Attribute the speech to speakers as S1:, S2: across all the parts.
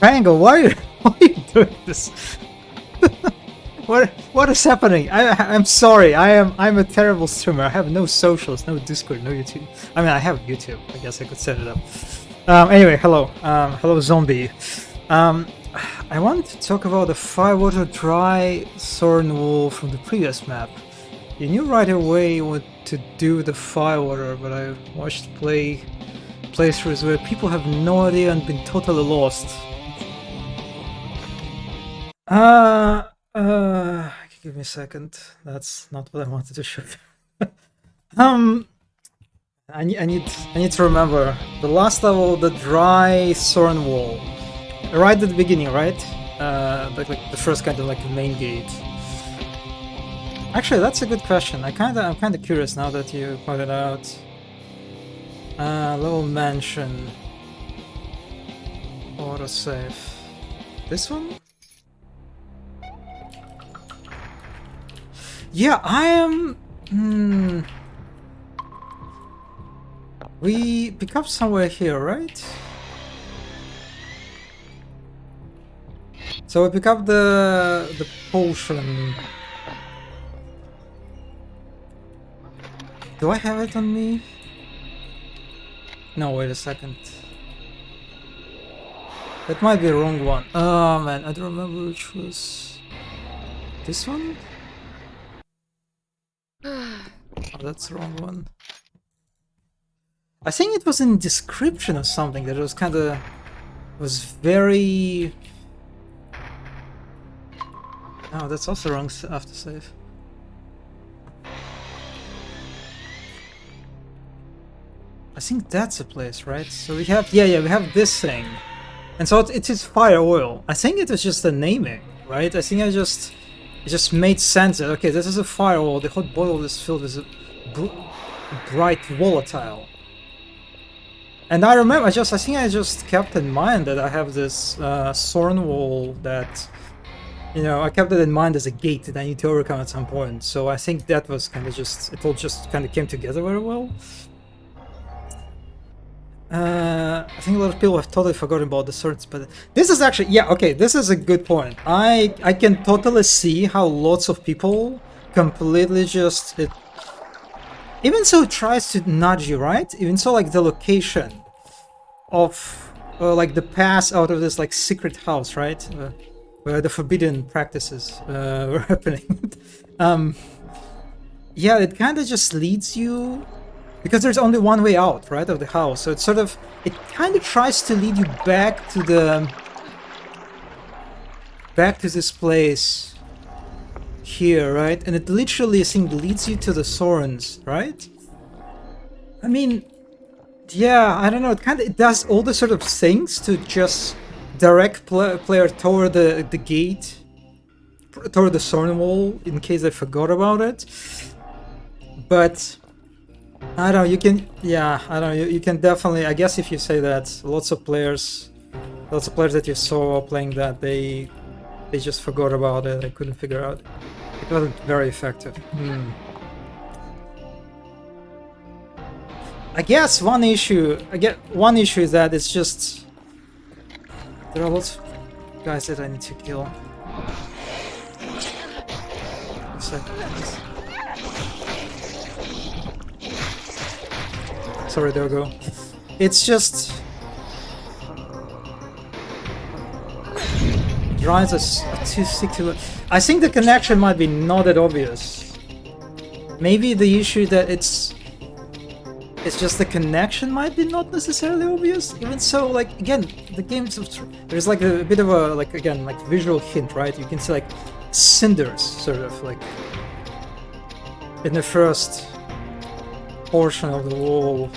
S1: Triangle, why are you doing this? What is happening? I'm sorry. I'm a terrible streamer. I have no socials, no Discord, no YouTube. I mean, I have YouTube. I guess I could set it up. Anyway, hello, hello, zombie. I wanted to talk about the Firewater Dry Thorn Wall from the previous map. You knew right away what to do with the Firewater, but I watched playthroughs where people have no idea and been totally lost. Give me a second. That's not what I wanted to show you. I need to remember the last level, the Dry Thorn Wall, right at the beginning, right? Like the first kind of like main gate. Actually, that's a good question. I'm kind of curious now that you pointed out. Level mansion. Autosave. This one? Yeah, I am. We pick up somewhere here, right? So we pick up the potion. Do I have it on me? No, wait a second. That might be the wrong one. Oh man, I don't remember which was this one. Oh, that's the wrong one. I think it was in description or something that it was kind of was very. Oh, that's also wrong aftersave. I think that's a place, right? So we have, yeah, we have this thing, and so it is fire oil. I think it was just the naming, right? I think it just made sense that okay, this is a fire oil. The hot bottle is filled with a bright volatile. And I remember, I think I just kept in mind that I have this thorn wall that, you know, I kept it in mind as a gate that I need to overcome at some point. So I think that was kind of just, it all just kind of came together very well. I think a lot of people have totally forgotten about the swords, but this is actually, yeah, okay, this is a good point. I can totally see how lots of people completely just, even so it tries to nudge you, right? Even so, like the location of like the pass out of this like secret house, right? Where the forbidden practices were happening. Yeah, it kind of just leads you, because there's only one way out, right, of the house. So it's sort of, it kind of tries to lead you back to this place here, right? And it literally, I think, leads you to the thorns, right? I mean, yeah, I don't know. It does all the sort of things to just direct player toward the gate, toward the thorn wall, in case I forgot about it. But I don't know, you can, yeah, I don't know, you can definitely, I guess if you say that, lots of players that you saw playing that, they just forgot about it, they couldn't figure out. It wasn't very effective. I guess one issue is that it's just, there are lots of guys that I need to kill. A second, please. Sorry, there we go. It's just drives us too sick to. I think the connection might be not that obvious. Maybe the issue that it's just the connection might be not necessarily obvious. Even so, like again, the game's there's like a bit of a like visual hint, right? You can see like cinders, sort of like in the first portion of the wall.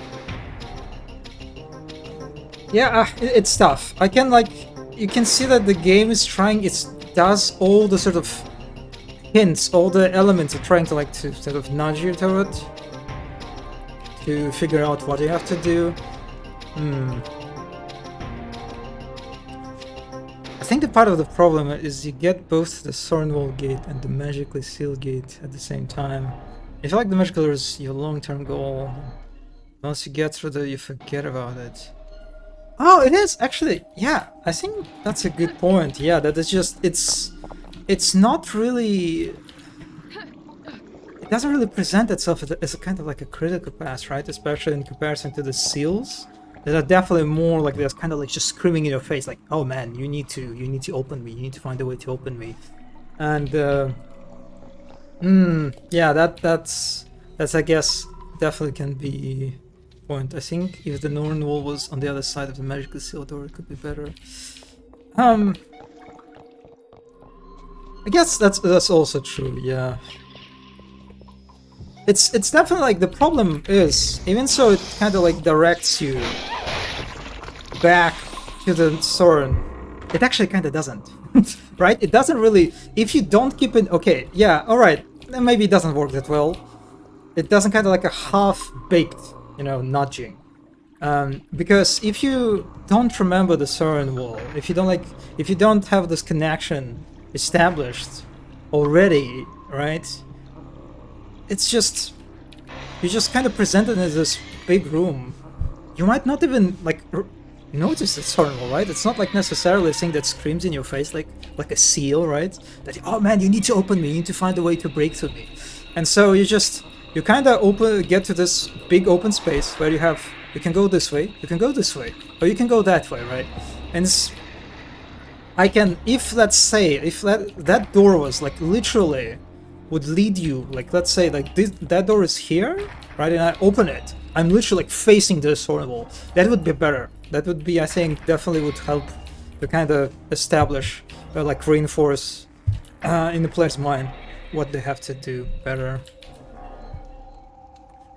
S1: Yeah, it's tough. I can you can see that the game is trying, it does all the sort of hints, all the elements are trying to sort of nudge you to it, to figure out what you have to do. I think the part of the problem is you get both the Thornwall gate and the magically sealed gate at the same time. I feel like the magical is your long-term goal. Once you get through you forget about it. Oh, it is actually. Yeah, I think that's a good point. Yeah, that is just it's not really. It doesn't really present itself as a kind of like a critical pass, right? Especially in comparison to the seals, that are definitely more like there's kind of like just screaming in your face, like, "Oh man, you need to open me. You need to find a way to open me." And yeah, that's I guess definitely can be point. I think if the northern wall was on the other side of the magical seal door, it could be better. I guess that's also true. Yeah. It's definitely like the problem is, even so it kind of like directs you back to the Soren, it actually kind of doesn't. Right? It doesn't really, if you don't keep it, okay, yeah, alright, then maybe it doesn't work that well. It doesn't kind of like a half-baked, nudging. Because if you don't remember the Soren wall, if you don't have this connection established already, right? It's just, you just kind of presented as this big room. You might not even like notice it's horrible, right? It's not like necessarily a thing that screams in your face like a seal, right? That, oh man, you need to open me, you need to find a way to break through me. And so you kind of get to this big open space where you can go this way, you can go this way, or you can go that way, right? And if let's say, if that door was like literally would lead you, like let's say like that door is here, right, and I open it, I'm literally like facing this horrible, that would be better. That would be, I think, definitely would help to kind of establish or like reinforce in the player's mind what they have to do better.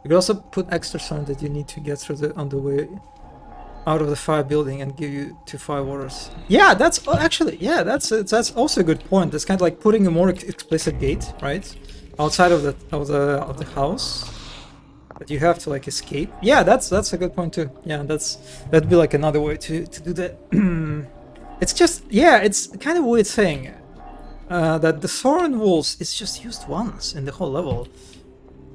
S1: You could also put extra sign that you need to get through on the way out of the fire building and give you to fire waters. Yeah, that's actually, yeah, that's also a good point. That's kind of like putting a more explicit gate, right, outside of the house that you have to like escape. Yeah, that's a good point too. Yeah, that'd be like another way to do that. It's just, yeah, it's kind of a weird thing that the Thorin walls is just used once in the whole level.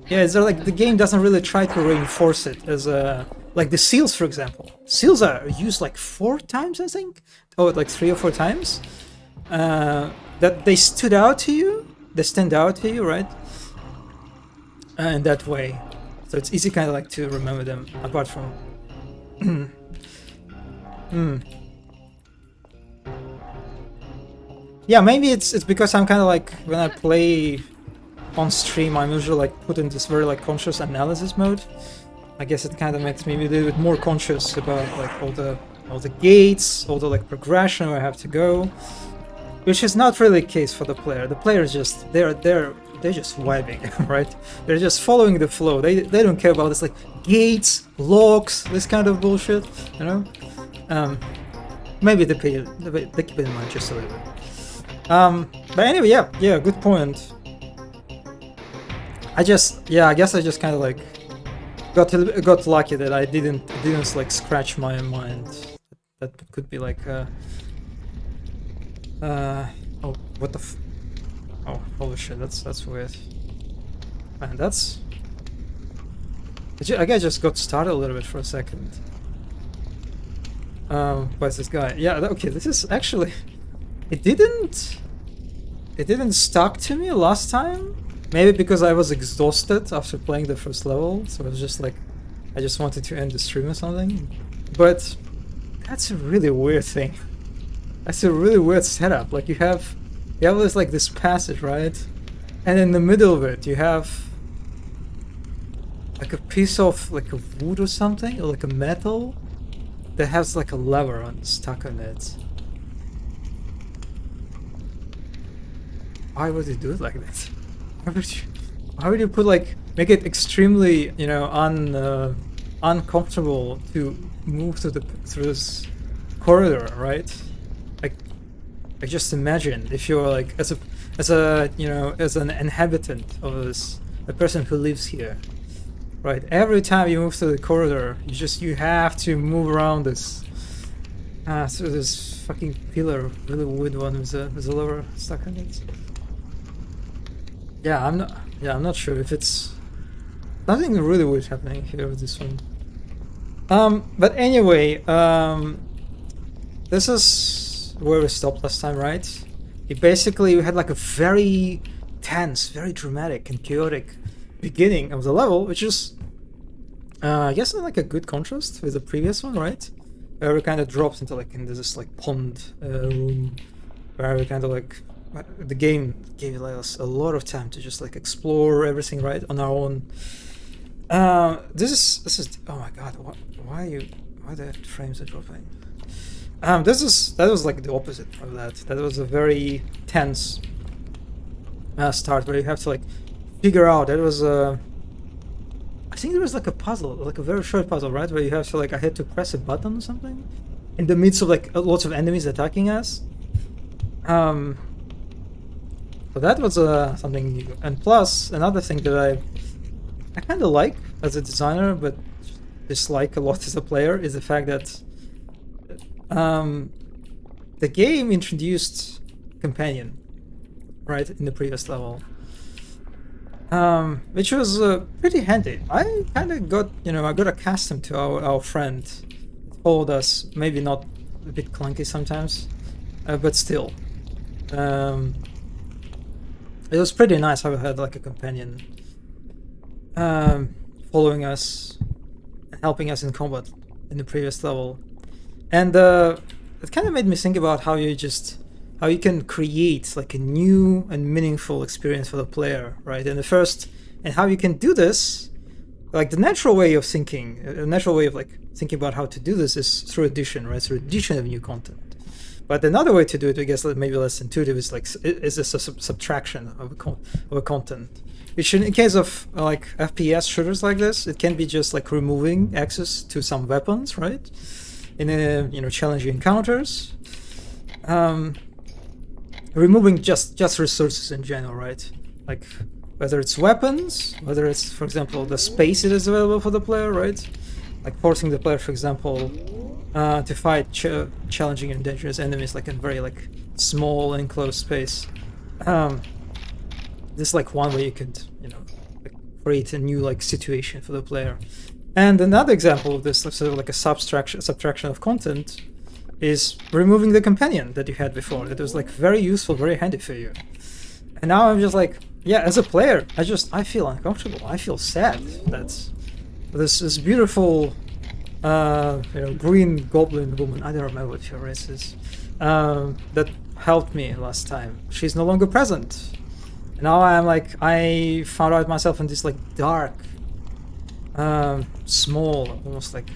S1: Yeah, it's like the game doesn't really try to reinforce it as a, like the seals, for example. Seals are used like 4 times, I think, or like 3 or 4 times. That they stood out to you, they stand out to you, right? In that way, so it's easy kind of like to remember them. Apart from, yeah, maybe it's because I'm kind of like when I play on stream, I'm usually like put in this very like conscious analysis mode. I guess it kind of makes me a little bit more conscious about like all the gates, all the like progression where I have to go, which is not really the case for the player. The player is just they're just vibing, right? They're just following the flow. They don't care about this like gates, locks, this kind of bullshit, you know. Maybe they keep it in mind just a little bit. But anyway, yeah, good point. I guess I just kind of like got lucky that I didn't like scratch my mind. That could be like oh, what the oh, holy shit, that's weird. Man, that's I guess I just got started a little bit for a second. Where's this guy? Yeah, okay, this is actually, it didn't stuck to me last time. Maybe because I was exhausted after playing the first level, so it was just like, I just wanted to end the stream or something. But that's a really weird thing. That's a really weird setup. Like you have this like this passage, right? And in the middle of it, you have like a piece of like a wood or something, or like a metal that has like a lever stuck on it. Why would you do it like that? Why would you put like, make it extremely, you know, uncomfortable to move through this corridor, right? Like, I just imagine if you're like as a you know, as an inhabitant of this, a person who lives here, right? Every time you move through the corridor, you have to move around this through this fucking pillar, really wood one with a lever stuck on it. Yeah, I'm not sure if it's nothing really weird happening here with this one. But anyway, this is where we stopped last time, right? We had like a very tense, very dramatic and chaotic beginning of the level, which is, I guess, like a good contrast with the previous one, right? Where we kind of dropped into like in this like pond room, where we kind of like the game gave us a lot of time to just like explore everything right on our own. This is oh my god, why the frames are dropping? That was like the opposite of that. That was a very tense start where you have to like figure out. That was I think there was like a puzzle, like a very short puzzle, right? Where you have to like I had to press a button or something in the midst of like lots of enemies attacking us. So that was something new. And plus another thing that I kind of like as a designer, but dislike a lot as a player, is the fact that the game introduced companion, right, in the previous level, which was pretty handy. I kind of got, I got accustomed to our friend. It followed us, maybe not a bit clunky sometimes, but still. It was pretty nice how we had like a companion following us and helping us in combat in the previous level. And it kind of made me think about how you can create like a new and meaningful experience for the player, right? And how you can do this, like the natural way of thinking, a natural way of like thinking about how to do this is through addition, right? Through addition of new content. But another way to do it, I guess, maybe less intuitive, is like a subtraction of a content. Which in case of like FPS shooters like this, it can be just like removing access to some weapons, right? In challenging encounters, removing just resources in general, right? Like whether it's weapons, whether it's, for example, the space that is available for the player, right? Like forcing the player, for example, to fight challenging and dangerous enemies like in very like small enclosed space. This is like one way you could like create a new like situation for the player. And another example of this, sort of like a subtraction of content, is removing the companion that you had before. That was like very useful, very handy for you. And now I'm just like, yeah, as a player, I feel uncomfortable. I feel sad that this beautiful green goblin woman, I don't remember what her race is, that helped me last time, she's no longer present. And now I found out myself in this like dark, small, almost like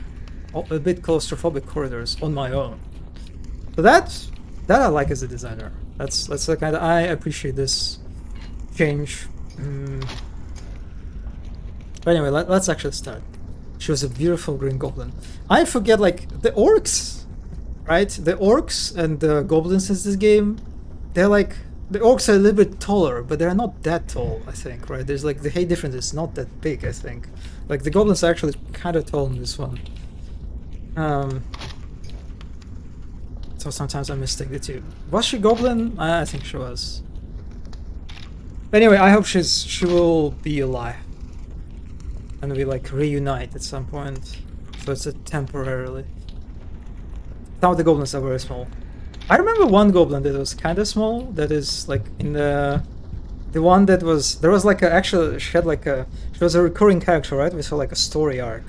S1: a bit claustrophobic corridors on my own. So that I like as a designer. That's the kind of, I appreciate this change. But anyway, let's actually start. She was a beautiful green goblin. I forget, like, the orcs, right? The orcs and the goblins in this game, they're like, the orcs are a little bit taller, but they're not that tall, I think, right? There's like, the height difference is not that big, I think. Like, the goblins are actually kind of tall in this one. So sometimes I mistake the two. Was she goblin? I think she was. But anyway, I hope she will be alive. And we like reunite at some point. So it's a temporarily. Some of the goblins are very small. I remember one goblin that was kind of small. That is like in the one that was, there was like she was a recurring character, right? We saw like a story arc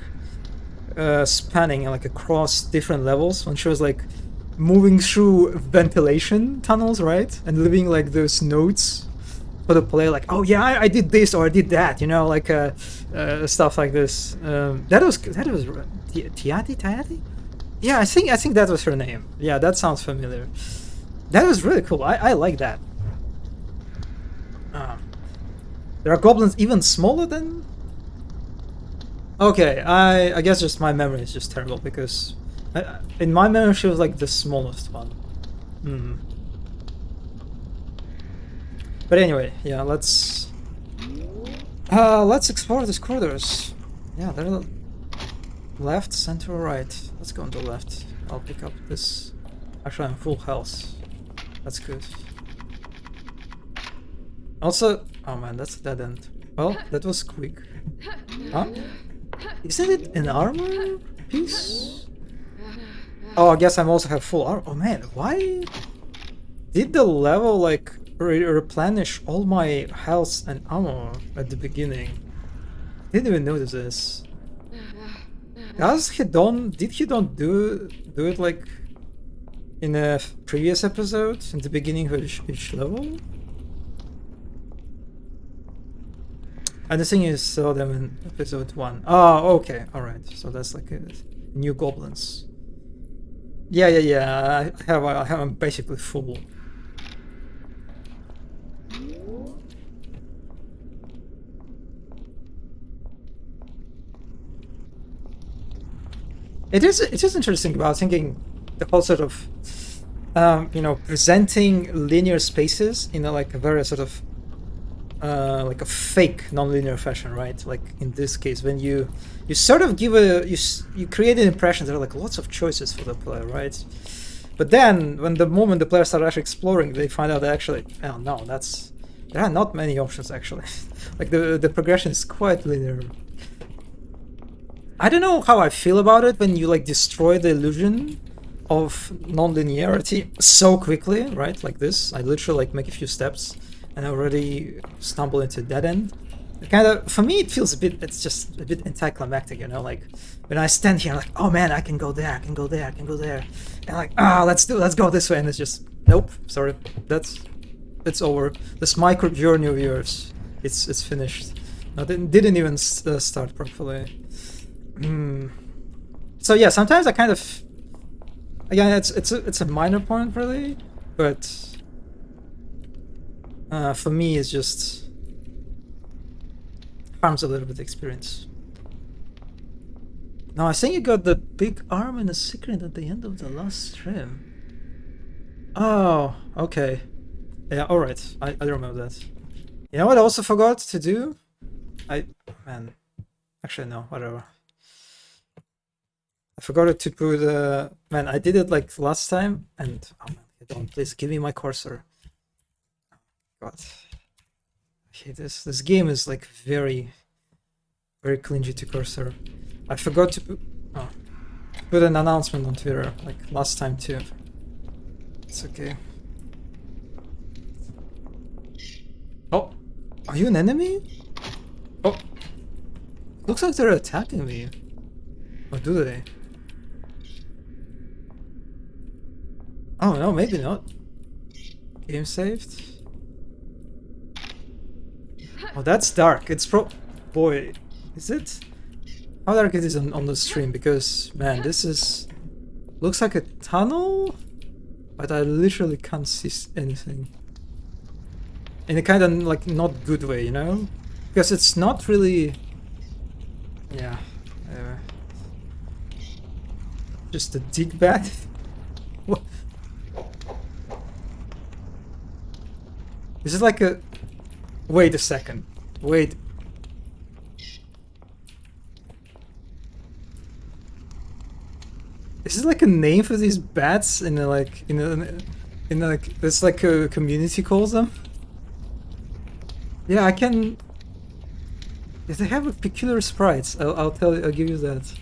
S1: spanning like across different levels when she was like moving through ventilation tunnels, right? And leaving like those notes for the player, like, oh yeah, I did this or I did that, like stuff like this. That was Tiati? Yeah, I think that was her name. Yeah, that sounds familiar. That was really cool. I like that. There are goblins even smaller than. Okay, I guess just my memory is just terrible because in my memory she was like the smallest one. But anyway, yeah, let's explore these corridors. Yeah, they're left, center, or right. Let's go on the left. I'll pick up this. Actually, I'm full health. That's good. Also, oh man, that's a dead end. Well, that was quick. Huh? Isn't it an armor? piece? Oh, I guess I also have full armor. Oh man, why did the level like replenish all my health and ammo at the beginning? Didn't even notice this. Did Hedon do it like in a previous episode, in the beginning of each level? And the thing is, saw them in episode 1. Oh, okay, alright. So that's like a new goblins. Yeah. I'm basically full. It is interesting about thinking the whole sort of presenting linear spaces in a very sort of like a fake non-linear fashion, right? Like in this case, when you sort of give you create an impression there are like lots of choices for the player, right? But then when the moment the players start actually exploring, they find out that actually, oh no, there are not many options actually. Like the progression is quite linear. I don't know how I feel about it when you like destroy the illusion of non-linearity so quickly, right? Like this, I literally like make a few steps and I already stumble into a dead end. Kind of, for me, it feels it's just a bit anticlimactic, you know, like when I stand here, like, oh man, I can go there, I can go there, I can go there, and like, let's go this way, and it's just, nope, sorry, it's over. This micro journey of yours, it's finished. No, didn't even start properly. So yeah, sometimes I kind of, again, it's a minor point really, but for me it's just farms a little bit of experience. Now I think you got the big arm and a secret at the end of the last stream. Oh, okay. Yeah, alright. I remember that. You know what I also forgot to do? Man. Actually no, whatever. I forgot to put man, I did it like last time and oh man, don't please give me my cursor. God. Okay, this game is like very clingy to cursor. I forgot to put an announcement on Twitter like last time too. It's okay. Oh, are you an enemy? Oh, looks like they're attacking me. Or do they? Oh no, maybe not. Game saved. Oh, that's dark. It's boy, is it? How dark it is on the stream? Because man, this looks like a tunnel, but I literally can't see anything. In a kind of like not good way, you know? Because it's not really. Yeah. Just a dig bat. What? Is it like a? Wait a second. Wait. Is it like a name for these bats in a like it's like a community calls them? Yeah, I can. Yeah, they have a peculiar sprites. I'll tell you. I'll give you that.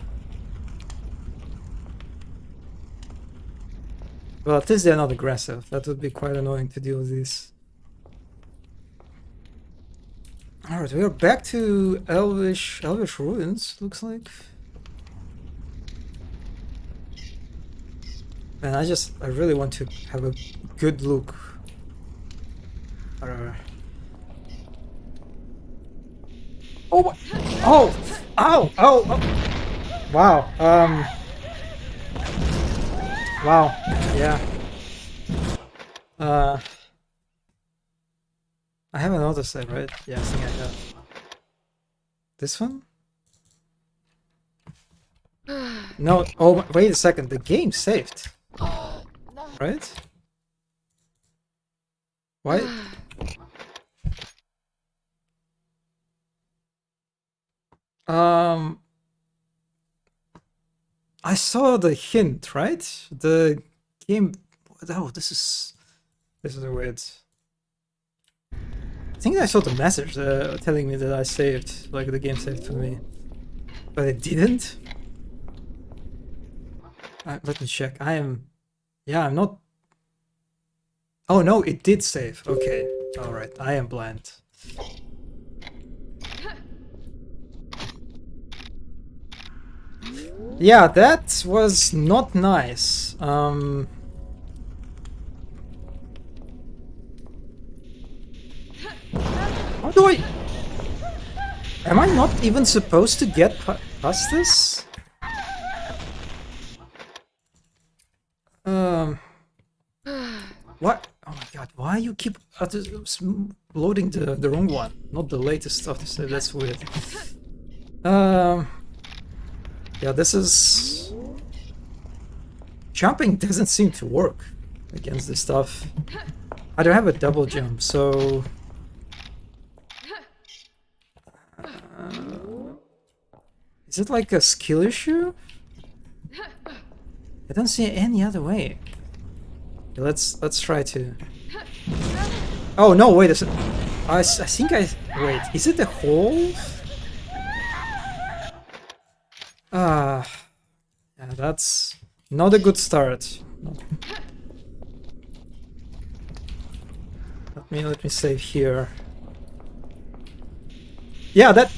S1: Well, at least they're not aggressive. That would be quite annoying to deal with these. Alright, we are back to Elvish ruins, looks like. Man, I really want to have a good look. Oh! Oh! Ow! Oh! Wow. Wow. Yeah. I haven't noticed that, right? Yeah, I think I have. This one? No. Oh, wait a second. The game saved. Right? Why? I saw the hint, right? The game. Oh, this is weird. I think I saw the message telling me that I saved, like the game saved for me, but it didn't. Let me check. I am... Yeah, I'm not... Oh no, it did save. Okay. Alright, I am blind. Yeah, that was not nice. How do I... Am I not even supposed to get past this? What? Oh my god, why you keep loading the wrong one? Not the latest stuff to say, that's weird. Yeah, this is... Jumping doesn't seem to work against this stuff. I don't have a double jump, so... Is it like a skill issue? I don't see any other way. Okay, let's try to... Oh no, wait a second. I think I... Wait, is it the hole? Yeah, that's not a good start. No. Let me save here. Yeah, that...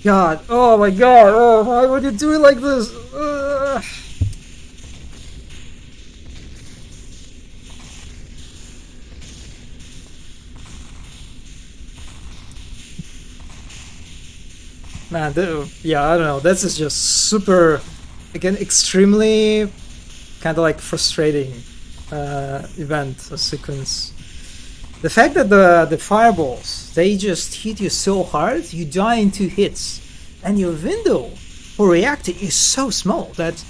S1: God, oh my god, oh, why would you do it like this? Man, yeah, I don't know, this is just super, again, extremely kind of like frustrating event or sequence. The fact that the fireballs, they just hit you so hard, you die in 2 hits, and your window for reacting is so small that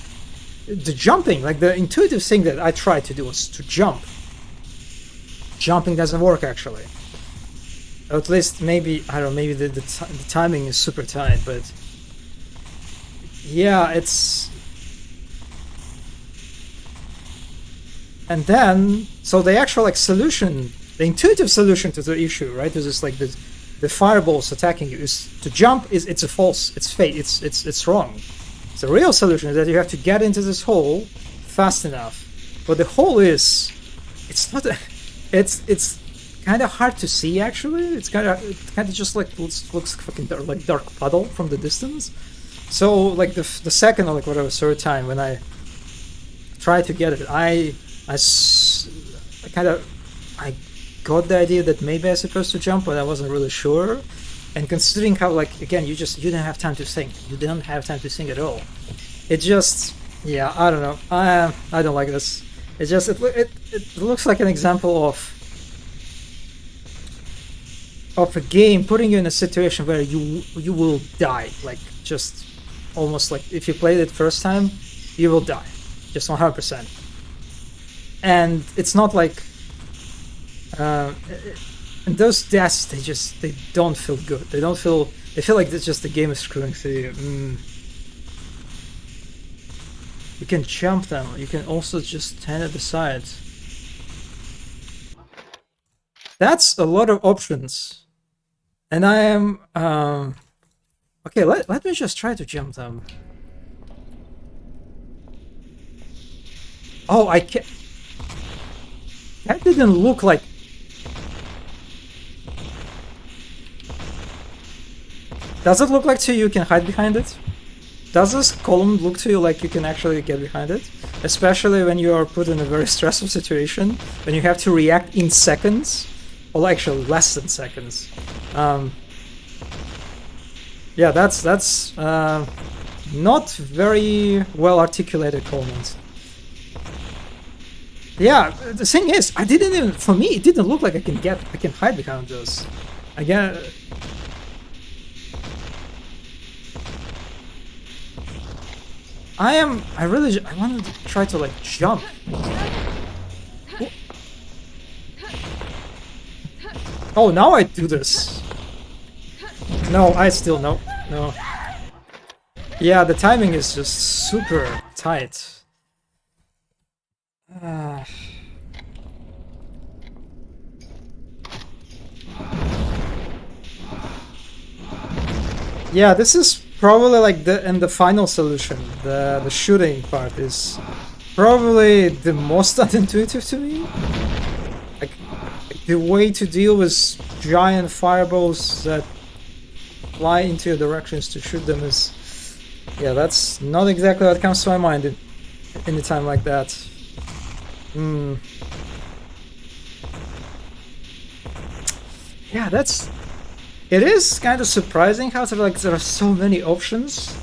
S1: the jumping, like the intuitive thing that I tried to do was to jump. Jumping doesn't work actually. Or at least maybe, I don't know, maybe the timing is super tight, but yeah, it's... And then, so the actual like solution, the intuitive solution to the issue, right, is just like the fireballs attacking you is to jump. It's a false, it's fake, it's wrong. The real solution is that you have to get into this hole fast enough. But the hole is, it's not a, it's kind of hard to see actually. It's kind of just like looks fucking like dark puddle from the distance. So like the second or like whatever third time when I tried to get it, I got the idea that maybe I was supposed to jump, but I wasn't really sure. And considering how, like, again, you didn't have time to think. You didn't have time to think at all. It just, yeah, I don't know. I don't like this. It just, it looks like an example of a game putting you in a situation where you will die. Like, just almost like if you played it first time, you will die. Just 100%. And it's not like, and those deaths, they don't feel good. They feel like it's just the game is screwing through you. You can jump them. You can also just stand at the side. That's a lot of options. And I am, okay, let me just try to jump them. Oh, I can't. That didn't look like... Does it look like to you can hide behind it? Does this column look to you like you can actually get behind it? Especially when you are put in a very stressful situation, when you have to react in seconds, or actually less than seconds. Yeah, that's not very well articulated comments. Yeah, the thing is, I didn't even, for me, it didn't look like I can hide behind those. Again, I wanted to try to like jump. Oh, now I do this. No, I still, no. Yeah, the timing is just super tight. Yeah, this is probably like the final solution, the shooting part is probably the most unintuitive to me. Like the way to deal with giant fireballs that fly into your directions to shoot them is, yeah, that's not exactly what comes to my mind in any time like that. Yeah, it is kind of surprising how like there are so many options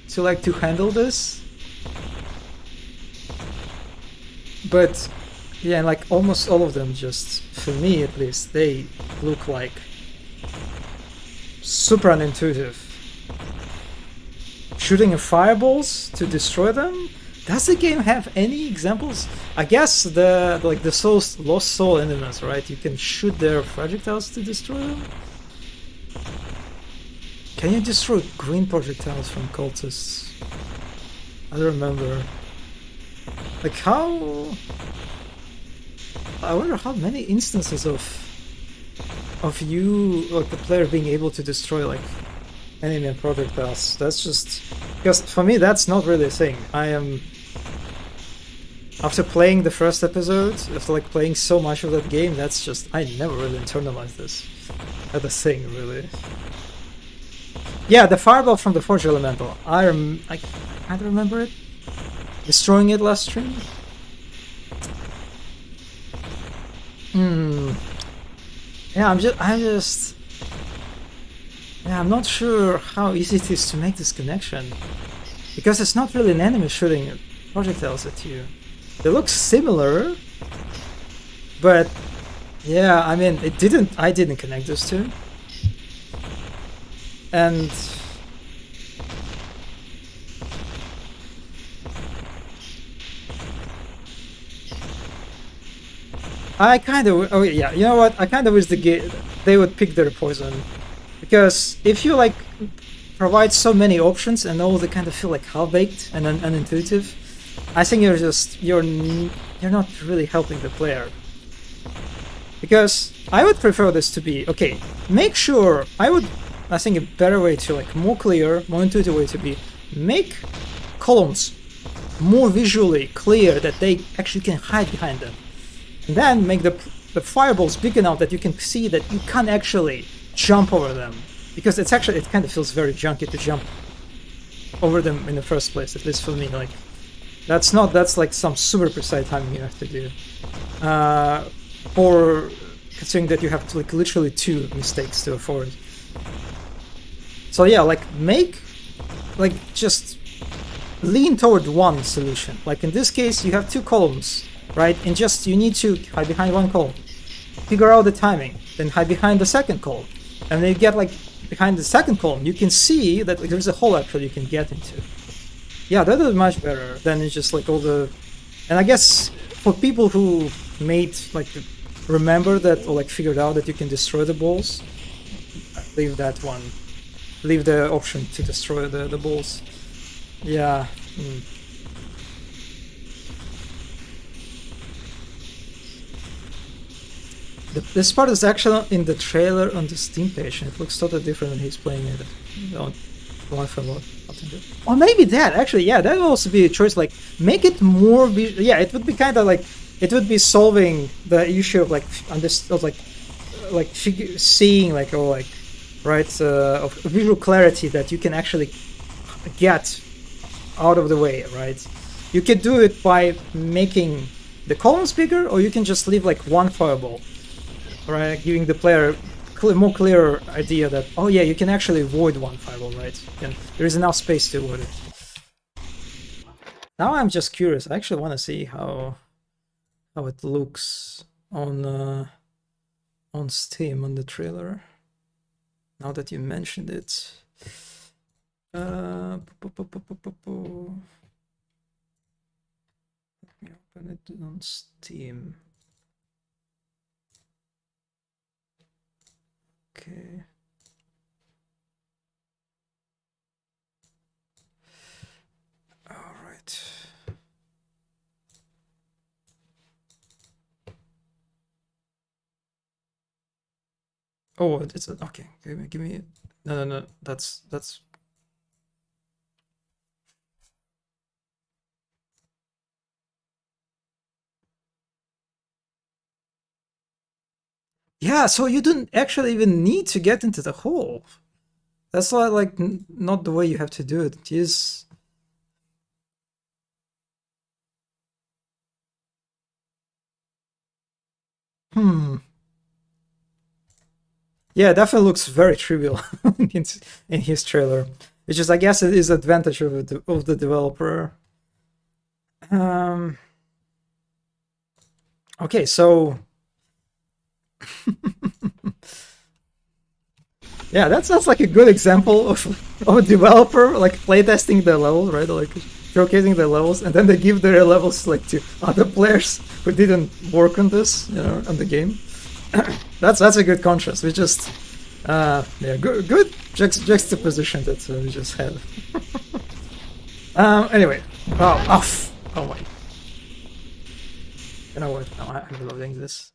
S1: to handle this. But yeah, like almost all of them, just for me at least, they look like super unintuitive. Shooting fireballs to destroy them? Does the game have any examples? I guess the lost soul enemies, right? You can shoot their projectiles to destroy them. Can you destroy green projectiles from cultists? I don't remember. Like how? I wonder how many instances of you, like the player, being able to destroy like enemy projectiles. That's just because for me that's not really a thing. I am, after playing the first episode, after like playing so much of that game, that's just, I never really internalized this as a thing, really. Yeah, the fireball from the Forge Elemental. I can't remember it. Destroying it last stream. Yeah, I'm not sure how easy it is to make this connection, because it's not really an enemy shooting projectiles at you. They look similar, but yeah, I mean, I didn't connect those two. And I kind of, oh yeah, you know what? I kind of wish they would pick their poison, because if you like provide so many options and all they kind of feel like half-baked and unintuitive, I think you're not really helping the player. Because I would prefer this to be, okay, make sure, I think a better way to, like, more clear, more intuitive way to be, make columns more visually clear that they actually can hide behind them. And then make the fireballs big enough that you can see that you can't actually jump over them. Because it kind of feels very junky to jump over them in the first place, at least for me. Like, that's like some super precise timing you have to do. Or considering that you have to, like, literally 2 mistakes to afford. So yeah, like, just lean toward one solution. Like in this case, you have 2 columns, right? And just you need to hide behind one column, figure out the timing, then hide behind the second column, and then you get like behind the second column, you can see that like, there's a hole actually you can get into. Yeah, that is much better than it's just like all the. And I guess for people who made like remember that or like figured out that you can destroy the balls, leave that one. Leave the option to destroy the balls. Yeah. This part is actually in the trailer on the Steam page, and it looks totally different when he's playing it on one from one. Or maybe that, actually, yeah, that would also be a choice. Like, make it more. Yeah, it would be kind of like, it would be solving the issue of like seeing like, or like, right, of visual clarity that you can actually get out of the way, right? You can do it by making the columns bigger, or you can just leave like one fireball, right? Giving the player more clear idea that, oh yeah, you can actually avoid one fireball, right? And there is enough space to avoid it. Now I'm just curious. I actually want to see how it looks on Steam on the trailer. Now that you mentioned it. Let me open it on Steam. Okay. All right. Oh, it's okay. Give me. No. That's Yeah, so you don't actually even need to get into the hole. That's like not the way you have to do it. Use. Hmm. Yeah, it definitely looks very trivial in his trailer. Which is, I guess, it is advantage of the developer. Okay, so yeah, that's like a good example of a developer like playtesting their levels, right? Like showcasing their levels, and then they give their levels like to other players who didn't work on this, on the game. that's a good contrast. We just yeah, good juxtaposition that we just had. Anyway, oh my. You know what? No, I'm loading this.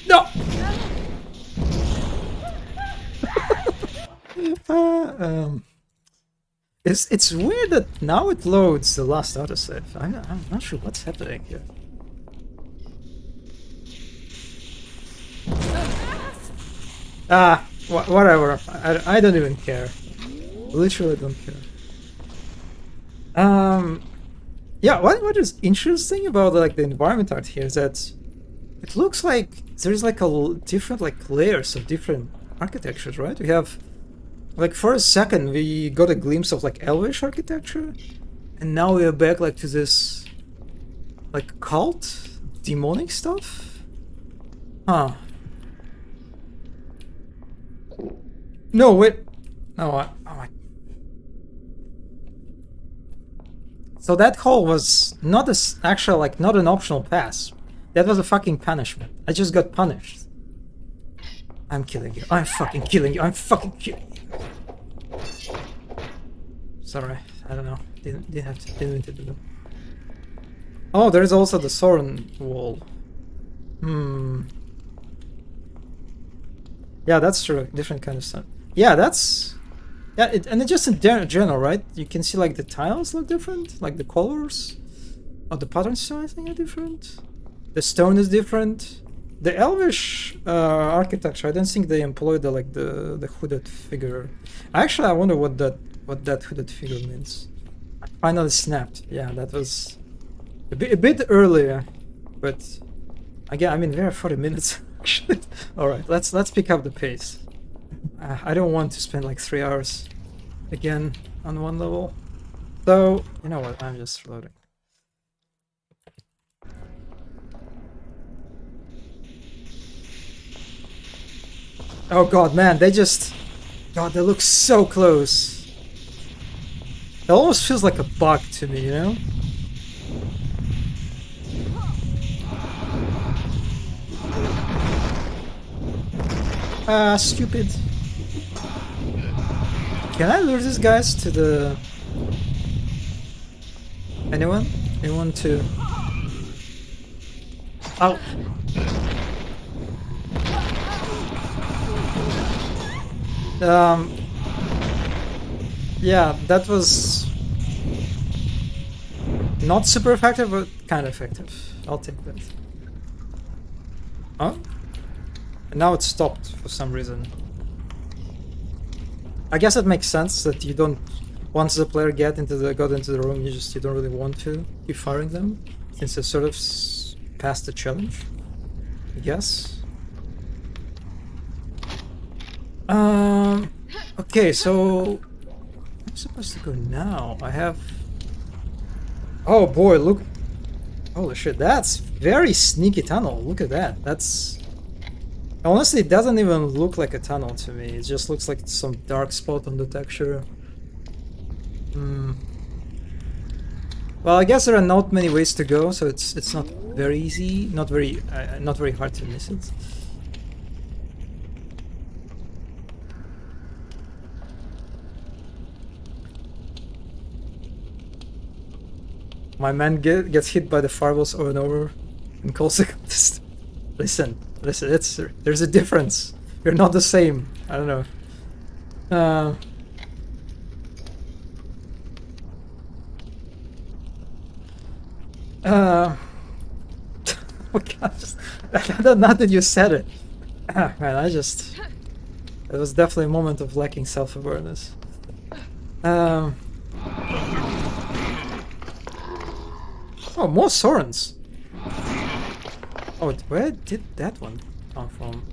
S1: No. It's weird that now it loads the last autosave. I'm not sure what's happening here. Whatever. I don't even care. Literally don't care. Yeah. What is interesting about like the environment art here is that it looks like there's like different like layers of different architectures, right? We have like for a second we got a glimpse of like Elvish architecture, and now we are back like to this like cult demonic stuff. Huh. No, wait. No, oh my. So that hole was not actual like not an optional pass. That was a fucking punishment. I just got punished. I'm killing you. I'm fucking killing you. I'm fucking killing you. Sorry, I don't know. Didn't have to. Didn't mean to do that. Oh, there's also the Soren wall. Yeah, that's true. Different kind of stuff. Yeah, that's. Yeah, and it's just in general, right? You can see like the tiles look different, like the colors, or the patterns. I think are different. The stone is different. The Elvish architecture, I don't think they employed the hooded figure. Actually, I wonder what that hooded figure means. I finally snapped. Yeah, that was a bit earlier, but again, I mean, we're 40 minutes. Actually, all right, let's pick up the pace. I don't want to spend like 3 hours again on one level. So you know what? I'm just loading. Oh god, man, they just... God, they look so close. It almost feels like a bug to me, you know? Stupid. Can I lure these guys to the... Anyone? Anyone to... Oh! Yeah, that was not super effective, but kind of effective. I'll take that. Huh? And now it stopped for some reason. I guess it makes sense that you don't, once the player got into the room, you don't really want to keep firing them, since it sort of passed the challenge. I guess. Okay, so I'm supposed to go now. I have... Oh boy, look. Holy shit, that's very sneaky tunnel. Look at that. That's... Honestly, it doesn't even look like a tunnel to me. It just looks like some dark spot on the texture. Well, I guess there are not many ways to go, so it's not very easy, not very hard to miss it. My man gets hit by the fireballs over and over and calls it... Listen, there's a difference. You're not the same. I don't know. Oh god, not that you said it. Man, it was definitely a moment of lacking self-awareness. Oh, more Sorens. Oh, where did that one come from?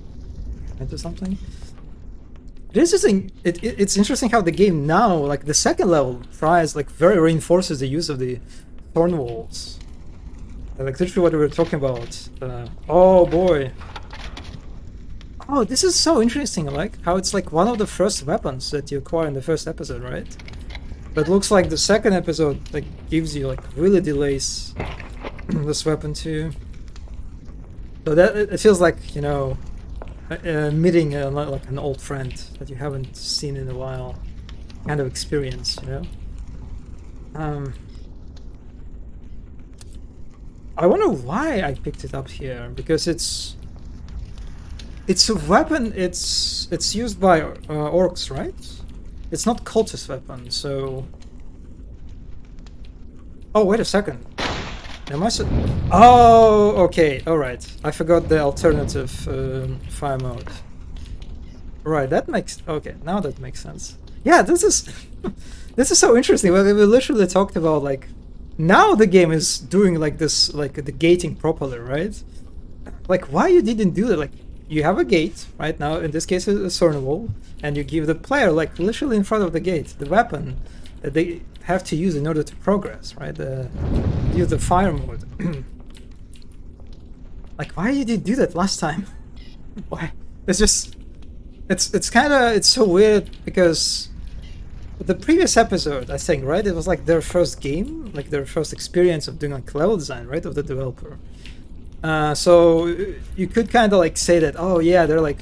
S1: Into something? It's interesting how the game now, like the second level, tries like very reinforces the use of the thorn walls. Like literally what we were talking about. Oh boy. Oh, this is so interesting. Like how it's like one of the first weapons that you acquire in the first episode, right? But looks like the second episode like gives you like really delays this weapon too. So that it feels like, you know, meeting like an old friend that you haven't seen in a while, kind of experience, you know. I wonder why I picked it up here, because it's a weapon. It's used by orcs, right? It's not cultist weapon, so. Oh, wait a second. Am I? Oh, okay. All right. I forgot the alternative fire mode. Right. That makes. Okay. Now that makes sense. Yeah. This is. This is so interesting. We literally talked about like. Now the game is doing like this, like the gating properly, right? Like, why you didn't do that? Like, you have a gate, right? Now, in this case, a sword wall, and you give the player, like, literally in front of the gate, the weapon that they have to use in order to progress, right? Use the fire mode. Like, why did you do that last time? Why? It's just, it's kind of, it's so weird because the previous episode, I think, right? It was like their first game, like their first experience of doing like level design, right? Of the developer. So you could kind of like say that, oh yeah, they're like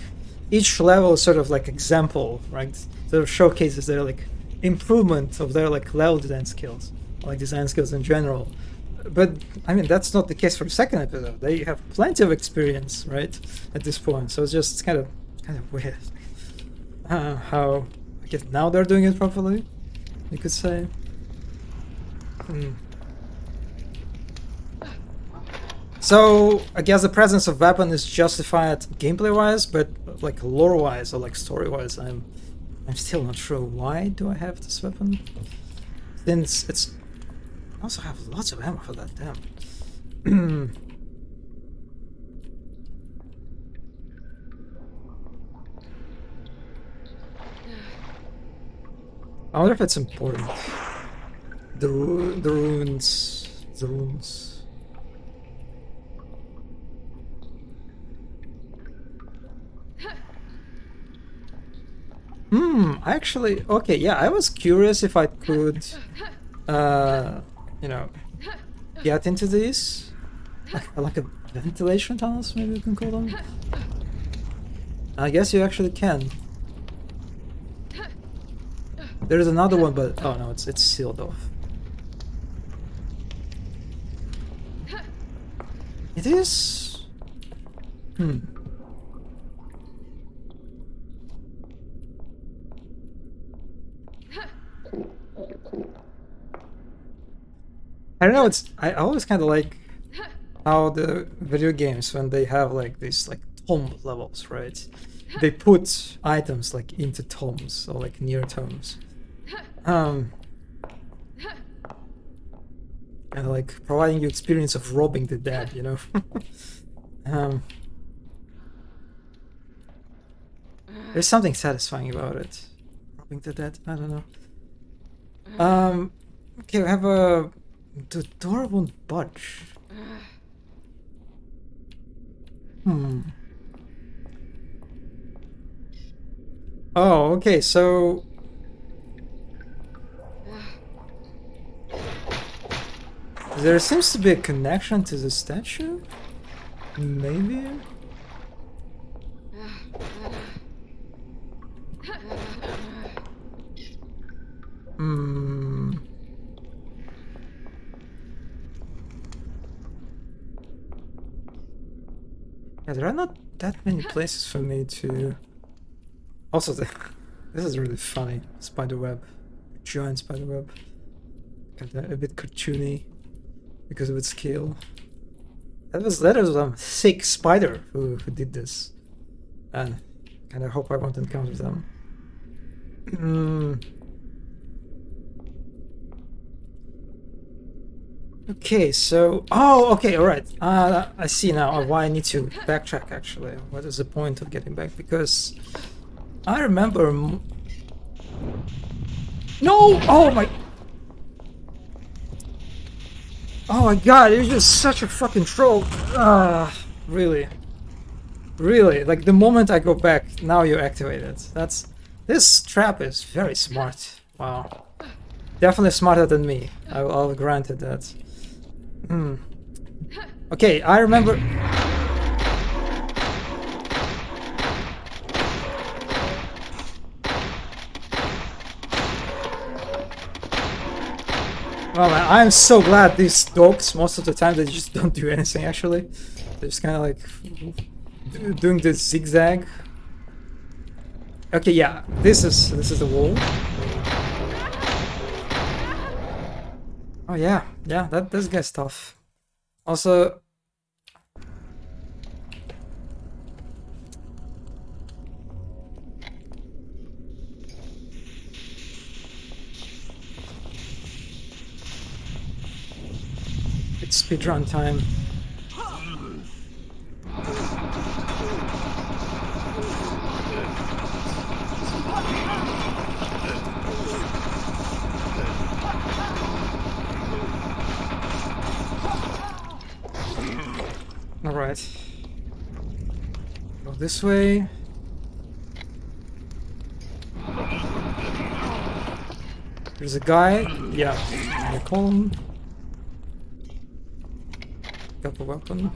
S1: each level is sort of like example, right? Sort of showcases their like improvement of their like level design skills, like design skills in general. But I mean, that's not the case for the second episode. They have plenty of experience, right, at this point. So it's just kind of weird how I guess now they're doing it properly, you could say. So I guess the presence of weapon is justified gameplay-wise, but like lore-wise or like story-wise, I'm still not sure. Why do I have this weapon? Since it's I also have lots of ammo for that. Damn. I wonder if it's important. The runes. The runes. Actually, okay, yeah, I was curious if I could, you know, get into these, like a ventilation tunnels, maybe you can call them. I guess you actually can. There's another one, but oh no, it's sealed off. It is. I don't know, I always kind of like how the video games, when they have like these like tomb levels, right? They put items like into tombs or like near tombs. And like providing you experience of robbing the dead, you know? There's something satisfying about it. Robbing the dead, I don't know. Okay, we have the door won't budge. Oh, okay, so there seems to be a connection to the statue? Maybe? Yeah, there are not that many places for me to... Also, this is really funny. Spiderweb. Giant spiderweb. Kind of a bit cartoony because of its scale. That was a sick spider who did this, and kind of hope I won't encounter them. Okay, so okay, all right. I see now why I need to backtrack. Actually, what is the point of getting back? Because I remember. No! Oh my! Oh my god! You're just such a fucking troll. Really, really. Like the moment I go back, now you activate it. This trap is very smart. Wow, definitely smarter than me. I'll grant it that. Okay, I remember. Oh man, I'm so glad these dogs, most of the time, they just don't do anything actually. They're just kind of like doing this zigzag. Okay, yeah, this is the wall. Oh yeah, this guy's tough. Also, it's speedrun time. Alright. Go this way. There's a guy. Yeah. I call him. Got the weapon.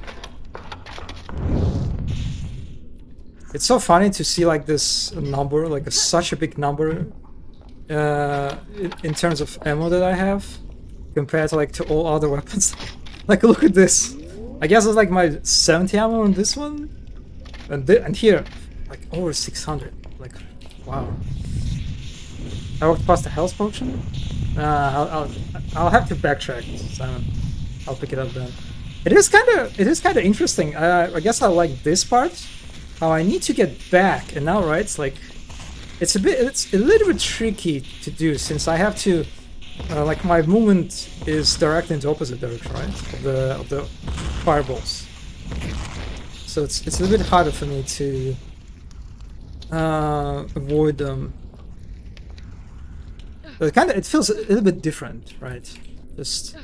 S1: It's so funny to see like this number, like such a big number in terms of ammo that I have compared to like to all other weapons. Like look at this. I guess it's like my 70 ammo on this one, and here like over 600. Like wow. I walked past the health potion. I'll have to backtrack, Simon. I'll pick it up then. It is kind of interesting. I guess I like this part. How I need to get back, and now right, it's a little bit tricky to do since I have to like my movement is directly in the opposite direction, right? Of the fireballs. So it's a little bit harder for me to avoid them. But it feels a little bit different, right? Just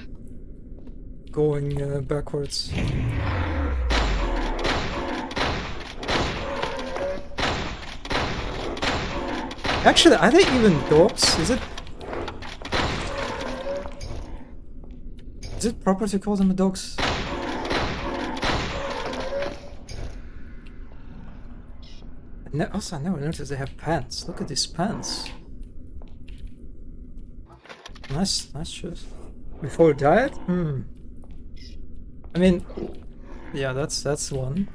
S1: going backwards. Actually, are they even dogs? Is it proper to call them dogs? Also, I never noticed they have pants. Look at these pants. Nice shoes. Before diet? I mean, yeah, that's one.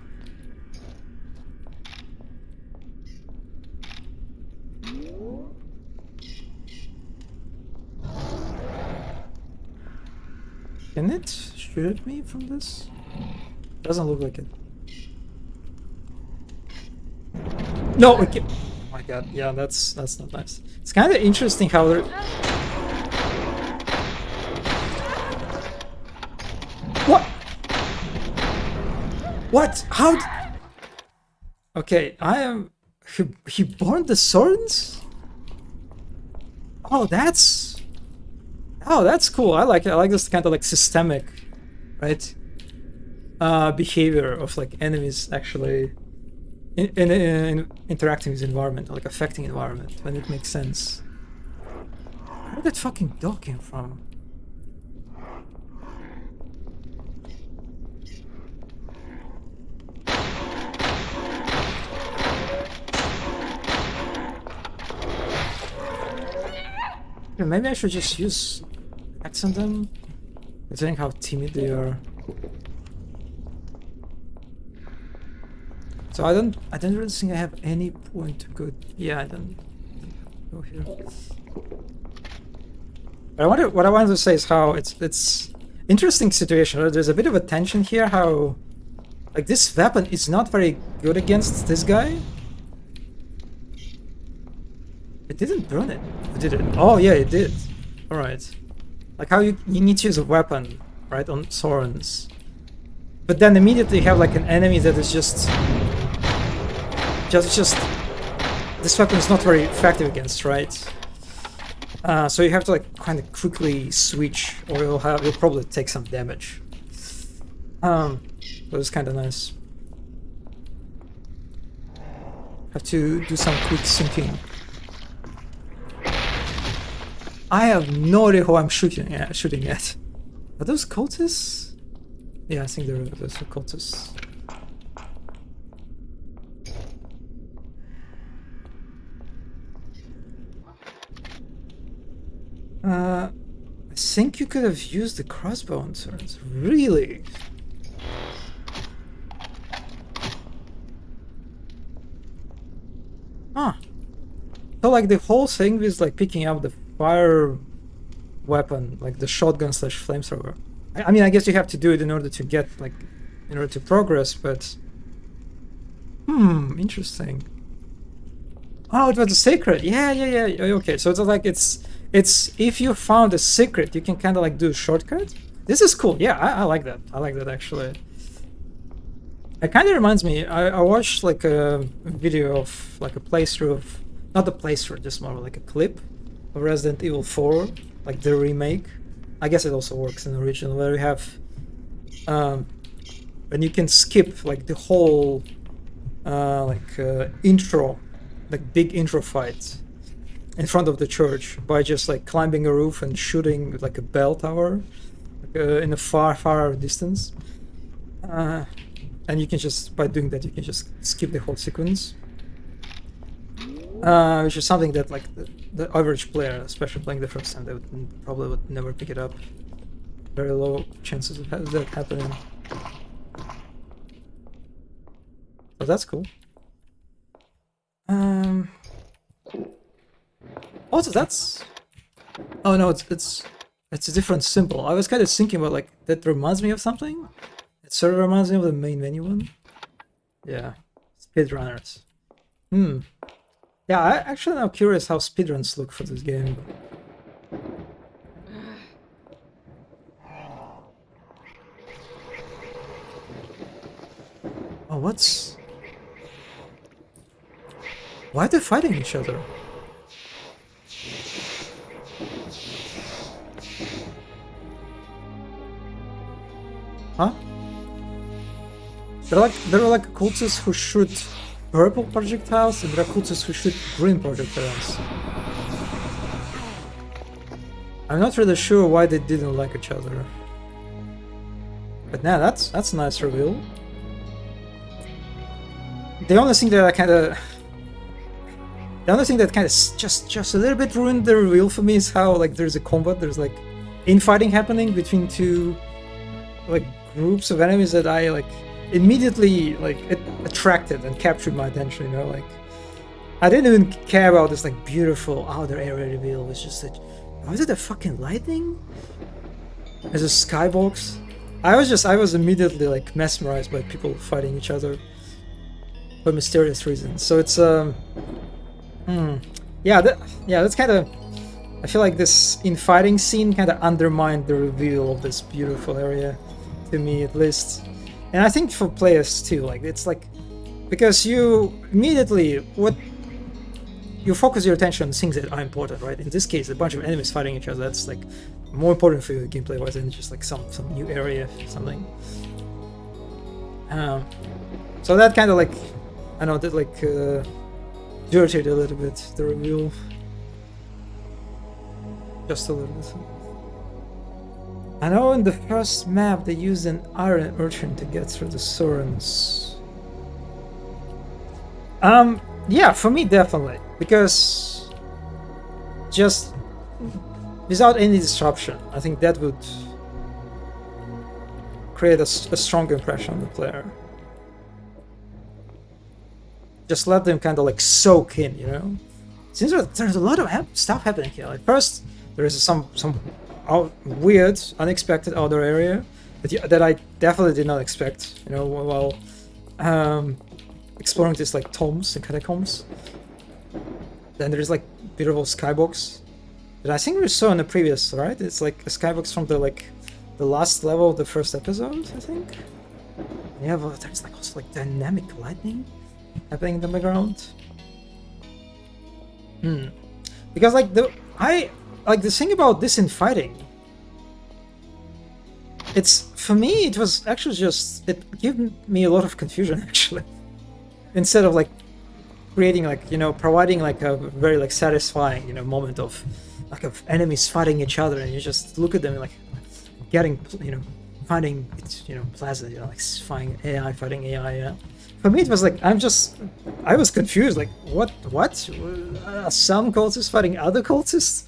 S1: Can it shoot at me from this? Doesn't look like it. No, it can. Oh my god, yeah, that's not nice. It's kind of interesting how they're. What? What? How? Okay, I am. He burned the swords? Oh, that's cool. I like it. I like this kind of like systemic, right? Behavior of like enemies actually in interacting with the environment, like affecting environment when it makes sense. Where did that fucking dog came from? Yeah, maybe I should just use axe on them, considering how timid they are. So I don't really think I have any point to go. Yeah, I don't go here. But what I wanted to say is how it's Interesting situation. Right? There's a bit of a tension here. How, like, this weapon is not very good against this guy. It didn't burn it. Or did it? Oh yeah, it did. All right. Like how you need to use a weapon, right, on Sorens. But then immediately you have like an enemy that is just this weapon is not very effective against, right? So you have to like kind of quickly switch, or you'll probably take some damage. But it's kind of nice. Have to do some quick syncing. I have no idea who I'm shooting at. Are those cultists? Yeah, I think those are cultists. I think you could have used the crossbow on turns. Really? Huh. So like the whole thing is like picking up the fire weapon, like the shotgun / flamethrower. I mean, I guess you have to do it in order to get, like, in order to progress, but... interesting. Oh, it was a secret. Yeah. Okay, so it's like, it's if you found a secret, you can kind of like do a shortcut. This is cool. Yeah, I like that. I like that, actually. It kind of reminds me, I watched like a video of like a playthrough of, not a playthrough, just more like a clip of Resident Evil 4, like the remake. I guess it also works in the original, where you have and you can skip like the whole intro, like big intro fight in front of the church by just like climbing a roof and shooting like a bell tower in a far distance. And you can just, by doing that, you can just skip the whole sequence. Which is something that like the average player, especially playing the first time, they probably would never pick it up. Very low chances of that happening. So that's cool. Also, that's... Oh no, it's a different symbol. I was kind of thinking about like, that reminds me of something. It sort of reminds me of the main menu one. Yeah, speedrunners. Yeah, I actually am curious how speedruns look for this game. Oh, what's... Why are they fighting each other? Huh? There are like cultists who shoot purple projectiles, and there are cultists who shoot green projectiles. I'm not really sure why they didn't like each other. But now that's a nice reveal. The only thing that kind of just a little bit ruined the reveal for me is how like there's a combat, there's like infighting happening between two like groups of enemies that I like immediately like it attracted and captured my attention, you know, like I didn't even care about this like beautiful outer area reveal. It's just that, was it a fucking lightning? As a skybox? I was immediately like mesmerized by people fighting each other for mysterious reasons. So it's that's kind of, I feel like this infighting scene kind of undermined the reveal of this beautiful area, to me at least. And I think for players too, like it's like, because you immediately, you focus your attention on things that are important, right? In this case, a bunch of enemies fighting each other, that's like more important for you gameplay wise than just like some new area or something. So that kind of like, I know that like dirtied a little bit the reveal. Just a little bit. I know in the first map they used an iron urchin to get through the Sorens. Yeah, for me definitely, because just without any disruption, I think that would create a strong impression on the player. Just let them kind of like soak in, you know. Since there's a lot of stuff happening here. Like first, there is some weird, unexpected outdoor area that I definitely did not expect. You know, while exploring this like tombs and catacombs. Then there's like beautiful skybox that I think we saw in the previous, right? It's like a skybox from the last level of the first episode, I think. Yeah, but there's like also like dynamic lightning happening in the background. Because like the thing about this in fighting, it's for me it was actually just it gave me a lot of confusion actually. Instead of like creating like, you know, providing like a very like satisfying, you know, moment of like of enemies fighting each other, and you just look at them like getting, you know, finding it's, you know, pleasant, you know, like fighting AI, yeah. For me it was like I was confused, like what some cultists fighting other cultists,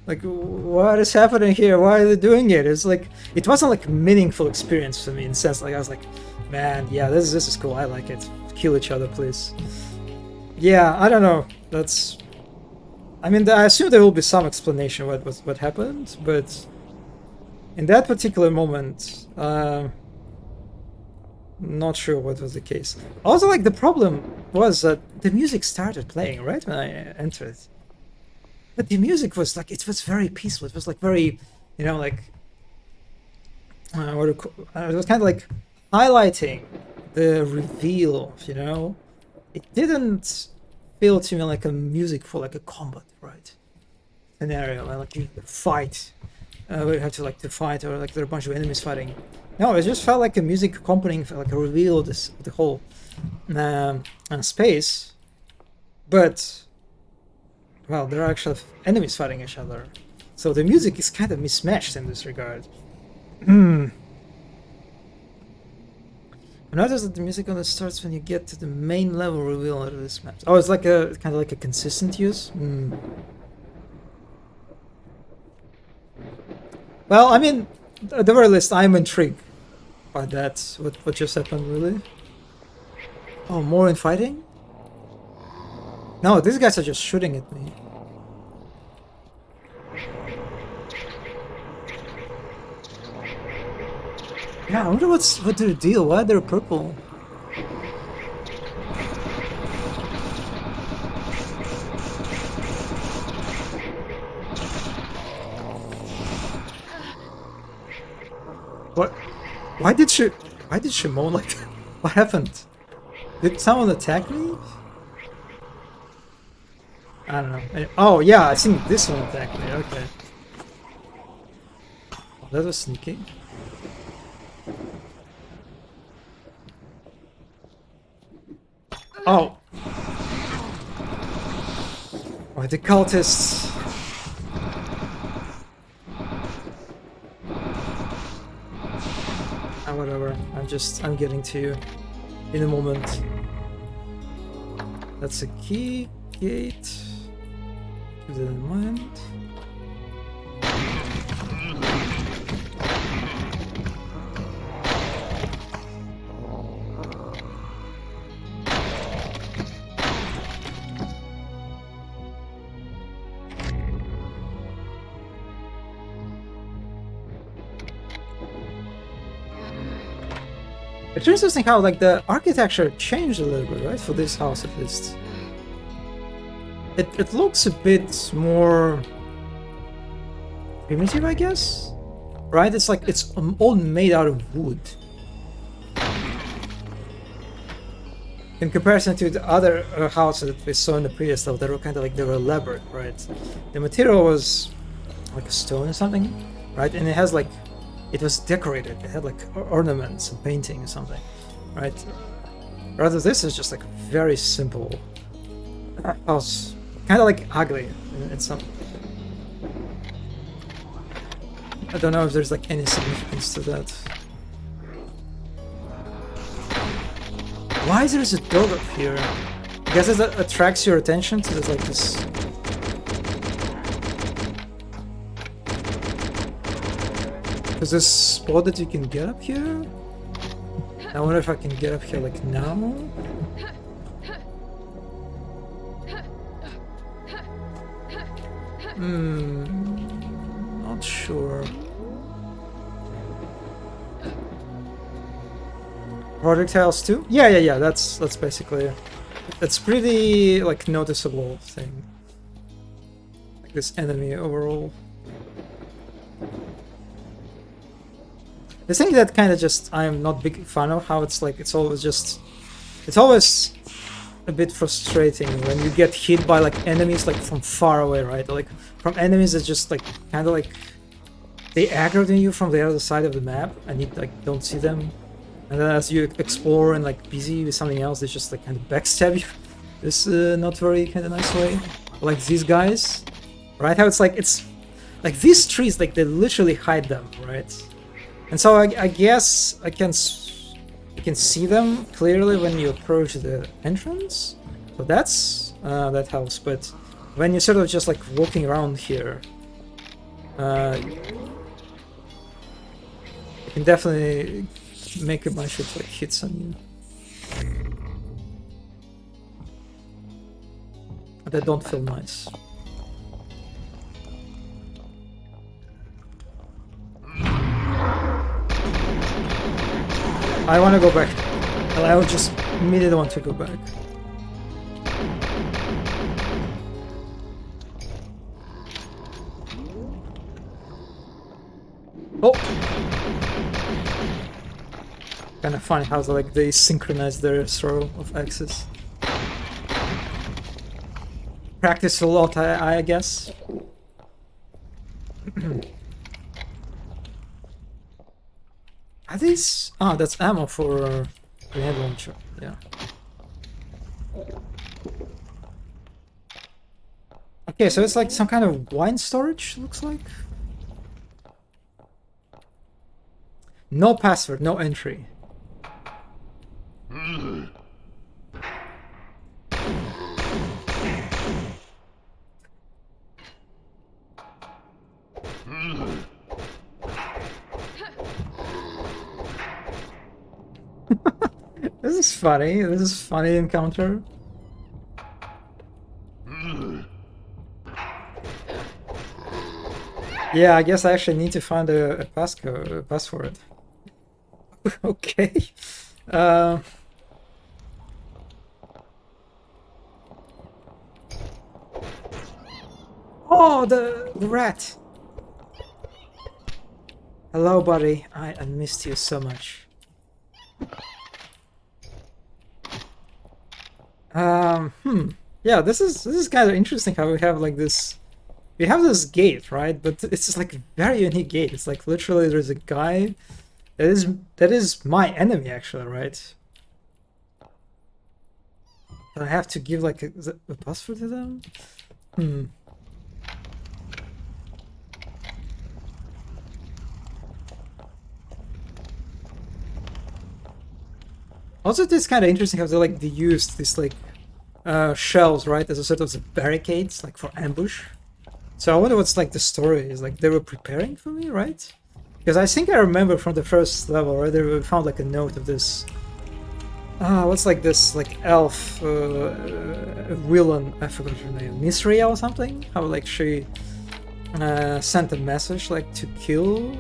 S1: like what is happening here, why are they doing it? It's like it wasn't like a meaningful experience for me in the sense like I was like, man, yeah, this is cool, I like it, kill each other please. Yeah, I don't know, that's, I mean, I assume there will be some explanation what happened, but in that particular moment, not sure what was the case. Also, like, the problem was that the music started playing, right, when I entered. But the music was, like, it was very peaceful. It was, like, very, you know, like, it was kind of, like, highlighting the reveal, you know? It didn't feel to me like a music for, like, a combat, right? Scenario, like, you fight. We have to, like, to fight, or, like, there are a bunch of enemies fighting. No, it just felt like a music accompanying, like a reveal of the whole space. But, well, there are actually enemies fighting each other. So the music is kind of mismatched in this regard. I notice that the music only starts when you get to the main level reveal of this map. Oh, it's like a kind of like a consistent use? Well, I mean, at the very least, I'm intrigued by that. What just happened, really? Oh, more in fighting? No, these guys are just shooting at me. Yeah, I wonder what's their deal. Why they're purple? What? Why did she moan like that? What happened? Did someone attack me? I don't know. Oh yeah, I think this one attacked me. Okay. Oh, that was sneaky. Oh. Why the cultists? Whatever. I'm getting to you in a moment. That's a key gate. Keep that in mind. It's interesting how like the architecture changed a little bit, right? For this house at least. It looks a bit more primitive, I guess? Right? It's like it's all made out of wood. In comparison to the other houses that we saw in the previous level, they were kind of like, they were elaborate, right? The material was like a stone or something, right? And it has like, it was decorated. It had like ornaments and painting or something, right? Rather, this is just like a very simple house, kind of like ugly in some. I don't know if there's like any significance to that. Why is there a dog up here? I guess it attracts your attention to this, like this. Is this spot that you can get up here? I wonder if I can get up here like now? Not sure. Projectiles too? Yeah. That's basically it. That's pretty like noticeable thing. Like this enemy overall. The thing that kind of just I'm not big fan of how it's like it's always a bit frustrating when you get hit by like enemies like from far away, right? Like from enemies that just like kind of like they aggro on you from the other side of the map and you like don't see them. And then as you explore and like busy with something else, they just like kind of backstab you. This not very kind of nice way. Like these guys, right? How it's like like these trees, like they literally hide them, right? And so I guess you can see them clearly when you approach the entrance. So that helps. But when you're sort of just like walking around here, you can definitely make a bunch of like hits on you that don't feel nice. I want to go back. I would just immediately want to go back. Oh! Kind of funny how like they synchronize their throw of axes. Practice a lot, I guess. Are these? Ah, that's ammo for grenade launcher. Yeah. Okay, so it's like some kind of wine storage. Looks like. No password, no entry. This is funny. This is funny encounter. Yeah, I guess I actually need to find a password. Okay. Oh, the rat. Hello, buddy. I missed you so much. Yeah, this is kind of interesting how we have like this. We have this gate, right? But it's just like a very unique gate. It's like literally there's a guy that is my enemy actually, right? I have to give like a password to them? Also, it is kind of interesting how they used this like shells, right, as a sort of barricades, like for ambush. So I wonder what's like the story is. Like they were preparing for me, right? Because I think I remember from the first level, right? They found like a note of this. What's like this like elf villain? I forgot her name, Misria or something. How like she sent a message like to kill,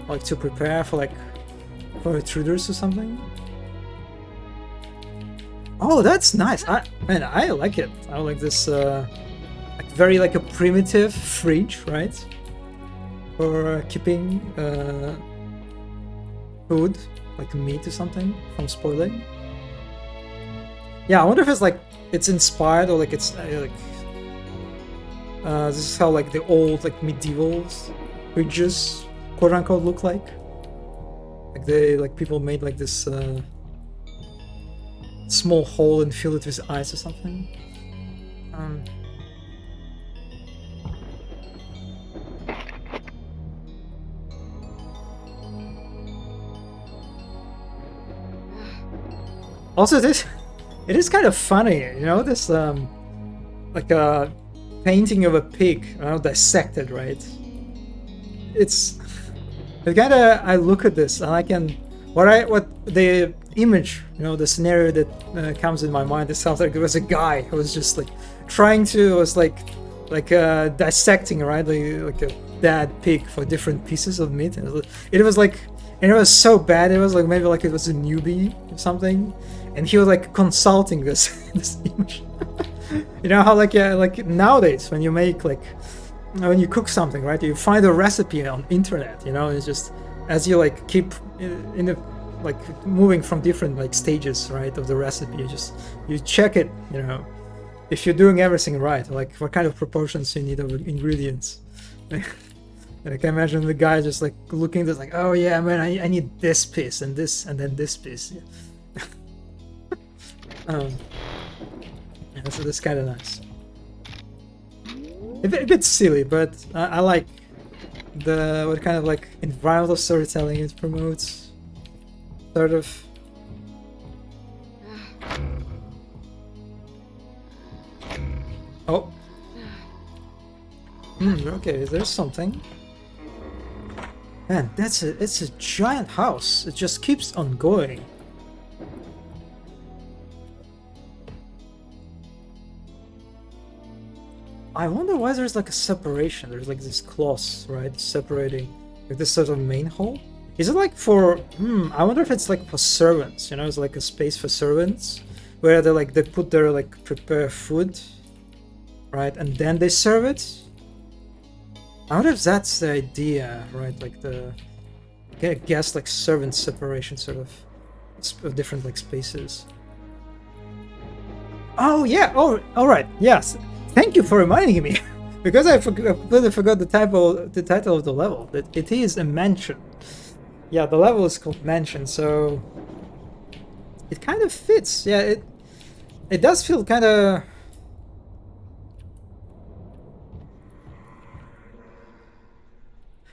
S1: like to prepare for intruders or something. Oh, that's nice. I like it. I like this very like a primitive fridge, right? For keeping food, like meat or something, from spoiling. Yeah, I wonder if it's like it's inspired or like it's like this is how like the old like medieval fridges, quote unquote, look like. Like they people made like this small hole and fill it with ice or something. Also, it is kind of funny, you know, this like a painting of a pig, you know, dissected, right? It's kind of, I look at this and I can what the image, you know, the scenario that comes in my mind. It sounds like there was a guy who was just like trying to like dissecting, right? Like a dead pig for different pieces of meat. And it was like, and it was so bad. It was like maybe like it was a newbie or something, and he was like consulting this this image. You know how like like nowadays when you make like when you cook something, right? You find a recipe on internet. You know, it's just as you like keep in the like moving from different like stages, right, of the recipe. You check it. You know, if you're doing everything right, like what kind of proportions you need of ingredients. And I can imagine the guy just like looking at this like, oh yeah, man, I need this piece and this and then this piece. Yeah. Yeah, so that's kind of nice. A bit silly, but I like the what kind of like environmental storytelling it promotes. Sort of. Oh. Okay, there's something. Man, it's a giant house. It just keeps on going. I wonder why there's like a separation. There's like this cloth, right, separating like this sort of main hall. Is it like for? I wonder if it's like for servants. You know, it's like a space for servants where they put their like prepare food, right, and then they serve it. I wonder if that's the idea, right? Like the, I guess like servant separation, sort of different like spaces. Oh yeah. Oh, all right. Yes. Thank you for reminding me, because I completely forgot the title of the level. That it is a mansion. Yeah, the level is called mansion, so it kind of fits. Yeah, it does feel kind of.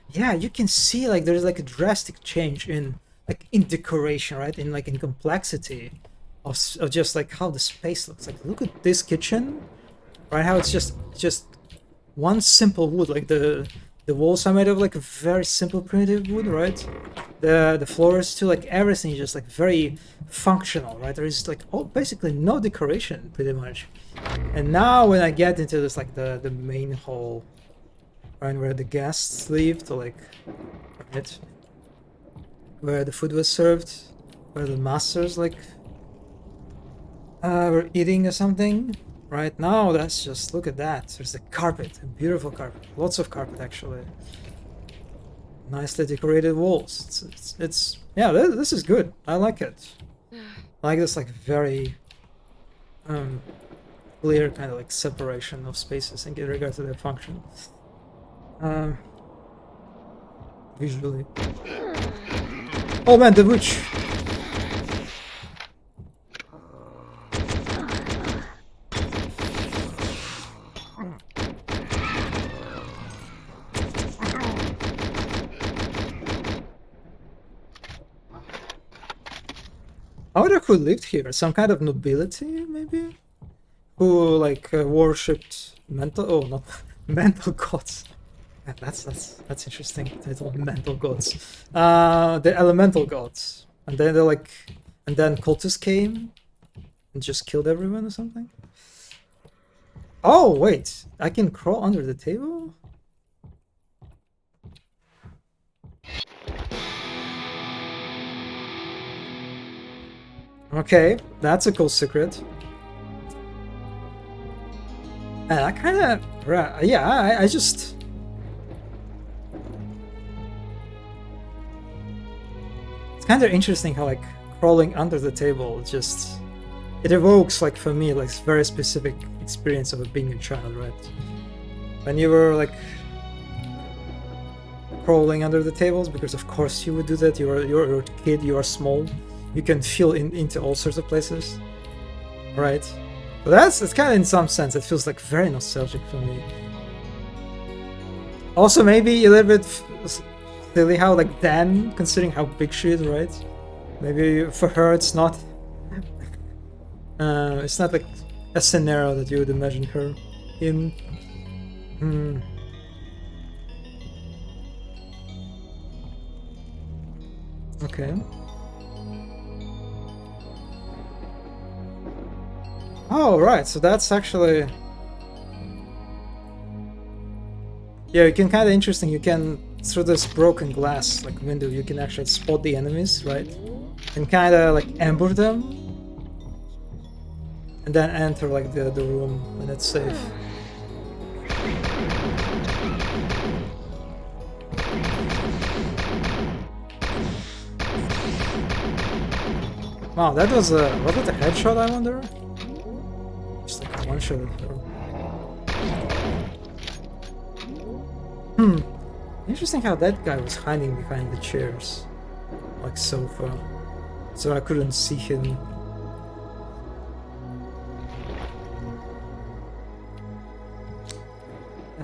S1: Yeah, you can see like there's like a drastic change in decoration, right? In like in complexity of just like how the space looks. Like look at this kitchen, right? How it's just one simple wood. Like the walls are made of like a very simple primitive wood, right? The floors too, like everything is just like very functional, right? There is like basically no decoration pretty much. And now when I get into this like the main hall, right, where the guests leave to like, right, where the food was served, where the masters like were eating or something. Right now, that's just, look at that. There's a carpet, a beautiful carpet, lots of carpet actually. Nicely decorated walls. It's yeah, this is good. I like it. I like this like very clear kind of like separation of spaces in regard to their function. Visually. Oh man, the witch. I wonder who lived here. Some kind of nobility, maybe, who like worshipped mental. Oh, not mental gods. Yeah, that's interesting. Title mental gods. The elemental gods, and then they're like, and then cultists came and just killed everyone or something. Oh wait, I can crawl under the table. Okay, that's a cool secret. And I kind of, yeah, I just. It's kind of interesting how like crawling under the table just, it evokes like for me like very specific experience of being a child, right? When you were like crawling under the tables, because of course you would do that. You're a kid, you are small. You can feel into all sorts of places, right? But it's kind of, in some sense, it feels like very nostalgic for me. Also, maybe a little bit silly how like Dan, considering how big she is, right? Maybe for her it's not like a scenario that you would imagine her in. Okay. Oh, right, so that's actually... Yeah, you can kind of interesting. You can through this broken glass like window, you can actually spot the enemies, right? And kind of like ambush them, and then enter like the room when it's safe. Wow, that was a headshot? I wonder. Just like a one shot. Interesting how that guy was hiding behind the chairs, like sofa, so I couldn't see him.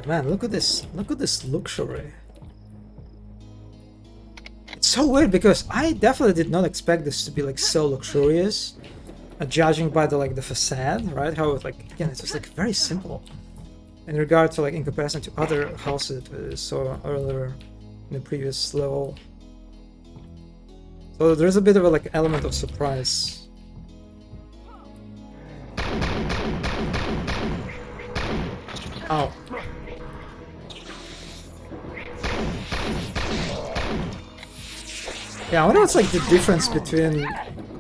S1: Man, look at this! Look at this luxury. It's so weird because I definitely did not expect this to be like so luxurious, judging by the facade, right? How it, like, again, it's just like very simple in regard to like in comparison to other houses we saw earlier in the previous level. So there's a bit of a like element of surprise. Ow. Yeah, I wonder what's like the difference between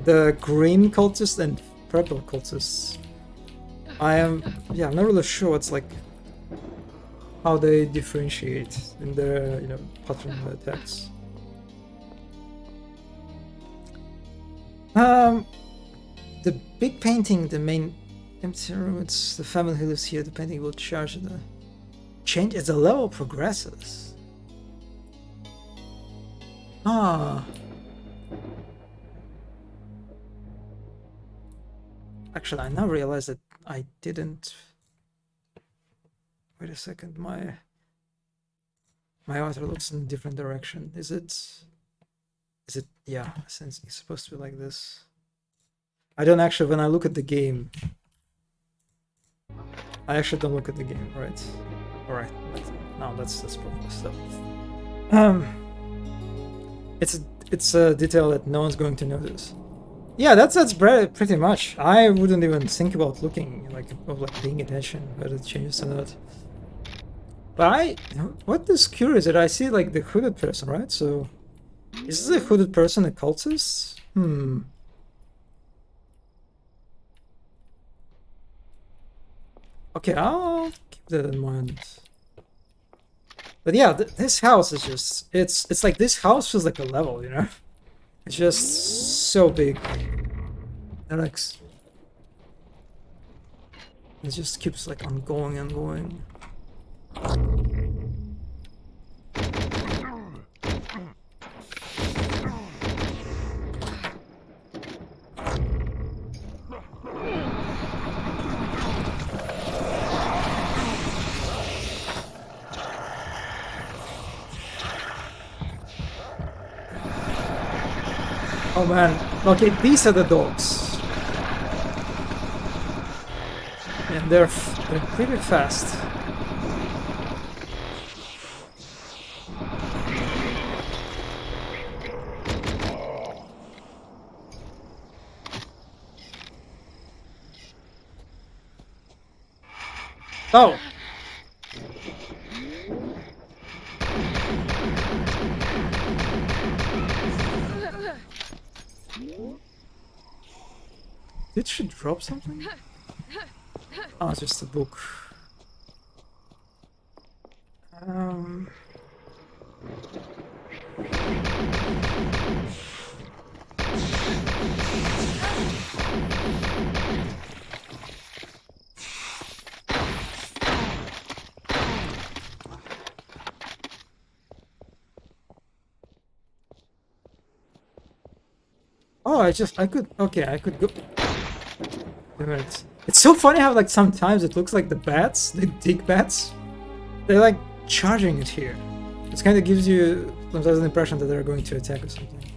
S1: the green cultists and purple cultists. I'm not really sure what's like how they differentiate in their pattern attacks. The big painting, the main empty room, it's the family who lives here. The painting will change as the level progresses. Ah. Actually, I now realize that I didn't. Wait a second, my avatar looks in a different direction. Is it? Yeah, since it's supposed to be like this. I don't actually, when I look at the game, I actually don't look at the game, right? Alright, no, that's perfect stuff. It's a detail that no one's going to notice. Yeah, that's pretty much. I wouldn't even think about looking, like paying attention whether it changes or not. But what is curious that I see like the hooded person, right? So, is the hooded person a cultist? Okay, I'll keep that in mind. But yeah, this house is just, it's like this house feels like a level, It's just so big. And like, it just keeps like on going and going. Oh man, okay, these are the dogs. And they're pretty fast. Oh! Did she drop something? Oh, it's just a book. Oh, I could go. It's so funny how like sometimes it looks like the bats, the dig bats, they're like charging it here. It kind of gives you sometimes an impression that they're going to attack or something.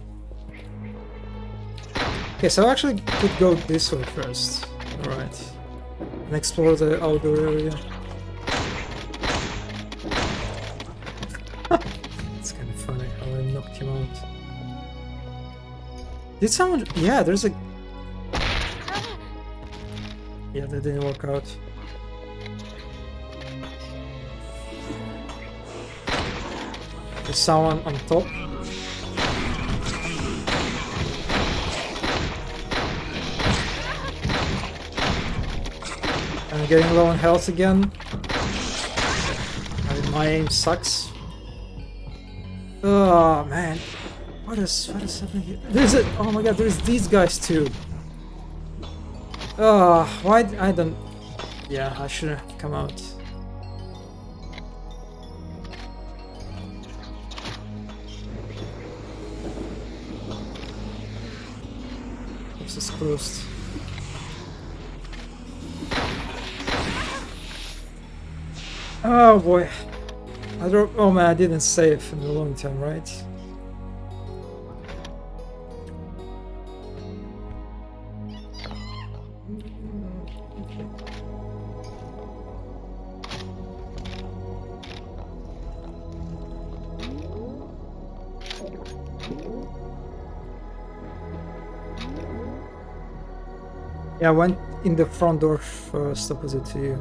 S1: Okay, so I actually could go this way first. Alright. And explore the outdoor area. It's kind of funny how I knocked him out. Did someone... Yeah, there's a... Yeah, that didn't work out. There's someone on top. I'm getting low on health again. My aim sucks. Oh man, what is happening here? There's a, oh my god, there's these guys too. Why I don't? Yeah, I shouldn't have come out. This is closed. Oh boy. Oh man, I didn't save in a long time, right? Yeah, I went in the front door first, opposite to you.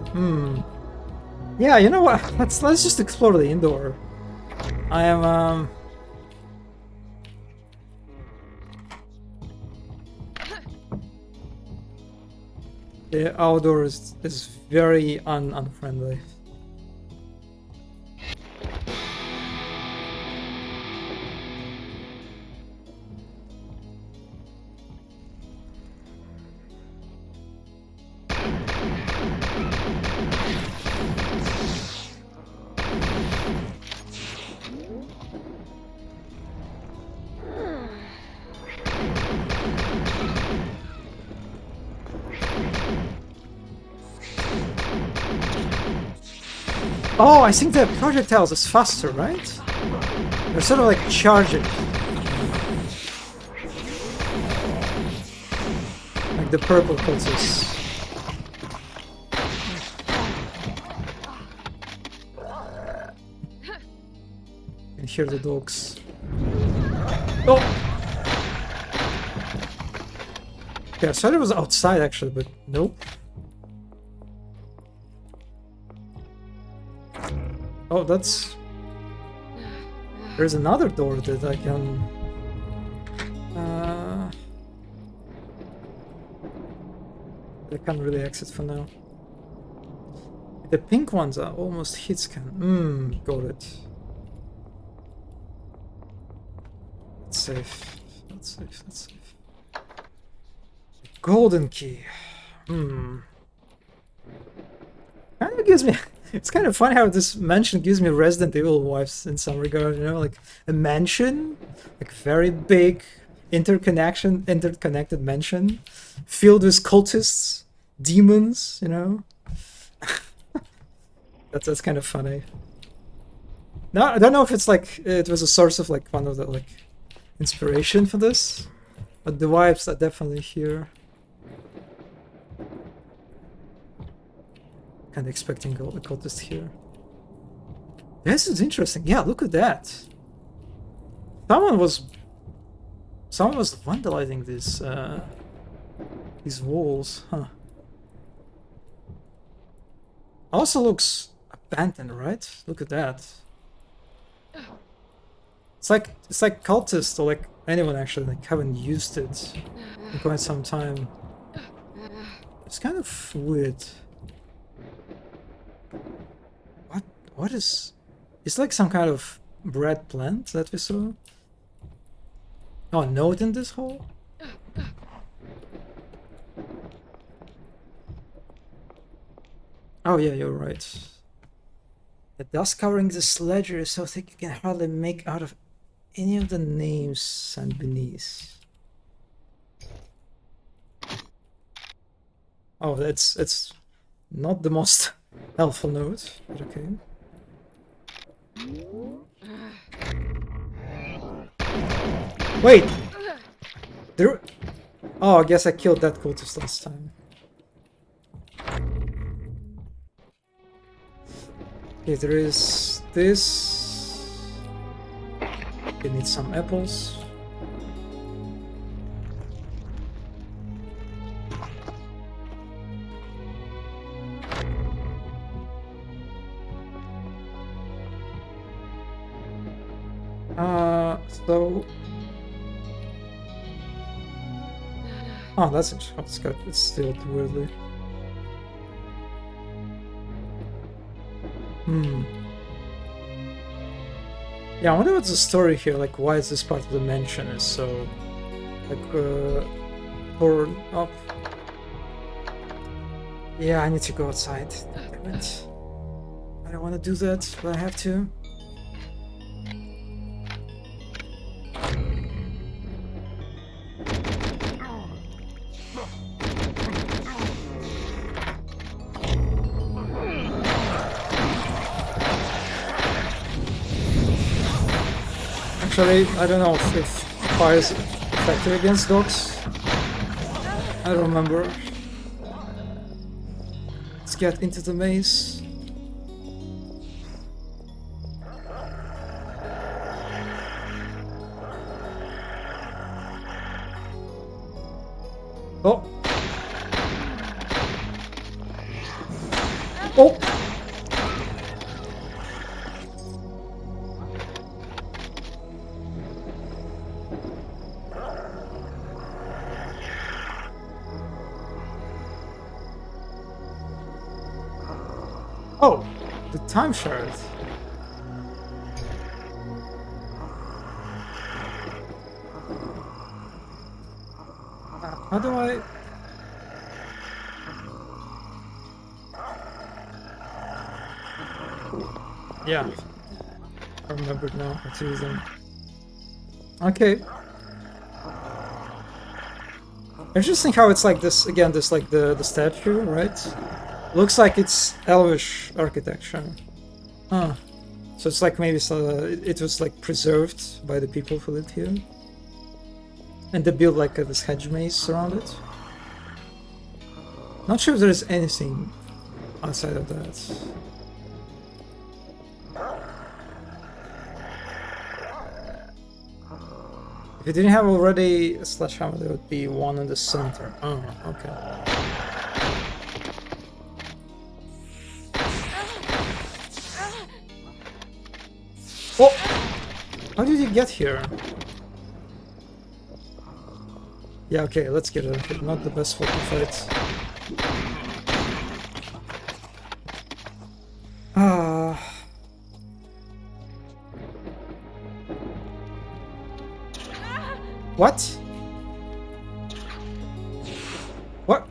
S1: Yeah, you know what? Let's just explore the indoor. I am the outdoor is very unfriendly. Oh, I think the projectiles is faster, right? They're sort of like charging. Like the purple pulses. You can hear the dogs. Oh! Yeah, I thought it was outside actually, but nope. Oh, that's... There's another door that I can... I can't really exit for now. The pink ones are almost hit scan. Got it. That's safe. That's safe, that's safe. Golden key. Kind of gives me... It's kind of funny how this mansion gives me Resident Evil vibes in some regard, you know, like a mansion, like very big, interconnected mansion, filled with cultists, demons, you know. That's kind of funny. Now I don't know if it's like it was a source of like one of the like inspiration for this, but the vibes are definitely here. Kind of expecting all the cultists here. This is interesting. Yeah, look at that. Someone was vandalizing these walls, huh? Also looks abandoned, right? Look at that. It's like cultists or like anyone actually like haven't used it in quite some time. It's kind of weird. What is... It's like some kind of bread plant that we saw. Oh, a note in this hole? Oh yeah, you're right. The dust covering this ledger is so thick you can hardly make out of any of the names sent beneath. Oh, it's not the most helpful note, but okay. Wait! There... Oh, I guess I killed that cultist last time. Okay, there is this. You need some apples. So... Oh, that's interesting. It's got it's still weirdly. Yeah, I wonder what's the story here. Like, why is this part of the mansion is so like torn up? Yeah, I need to go outside. Damn it! I don't want to do that, but I have to. Actually, I don't know if fire is effective against dogs. I don't remember. Let's get into the maze. Oh! Oh! Oh, the time shard. How do I... Yeah, I remembered now how to use them. Okay. Interesting how it's like this, again, this like the statue, right? Looks like it's Elvish architecture. Huh. So it's like maybe it was like preserved by the people who lived here. And they built like this hedge maze around it. Not sure if there's anything outside of that. If it didn't have already a sledgehammer, there would be one in the center. Oh, okay. Oh! How did you get here? Yeah, okay, let's get it. Okay, not the best fucking fight. What? What?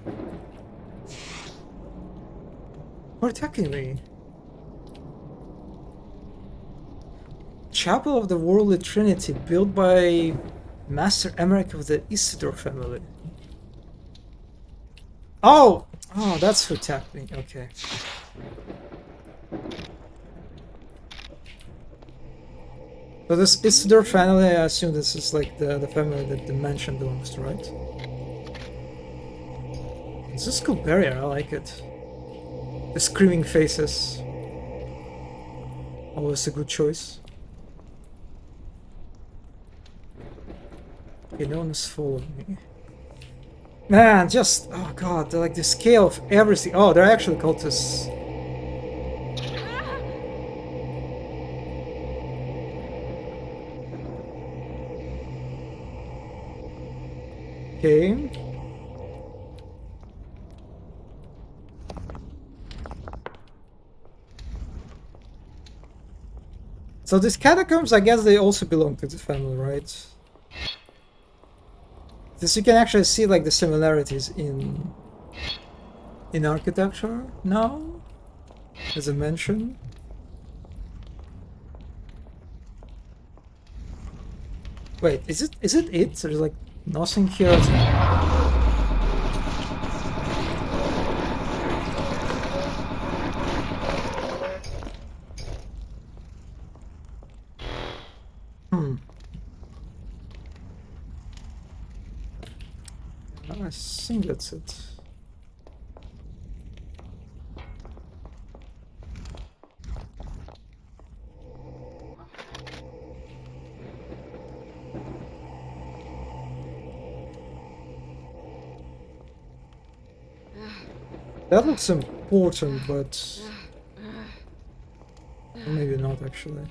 S1: You're attacking me. Chapel of the Worldly Trinity, built by Master Emmerich of the Isidore family. Oh! Oh, that's who attacked me. Okay. So this Isidore family, I assume this is like the family that the mansion belongs to, right? It's a cool barrier, I like it. The screaming faces. Always a good choice. Okay, no one is following me. Man, just... oh god, like the scale of everything. Oh, they're actually cultists. Okay. So these catacombs, I guess they also belong to the family, right? This you can actually see like the similarities in architecture now, as I mentioned. Wait, is it it? There's like nothing here. I think that's it. That looks important, but maybe not actually.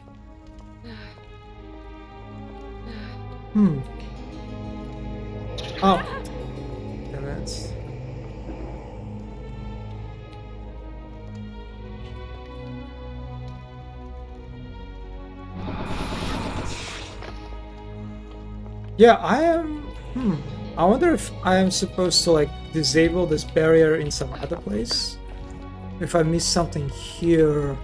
S1: Hmm. Oh. Damn it. Yeah, I am... I wonder if I am supposed to, like, disable this barrier in some other place? If I miss something here...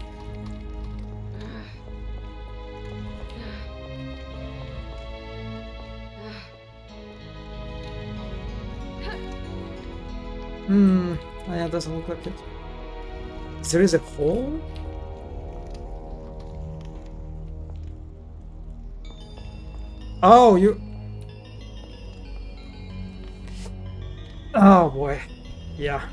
S1: Oh, yeah, it doesn't look like it. There is a hole? Oh, you... Oh, boy. Yeah.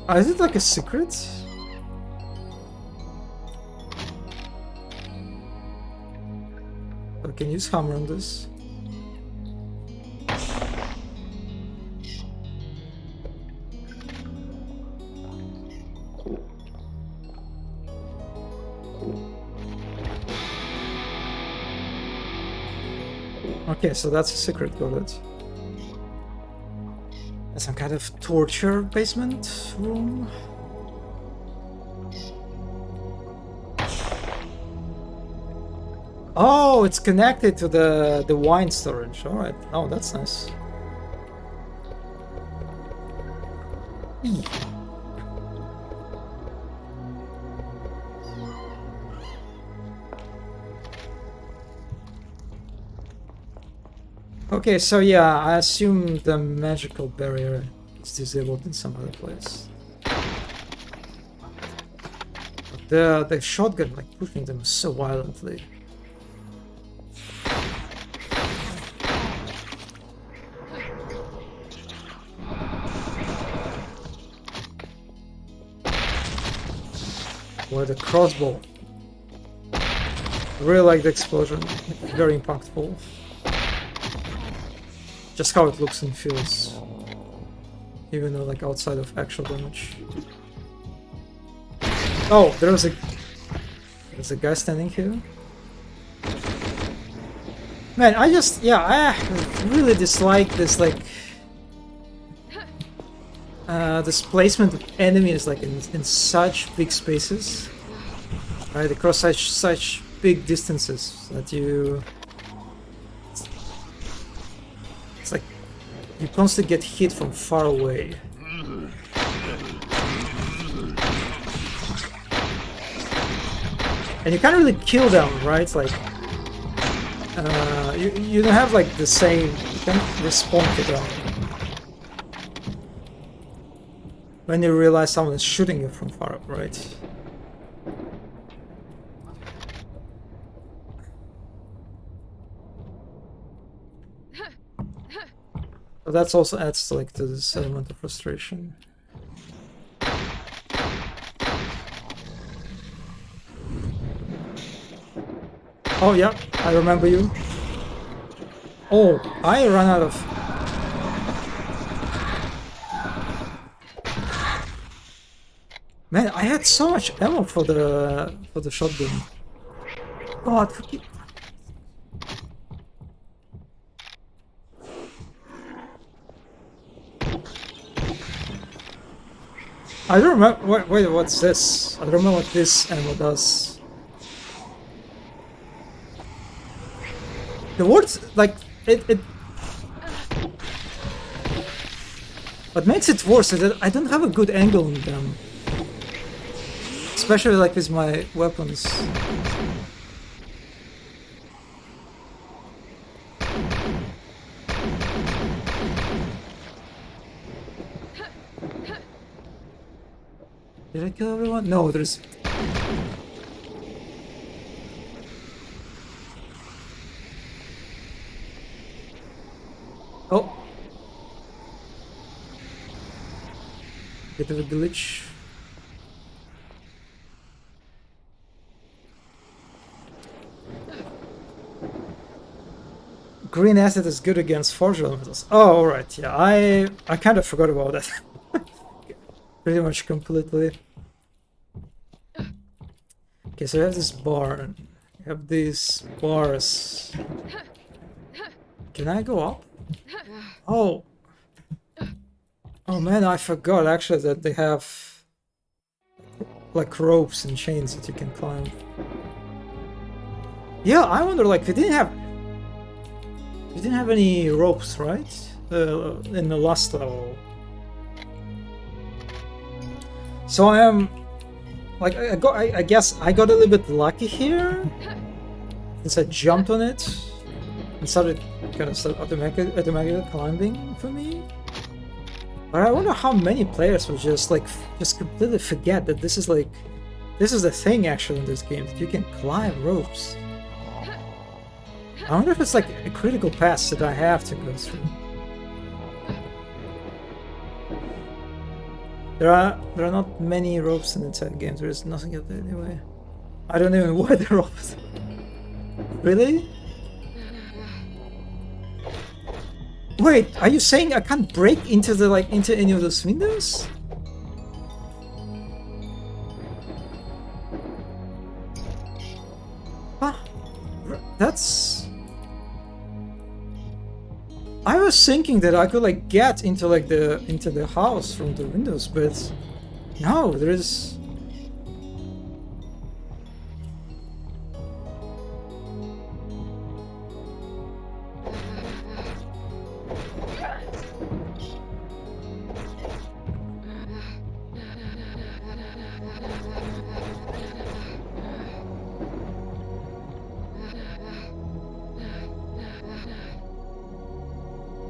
S1: Is it like a secret? I can use hammer on this. Okay, so that's a secret, got it. That's some kind of torture basement room. Oh, it's connected to the wine storage. All right. Oh, that's nice. Eee. Okay, so yeah, I assume the magical barrier is disabled in some other place. But the shotgun, like, pushing them so violently. Or the crossbow. I really like the explosion. Very impactful. Just how it looks and feels. Even though, like, outside of actual damage. Oh, there's a guy standing here. Man, I really dislike this, like, this placement of enemies, like, in such big spaces, right, across such big distances that it's like you constantly get hit from far away. And you can't really kill them, right? It's like you don't have, like, the same, you can't respond to them when you realize someone is shooting you from far up, right? But that's also adds to, like, to this element of frustration. Oh yeah, I remember you. Oh, I ran out of... Man, I had so much ammo for the shotgun. God, I don't remember. Wait, what's this? I don't remember what this ammo does. The words, like, it. What makes it worse is that I don't have a good angle on them. Especially, like, with my weapons. Did I kill everyone? No, there's... Oh! Bit of a glitch. Green acid is good against forged elementals. Oh, alright, yeah, I kind of forgot about that. Pretty much completely. Okay, so you have this barn. You have these bars. Can I go up? Oh. Oh man, I forgot actually that they have like ropes and chains that you can climb. Yeah, I wonder, like, we didn't have any ropes, right? In the last level. So I am, like, I guess I got a little bit lucky here, since I jumped on it and started automatically climbing for me. But I wonder how many players will just completely forget that this is the thing actually in this game, that you can climb ropes. I wonder if it's like a critical pass that I have to go through. There are not many ropes in the entire game. There is nothing out there anyway. I don't even know why the ropes. Really? Wait, are you saying I can't break into into any of those windows? Huh? That's... I was thinking that I could like get into the house from the windows, but no, there is...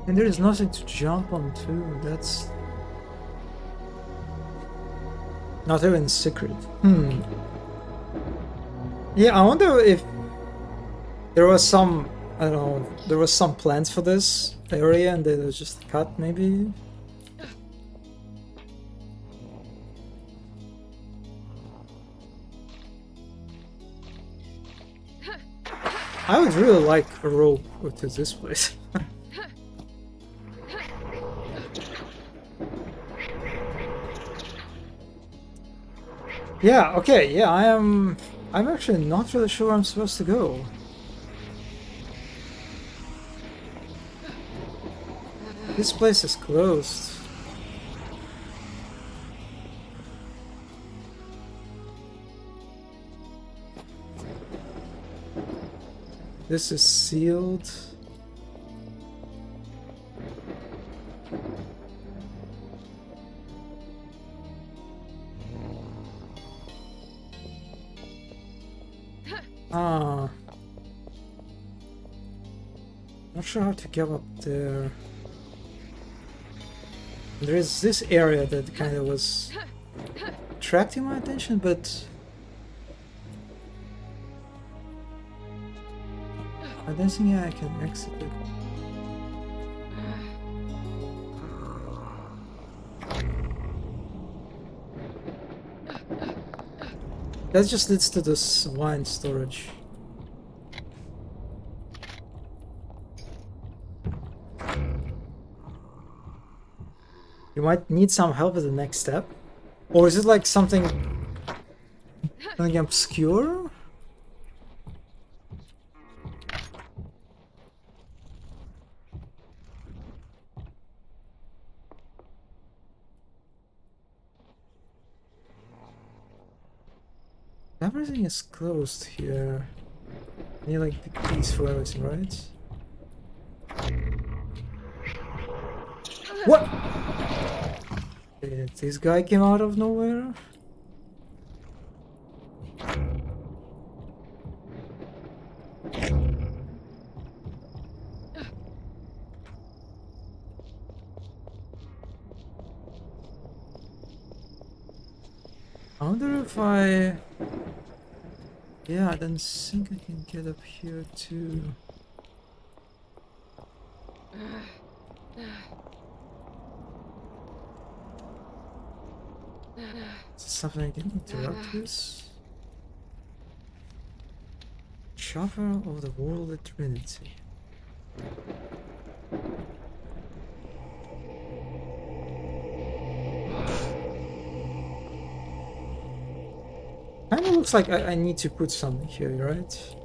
S1: And there is nothing to jump on too, that's... Not even secret. Yeah, I wonder if there was some, I don't know, there was some plans for this area and they was just cut maybe? I would really like a rope to this place. Yeah, okay, yeah, I'm actually not really sure where I'm supposed to go. This place is closed. This is sealed. Not sure how to get up there. There is this area that kind of was attracting my attention, but I don't think I can exit it. That just leads to this wine storage. You might need some help with the next step. Or is it like something obscure? Everything is closed here. I need like big keys for everything, right? What? This guy came out of nowhere? I wonder if I... Yeah, I don't think I can get up here too. Is this something I can interact with? Chopper of the World at Trinity. Kind of looks like I need to put something here, right?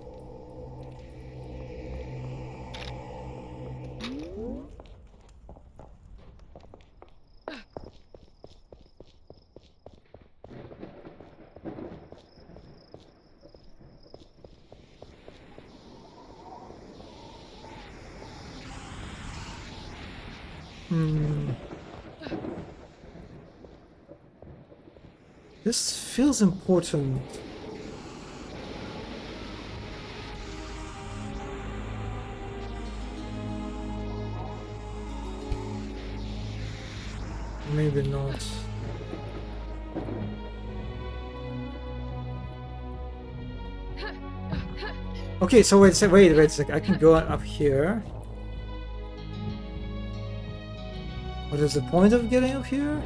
S1: This feels important. Maybe not. Okay, so wait a sec. I can go up here. What is the point of getting up here?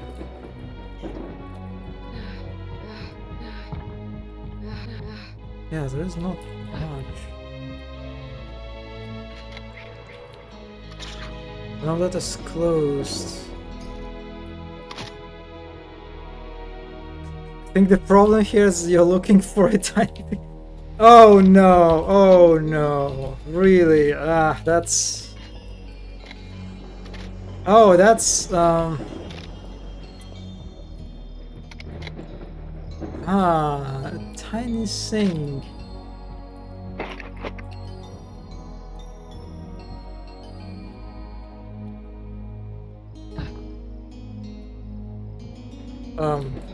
S1: Yeah, there is not much. Now that is closed. I think the problem here is you're looking for a tiny thing. Oh no, oh no. Really? That's... Oh, that's... a tiny thing.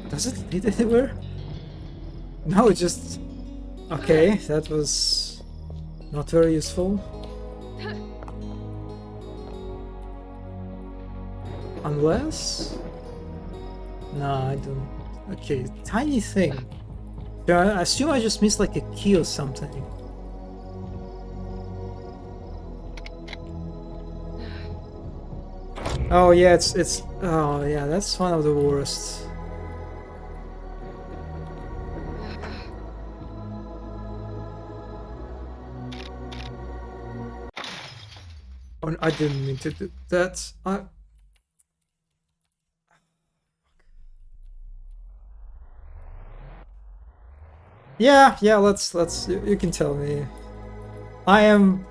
S1: Does it lead anywhere? No, it just... Okay, that was not very useful. Unless... No, I don't... Okay, tiny thing. Yeah, I assume I just missed like a key or something. Oh yeah, it's... Oh yeah, that's one of the worst. Oh, I didn't mean to do that. Yeah, let's you can tell me. I'm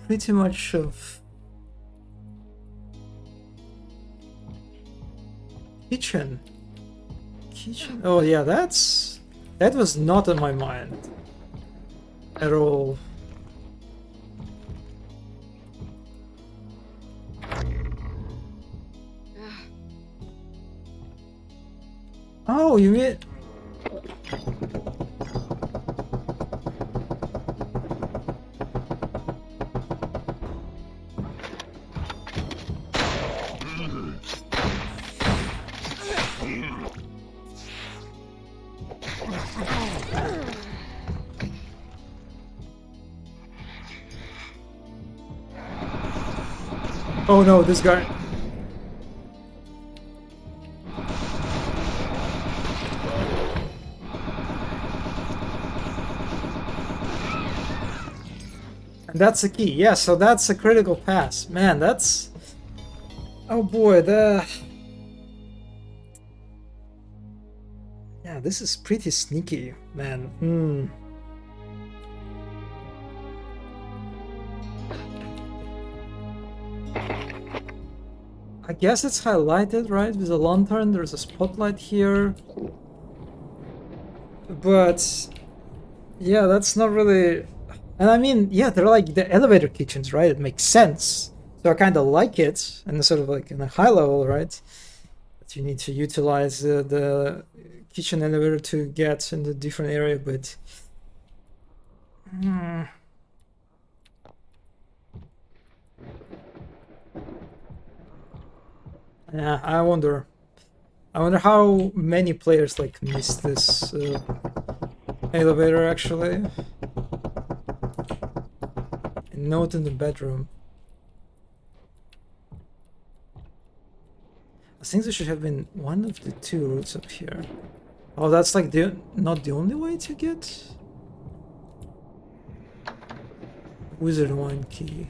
S1: pretty much of kitchen. Oh yeah, that was not on my mind at all. Oh, you mean... Oh no, this guy... And that's the key. Yeah, so that's a critical pass. Man, that's... Oh boy, Yeah, this is pretty sneaky, man. I guess it's highlighted, right? With a lantern, there's a spotlight here. But... Yeah, that's not really... And I mean, yeah, they're like the elevator kitchens, right? It makes sense. So I kind of like it, and sort of like in a high level, right? That you need to utilize the kitchen elevator to get in the different area, but... Yeah, I wonder how many players like missed this elevator actually. A note in the bedroom. I think there should have been one of the two routes up here. Oh, that's like not the only way to get wizard wine key.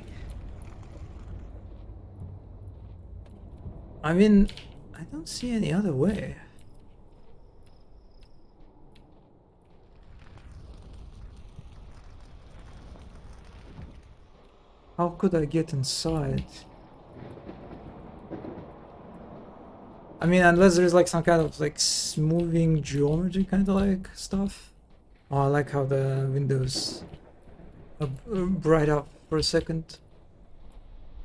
S1: I mean, I don't see any other way. how could I get inside? I mean, unless there's like some kind of like moving geometry kind of like stuff. Oh, I like how the windows bright up for a second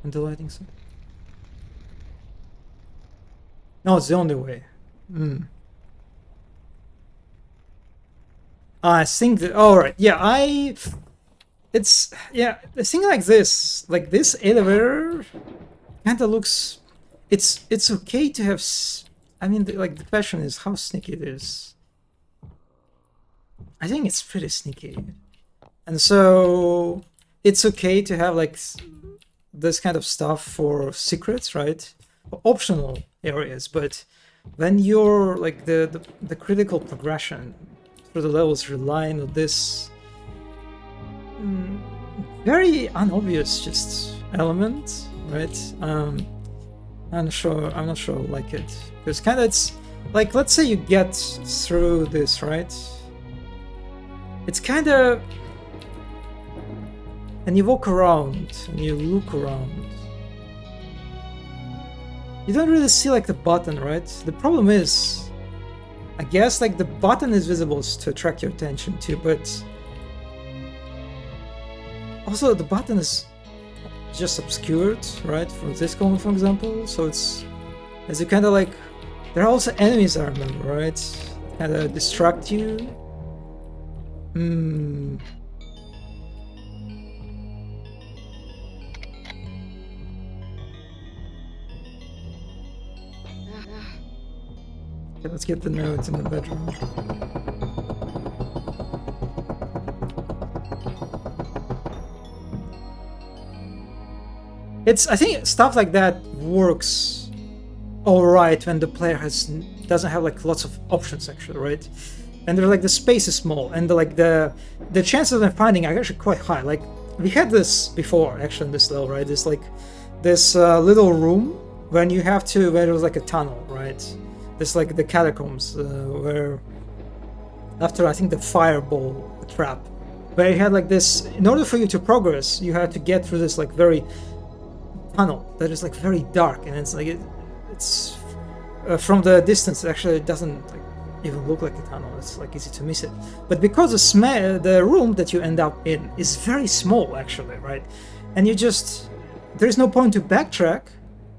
S1: and the lighting stuff. No, it's the only way. I think that. All right, yeah, it's yeah, a thing like this elevator, kind of looks. It's okay to have. I mean, like the question is how sneaky it is. I think it's pretty sneaky, and so it's okay to have like this kind of stuff for secrets, right? Optional areas, but when you're like the critical progression for the levels relying on this very unobvious just element, right? I'm not sure I like it, because kind of it's like, let's say you get through this, right? It's kind of, and you walk around and you look around, you don't really see like the button, right? The problem is, I guess like the button is visible to attract your attention too, but also the button is just obscured, right? For this column, for example. So it's, as you kind of like, there are also enemies, I remember, right? Kind of distract you. Okay, let's get the notes in the bedroom. I think stuff like that works alright when the player doesn't have like lots of options actually, right? And they're like, the space is small, and the chances of them finding are actually quite high. Like we had this before actually in this level, right? This like this little room when you have to, where it was like a tunnel, right? This like the catacombs where after I think the fireball trap, where you had like this, in order for you to progress, you had to get through this like very tunnel that is like very dark, and it's like it's from the distance actually it doesn't like even look like a tunnel. It's like easy to miss it, but because the room that you end up in is very small actually, right? And there's no point to backtrack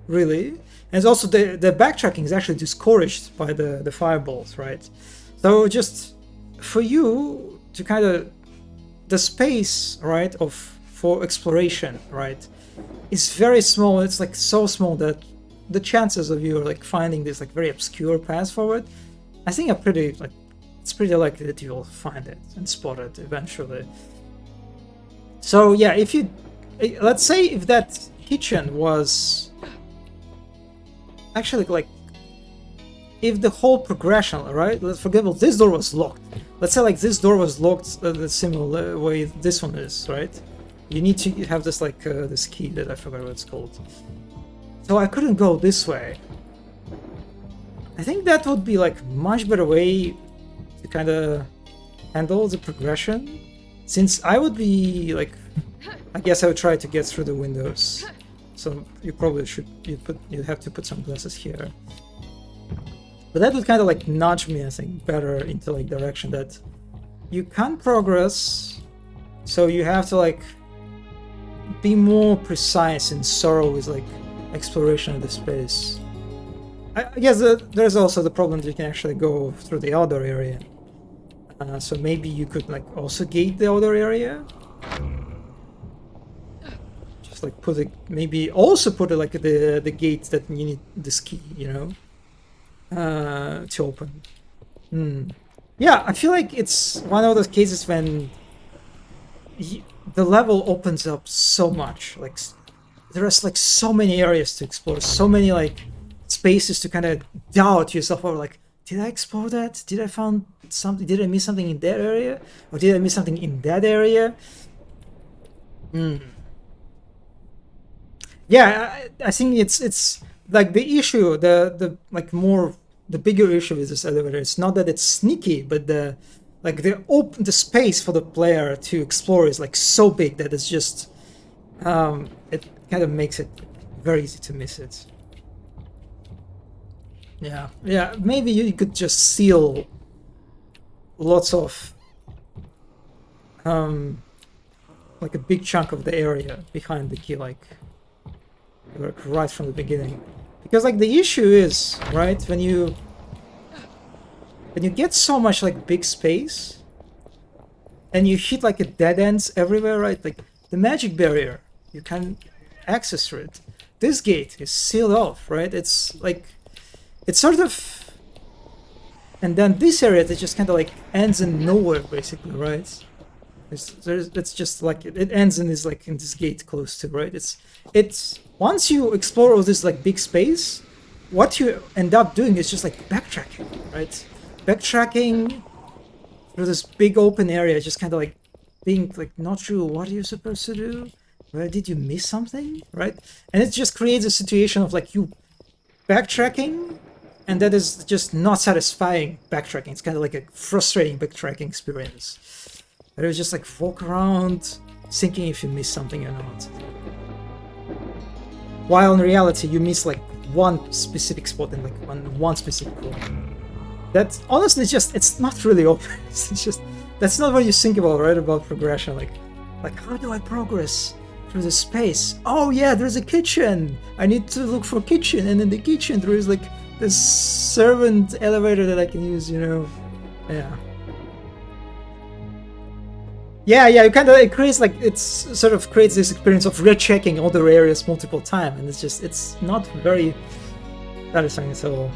S1: really, and also the backtracking is actually discouraged by the fireballs, right? So just for you to kind of, the space, right, for exploration, right, is very small. It's like so small that the chances of you like finding this like very obscure path forward, I think are pretty like, it's pretty likely that you'll find it and spot it eventually. So yeah, if you, let's say if that kitchen was actually like, if the whole progression, right, let's for example this door was locked, let's say like this door was locked the similar way this one is, right? You need to have this like this key that I forgot what it's called. So I couldn't go this way. I think that would be like much better way to kind of handle the progression, since I would be like, I guess I would try to get through the windows. So you probably should, you'd have to put some glasses here. But that would kind of like nudge me, I think, better into like direction that you can't progress, so you have to like be more precise and thorough with like exploration of the space. I guess there's also the problem that you can actually go through the outdoor area. So maybe you could like also gate the outdoor area. Just like put it, maybe also put it like the gate that you need this key, you know, to open. Yeah, I feel like it's one of those cases when the level opens up so much. Like there's like so many areas to explore, so many like spaces to kind of doubt yourself, or like, did I explore that? Did I find something? Did I miss something in that area? Or did I miss something in that area? Yeah, I think it's like the issue, the like more, the bigger issue with this elevator. It's not that it's sneaky, but the space for the player to explore is like so big that it's just, it kind of makes it very easy to miss it. Yeah, maybe you could just seal lots of like a big chunk of the area behind the key, like right from the beginning. Because like the issue is, right, when you get so much like big space and you hit like a dead ends everywhere, right? Like the magic barrier, you can access through it. This gate is sealed off, right? It's like, it's sort of, and then this area that just kind of like ends in nowhere, basically, right? It's just like it ends in this like in this gate close to, right? It's once you explore all this like big space, what you end up doing is just like backtracking, right? Backtracking through this big open area, just kind of like being like not sure what you're supposed to do. Where did you miss something, right? And it just creates a situation of like you backtracking, and that is just not satisfying backtracking. It's kind of like a frustrating backtracking experience. It was just like walk around thinking if you miss something or not. While in reality you miss like one specific spot in like one specific room. That honestly just, it's not really obvious. It's just, that's not what you think about, right? About progression. Like how do I progress through the space? Oh yeah, there's a kitchen. I need to look for kitchen, and in the kitchen there is like this servant elevator that I can use, you know? Yeah, you kind of, it creates like, it's sort of creates this experience of rechecking other areas multiple times, and it's just, it's not very satisfying. So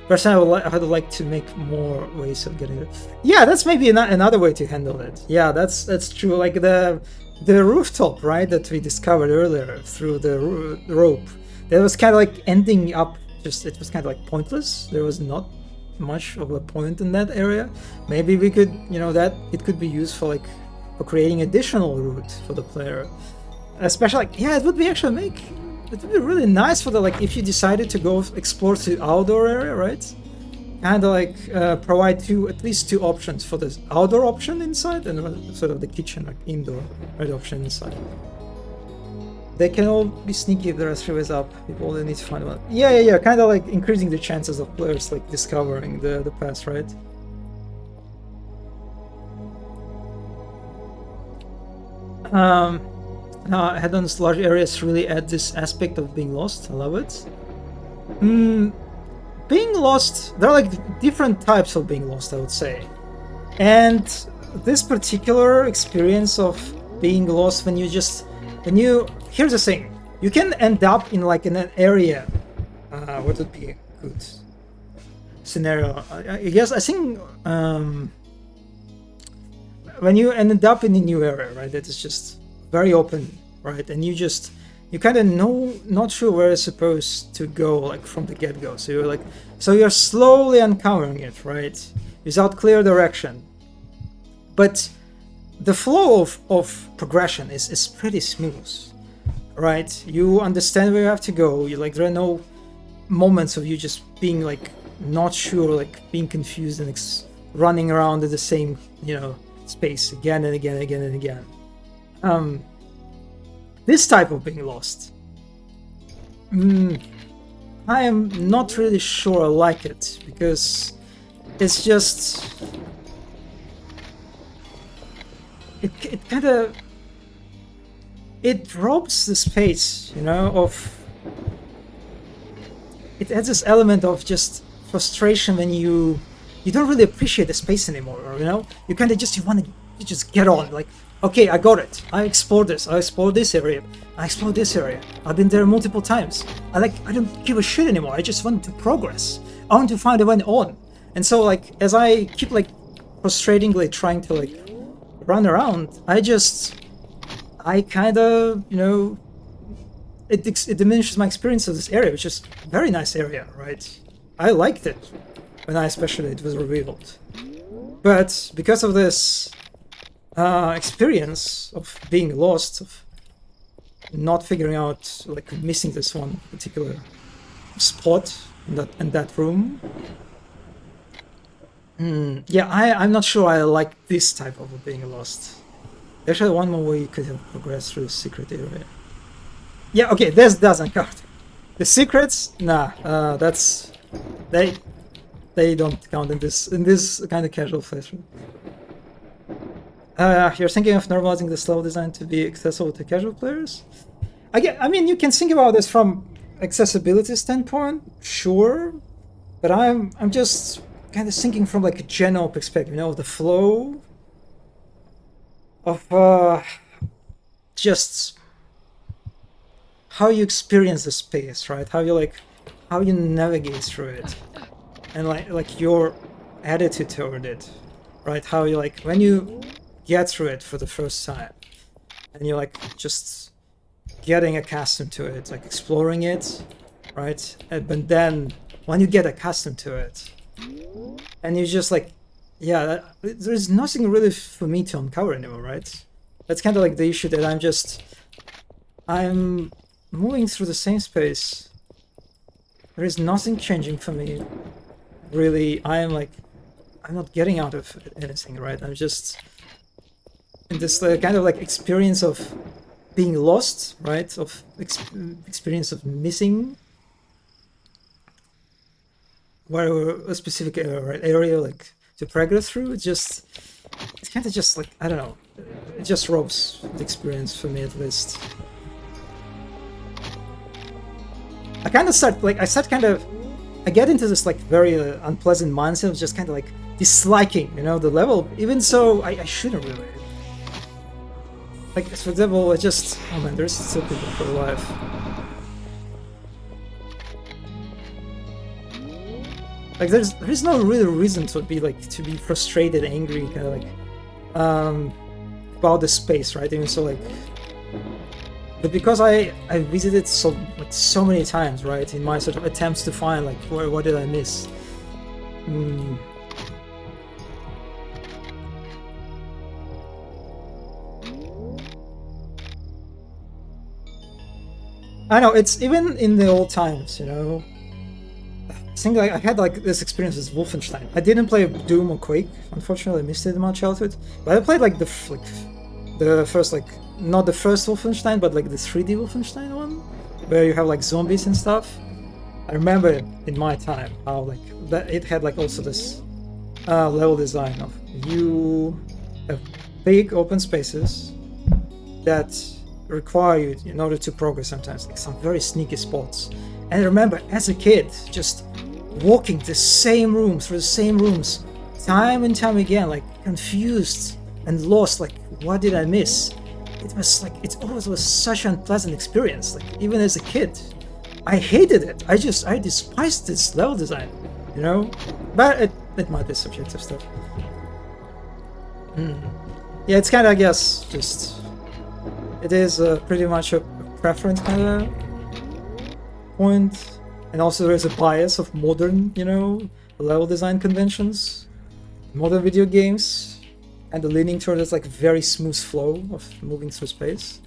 S1: personally, I would like to make more ways of getting it. Yeah, that's maybe another way to handle it. Yeah, that's true. Like the rooftop, right, that we discovered earlier through the rope, that was kind of like ending up just, it was kind of like pointless. There was not much of a point in that area. Maybe we could, you know, that it could be used for like for creating additional route for the player, especially like, yeah, it would be actually it would be really nice for the, like, if you decided to go explore the outdoor area, right, and like provide at least two options for this outdoor option inside and sort of the kitchen, like indoor, right, option inside. They can all be sneaky if there are 3 ways up. People only need to find one. Yeah. Kind of like increasing the chances of players like discovering the path, right? Now, Hedon's large areas really add this aspect of being lost. I love it. Being lost, there are like different types of being lost, I would say. And this particular experience of being lost here's the thing, you can end up in like in an area, what would be a good scenario? I think when you end up in a new area, right, that is just very open, right, and you kind of not sure where it's supposed to go, like from the get-go. So you're slowly uncovering it, right, without clear direction. But the flow of progression is pretty smooth, right? You understand where you have to go. You like, there are no moments of you just being like not sure, like being confused and running around in the same, you know, space again and again and again. This type of being lost, I am not really sure I like it, because it's just, it kind of, it robs the space, you know, of, it adds this element of just frustration when you don't really appreciate the space anymore, or, you know, you kind of just, you want to just get on, like, okay, I got it, I explored this, I explored this area, I've been there multiple times, I don't give a shit anymore, I just want to progress, I want to find a way on. And so, like, as I keep like frustratingly trying to like run around, I kind of, you know, it diminishes my experience of this area, which is a very nice area, right? I liked it when especially it was revealed. But because of this experience of being lost, of not figuring out, like missing this one particular spot in that room, yeah, I'm not sure I like this type of being lost. There's one more way you could have progressed through the secret area. Yeah, okay, this doesn't count. The secrets, nah, that's they don't count in this kind of casual playthrough. You're thinking of normalizing this level design to be accessible to casual players? I mean, you can think about this from accessibility standpoint, sure, but I'm just kind of thinking from like a general perspective, you know, the flow of just how you experience the space, right? How you navigate through it, and like your attitude toward it, right? How you like when you get through it for the first time, and you're like just getting accustomed to it, like exploring it, right? But then when you get accustomed to it, and you just like, yeah, there's nothing really for me to uncover anymore, right? That's kind of like the issue that I'm moving through the same space. There is nothing changing for me, really. I'm not getting out of anything, right? I'm just in this kind of like experience of being lost, right? Of experience of missing where a specific area like to progress through. It's kind of just like, I don't know, it just robs the experience for me, at least. I get into this like very unpleasant mindset of just kind of like disliking, you know, the level, even so I shouldn't really. Like, for example, oh man, there's still people for alive. Like, there's no real reason to be frustrated, angry, kind of like, about the space, right? Even so, like, but because I visited so many times, right, in my sort of attempts to find like what did I miss. I know, it's even in the old times, you know. I think like I had like this experience with Wolfenstein. I didn't play Doom or Quake, unfortunately. I missed it in my childhood. But I played like the first, like, not the first Wolfenstein, but like the 3D Wolfenstein one, where you have like zombies and stuff. I remember in my time how like that it had like also this level design of you have big open spaces that require you in order to progress sometimes, like some very sneaky spots. And I remember as a kid just walking the same rooms through the same rooms time and time again, like confused and lost, like what did I miss? It was like, it always was such an unpleasant experience. Like even as a kid, I hated it. I despised this level design, you know. But it might be subjective stuff. Yeah, it's kind of, I guess, just it is pretty much a preference kind of point, and also there's a bias of modern, you know, level design conventions, modern video games, and the leaning toward this like very smooth flow of moving through space.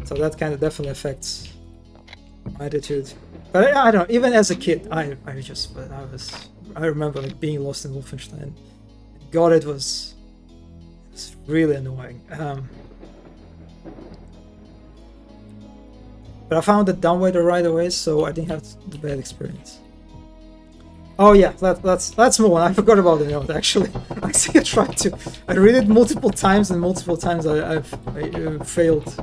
S1: So that kind of definitely affects my attitude. But I don't know, even as a kid, I remember like being lost in Wolfenstein. God, it was really annoying. But I found the downwader right away, so I didn't have the bad experience. Oh yeah, let's move on. I forgot about the note, actually. I think I tried to. I read it multiple times, and multiple times I failed.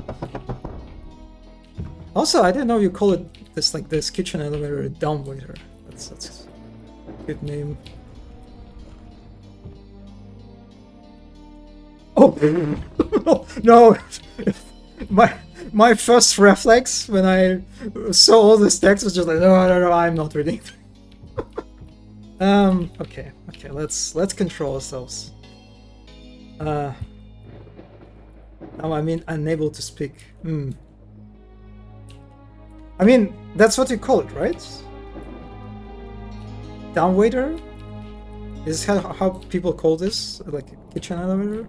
S1: Also, I didn't know you call it this kitchen elevator a downwader. That's a good name. Oh no! My first reflex when I saw all this text was just like, no, I'm not reading. Okay, let's control ourselves. Now I mean unable to speak. I mean, that's what you call it, right? Downwader? Is this how people call this? Like a kitchen elevator?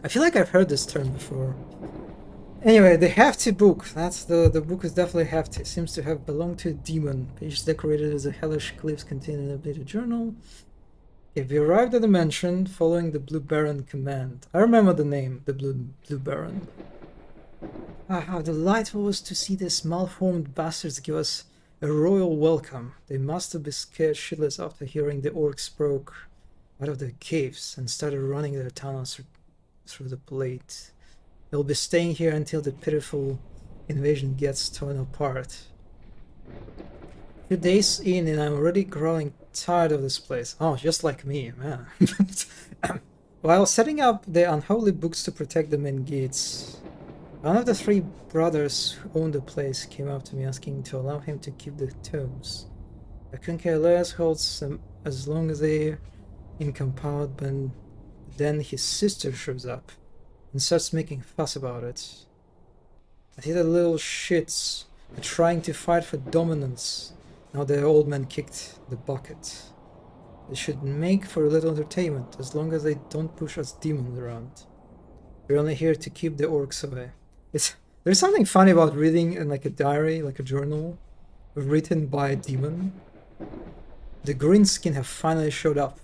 S1: I feel like I've heard this term before. Anyway, the hefty book. That's the book is definitely hefty. Seems to have belonged to a demon. Pages decorated as a hellish cliffs containing an updated journal. Okay, we arrived at the mansion following the Blue Baron command. I remember the name, the Blue Baron. Ah, how delightful it was to see these malformed bastards give us a royal welcome. They must have been scared shitless after hearing the orcs broke out of their caves and started running their tunnels through the plate. They'll be staying here until the pitiful invasion gets torn apart. A few days in and I'm already growing tired of this place. Oh, just like me, man. While setting up the unholy books to protect the main gates, one of the three brothers who owned the place came up to me asking to allow him to keep the tomes. I couldn't care less, holds them as long as they're in compound, but then his sister shows up and starts making fuss about it. I see the little shits are trying to fight for dominance. Now the old man kicked the bucket. They should make for a little entertainment, as long as they don't push us demons around. We're only here to keep the orcs away. There's something funny about reading in like a diary, like a journal, written by a demon. The green skin have finally showed up.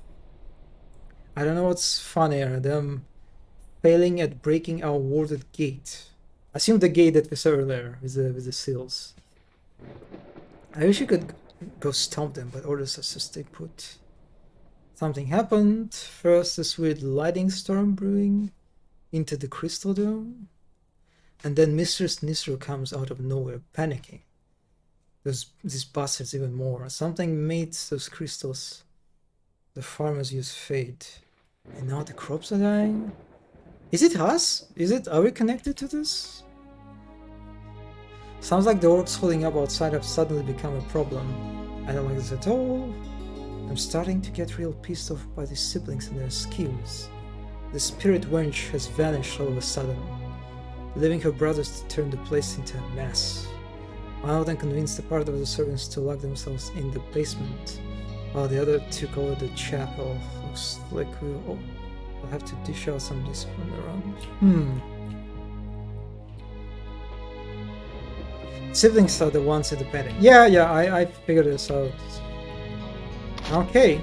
S1: I don't know what's funnier, them failing at breaking our warded gate. I assume the gate that we saw earlier with the seals. I wish you could go stomp them, but orders us to stay put. Something happened. First, this weird lightning storm brewing into the crystal dome, and then Mistress Nisro comes out of nowhere, panicking. These bastards even more. Something made those crystals the farmers use fade, and now the crops are dying. Is it us? Are we connected to this? Sounds like the orcs holding up outside have suddenly become a problem. I don't like this at all. I'm starting to get real pissed off by these siblings and their schemes. The spirit wench has vanished all of a sudden, leaving her brothers to turn the place into a mess. One of them convinced a part of the servants to lock themselves in the basement, while the other took over the chapel. Looks like we'll have to dish out some discipline around. Siblings are the ones in the panic. Yeah, I figured this out. Okay.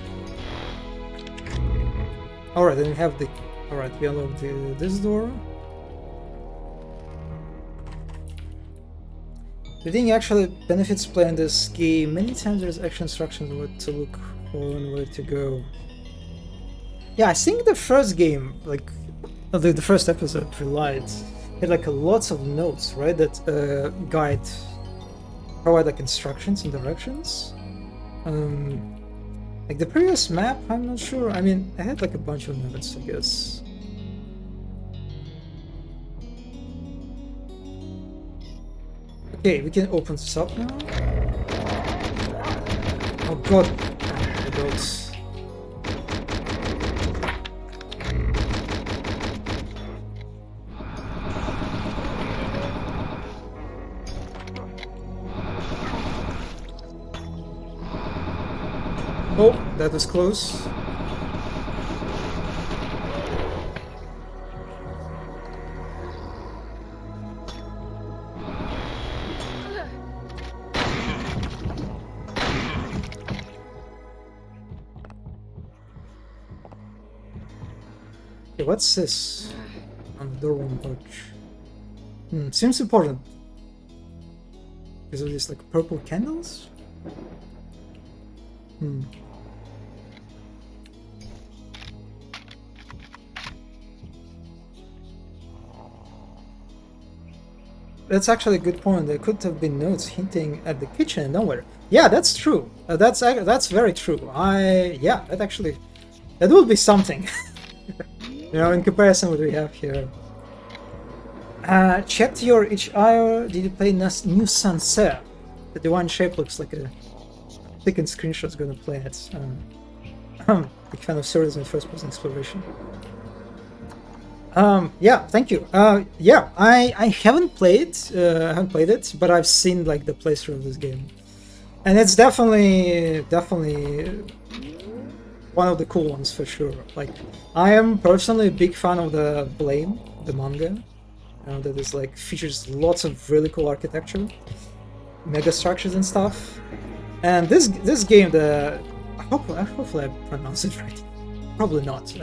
S1: Alright, then we have the... Alright, we unlock this door. Reading actually benefits playing this game. Many times there's actual instructions on what to look for and where to go. Yeah, I think the first game, like the first episode, had like lots of notes, right? That provide like instructions and directions. Like the previous map, I'm not sure. I mean, I had like a bunch of notes, I guess. Okay, we can open this up now. Oh god, the goats. Oh, that was close. Okay, what's this? On the door one torch. Seems important. Because of these like purple candles? That's actually a good point. There could have been notes hinting at the kitchen and nowhere. Yeah, that's true. That's very true. That would be something. You know, in comparison to what we have here. Checked your HIR. Did you play New Sunset? The divine shape looks like a thickened screenshot's gonna play it. Big fan of series and first-person exploration. Yeah, thank you. Yeah, I haven't played it, but I've seen like the playthrough of this game, and it's definitely one of the cool ones for sure. Like, I am personally a big fan of the Blame, the manga, that is like features lots of really cool architecture, mega structures and stuff. And this game, hopefully I pronounce it right. probably not.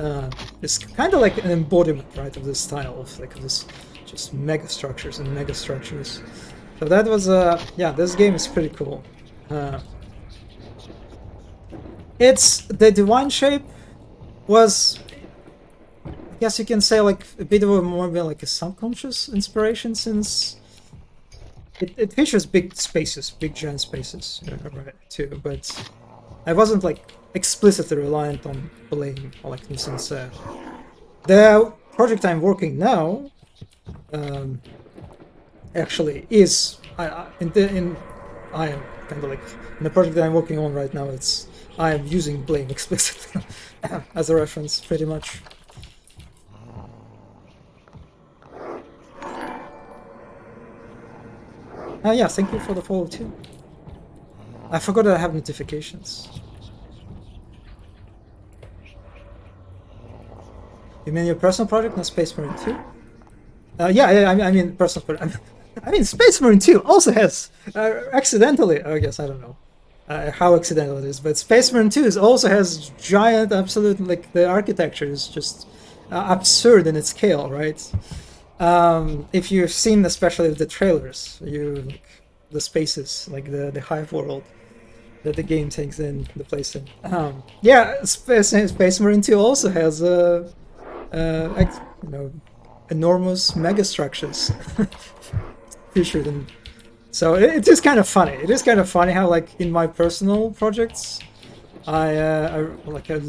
S1: It's kind of like an embodiment, right, of this style of like this just mega structures and mega structures. So that was yeah, this game is pretty cool. It's the divine shape was, I guess you can say, like a bit of a more like a subconscious inspiration, since it features big spaces, big giant spaces, right, too. But I wasn't like explicitly reliant on blame, or like since the project I'm working now actually is I am kind of like in the project that I'm working on right now. I am using blame explicitly as a reference, pretty much. Yeah, thank you for the follow too. I forgot that I have notifications. You mean your personal project, not Space Marine 2? Yeah, I mean personal project. I mean Space Marine 2 also has accidentally, I guess, I don't know how accidental it is, but Space Marine 2 also has giant, absolute, like the architecture is just absurd in its scale, right? If you've seen especially the trailers, like, the spaces, like the hive world that the game takes in the place in. Yeah, Space Marine 2 also has enormous mega structures featured in. So it is kind of funny. It is kind of funny how, like, in my personal projects, I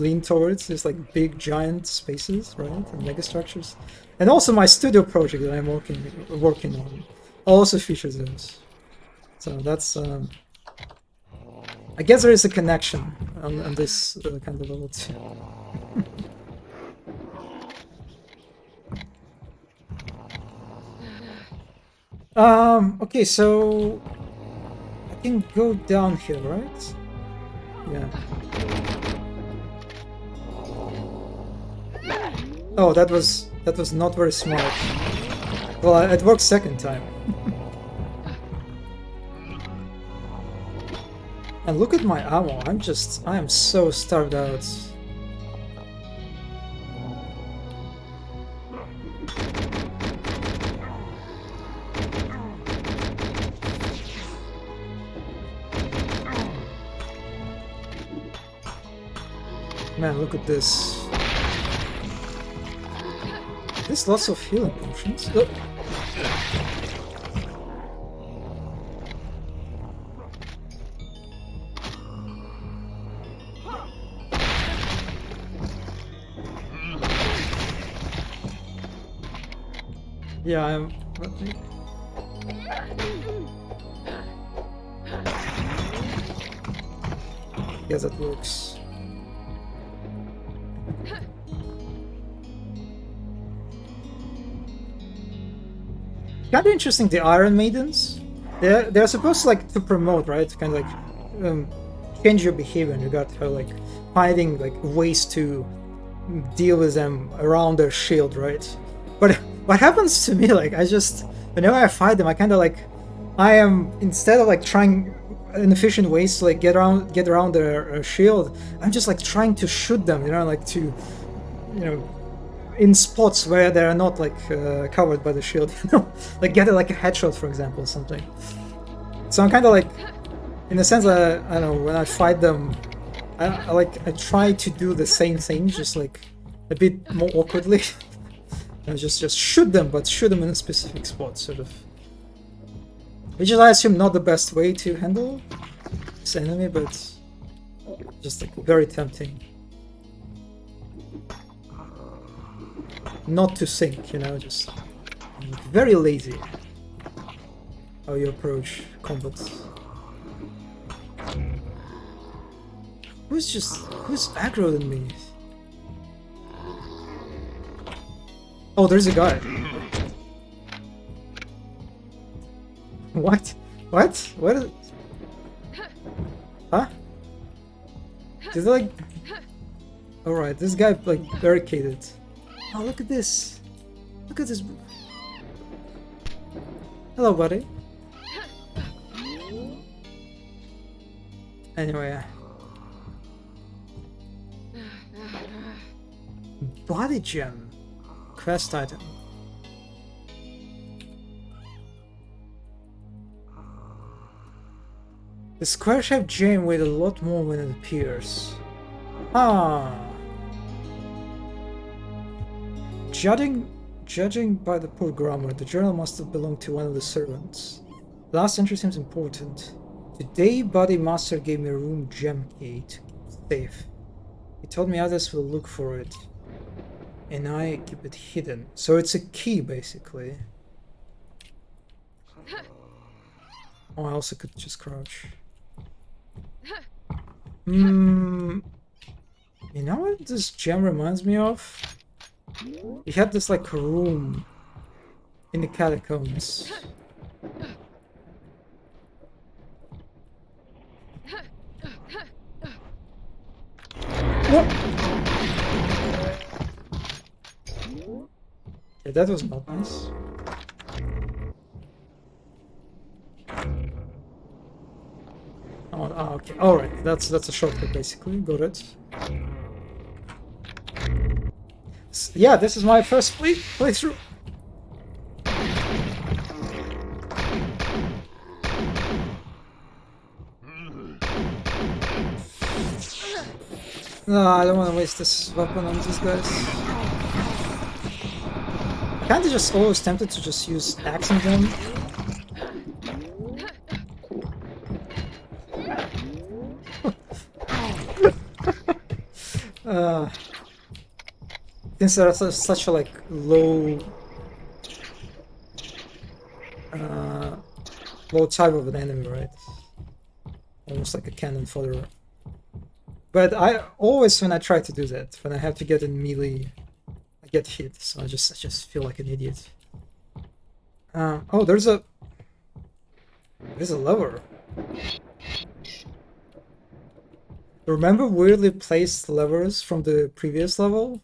S1: lean towards these like big giant spaces, right, and mega structures, and also my studio project that I'm working on also features those. So that's I guess there is a connection on this kind of level too. Okay, so I can go down here, right? Yeah. Oh, that was not very smart. Well, it worked second time. And look at my ammo. I am so starved out. Man, look at this. There's lots of healing potions. Oh. Yeah, I'm... Yeah, that works. Kind of interesting, the Iron Maidens. They're supposed to, like, to promote, right? Kind of like change your behavior in regard to like finding like ways to deal with them around their shield, right? But what happens to me, like, whenever I fight them, I kind of like, I am, instead of like trying inefficient ways to like get around their shield, I'm just like trying to shoot them, like to, in spots where they're not like covered by the shield, like get like a headshot, for example, or something. So I'm kind of like, in a sense, I don't know, when I fight them, I try to do the same thing, just like a bit more awkwardly. I just shoot them, but shoot them in a specific spot, sort of. Which is, I assume, not the best way to handle this enemy, but just like very tempting. Not to think, just very lazy how you approach combat. Who's aggro than me? Oh, there's a guy. What? What? What is... Huh? Did they like... Alright, this guy like barricaded. Oh, look at this. Look at this. Hello, buddy. Anyway. body gem. Quest item. The square-shaped gem weighs a lot more when it appears. Ah. Judging by the poor grammar, the journal must have belonged to one of the servants. The last entry seems important. Today, Body Master gave me a room gem key to safe. He told me others will look for it, and I keep it hidden. So it's a key, basically. Oh, I also could just crouch. You know what this gem reminds me of? He had this like room in the catacombs. What? Yeah, that was not nice. Oh, okay. Alright, that's a shortcut basically. Got it. Yeah, this is my first playthrough. No, I don't want to waste this weapon on these guys. Kinda just always tempted to just use axe on them. Since there's such a like low type of an enemy, right? Almost like a cannon fodder. But I always, when I try to do that, when I have to get in melee, I get hit. So I just feel like an idiot. Oh, there's a lever. Remember weirdly placed levers from the previous level?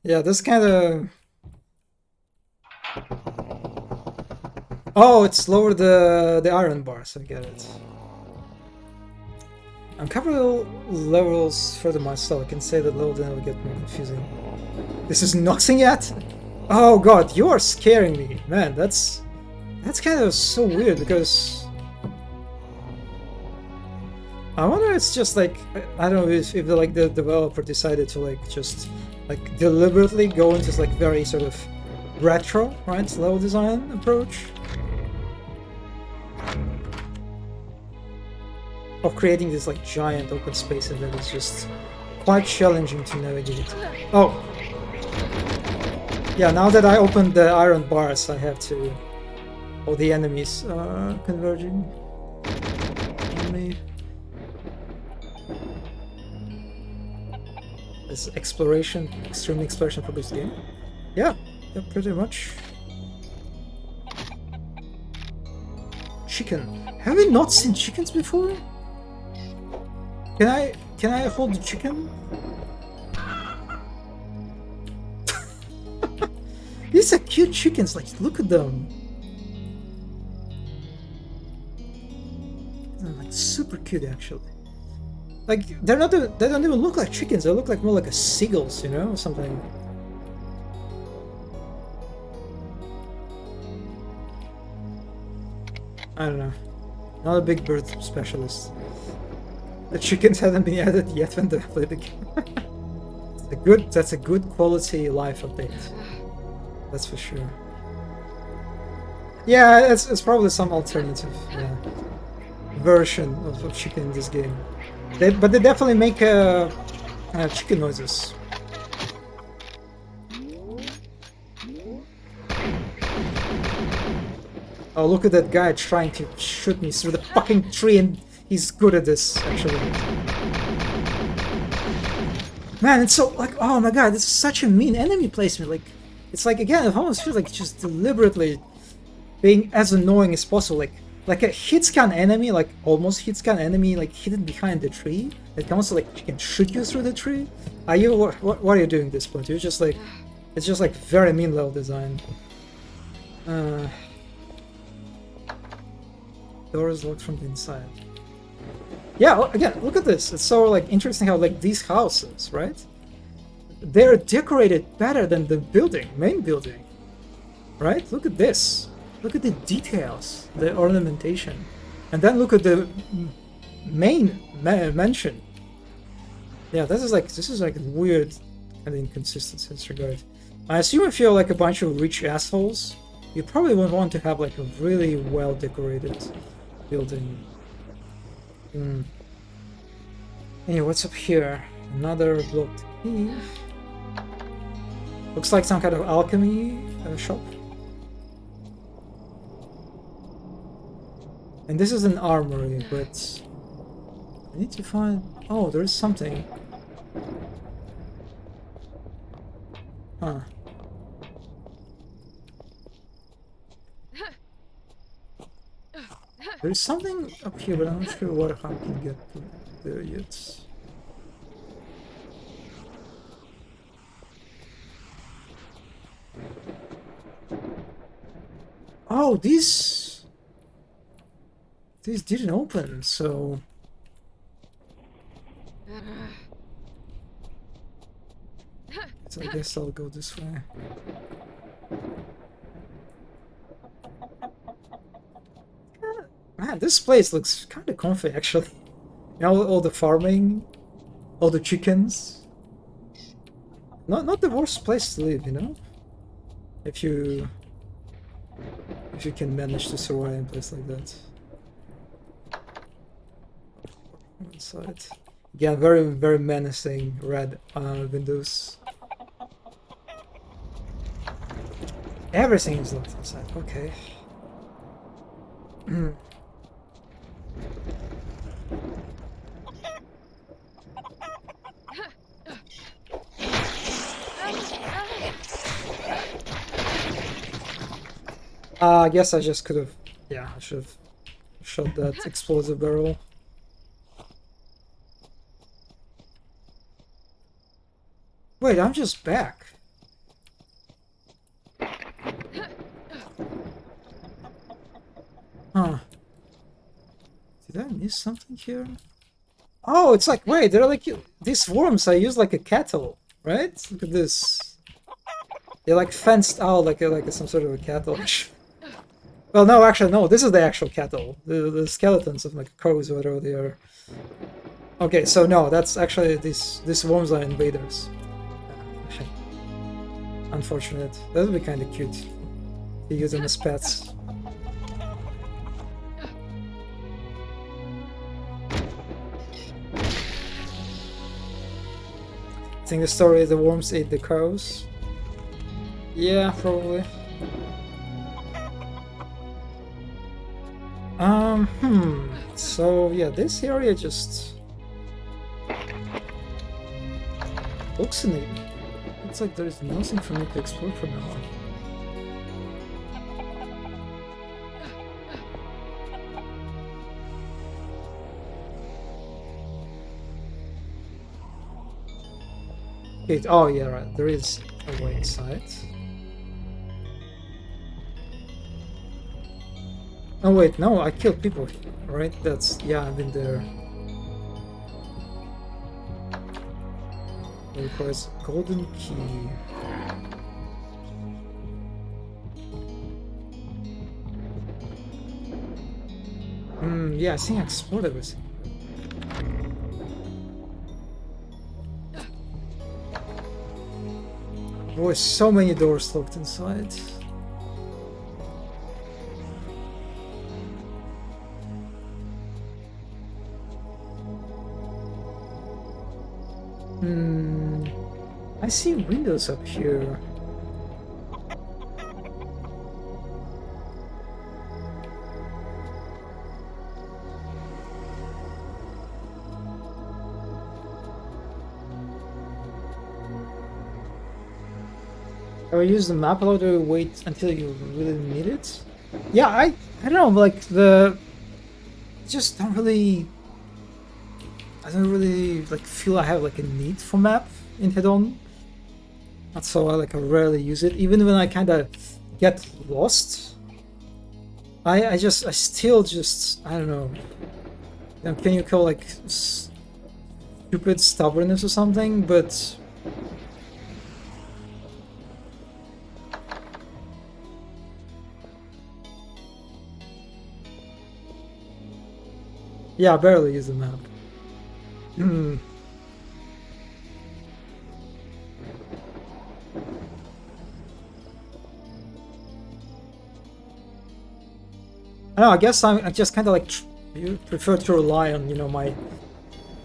S1: Yeah, this kind of... Oh, it's lowered the iron bars, I get it. I'm covering levels further myself. I can say that level then will get more confusing. This is nothing yet? Oh god, you are scaring me. Man, that's kind of so weird because... I wonder if it's just like... I don't know if like the developer decided to like just... like deliberately go into this like very sort of retro, right, level design approach of creating this like giant open space and that is just quite challenging to navigate. Oh, yeah, now that I opened the iron bars, I have to... Oh, the enemies are converging on me. This exploration, extreme exploration for this game. Yeah, pretty much. Chicken. Have we not seen chickens before? Can I hold the chicken? These are cute chickens, like look at them. They're like super cute actually. Like they don't even look like chickens, they look like more like a seagulls, you know, or something. I don't know. Not a big bird specialist. The chickens haven't been added yet when they play the game. That's a good quality life update. That's for sure. Yeah, it's probably some alternative version of chicken in this game. But they definitely make chicken noises. Oh, look at that guy trying to shoot me through the fucking tree, and he's good at this, actually. Man, it's so, like, oh my god, this is such a mean enemy placement. Like, it's like, again, it almost feels like just deliberately being as annoying as possible. Like a hit-scan enemy, like, almost hit-scan enemy, like, hidden behind the tree. That can also, like, can shoot you through the tree. Are you, what are you doing at this point? You're just, like, it's just, like, very mean level design. Door is locked from the inside. Yeah, again, look at this. It's so like interesting how like these houses, right? they're decorated better than the main building, right? Look at this. Look at the details, the ornamentation, and then look at the main mansion. Yeah, this is like weird and inconsistency in this regard. I assume if you're like a bunch of rich assholes, you probably won't want to have like a really well decorated building. Anyway, what's up here? Another blocked key. Looks like some kind of alchemy shop. And this is an armory, but I need to find... Oh, there's something. Huh. There's something up here, but I'm not sure what how I can get to there yet. Oh, these didn't open, so I guess I'll go this way. Man, this place looks kind of comfy, actually. You know, all the farming, all the chickens. Not the worst place to live, you know? If you can manage to survive in a place like that. Inside. Again, very, very menacing red windows. Everything is locked inside, okay. I guess I just could have... Yeah, I should have shot that explosive barrel. Wait, I'm just back. Huh. Did I miss something here? Oh, it's like, wait, they're like... These worms I use like a cattle, right? Look at this. They're like fenced out like some sort of a cattle. Well, no, actually, no. This is the actual cattle. The skeletons of like crows or whatever they are. Okay, so no, that's actually these worms are invaders. Unfortunate. That would be kind of cute to use them as pets. I think the story is the worms ate the crows. Yeah, probably. So yeah, this area just looks neat. Looks like there's nothing for me to explore for now. Wait, oh yeah, right. There is a way inside. Oh wait, no, I killed people, right? That's... yeah, I've been there. It requires golden key. Yeah, I think I explored everything. Boy, so many doors locked inside. I see windows up here. Or use the map or to wait until you really need it? Yeah, I don't know, like just don't really... I don't really like feel I have like a need for map in Hedon. Not so I rarely use it. Even when I kind of get lost, I still just I don't know. Can you call like stupid stubbornness or something? But Yeah, I barely use the map. Hmm. I don't know, I guess I just kind of like you prefer to rely on, you know, my you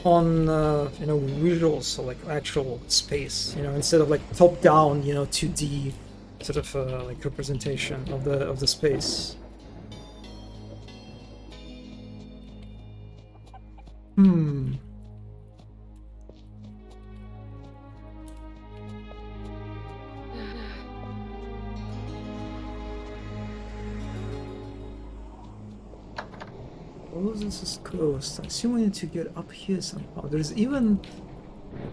S1: know, visuals, or like actual space, you know, instead of like top down, you know, 2D sort of like representation of the space. Hmm. All of this is closed. I assume we need to get up here somehow. There's even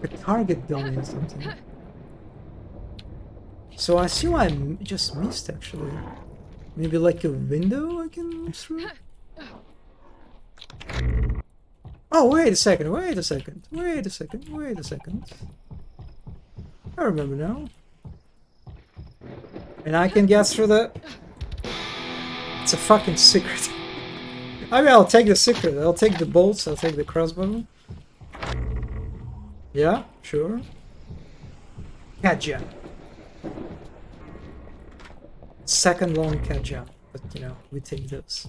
S1: like a target dummy or something. So I assume just missed actually. Maybe like a window I can move through? Oh, wait a second, wait a second, wait a second, wait a second. I remember now. And I can get through the... It's a fucking secret. I mean, I'll take the secret. I'll take the bolts, I'll take the crossbow. Yeah, sure. Cat jam. Second long cat jam. But, you know, we take this.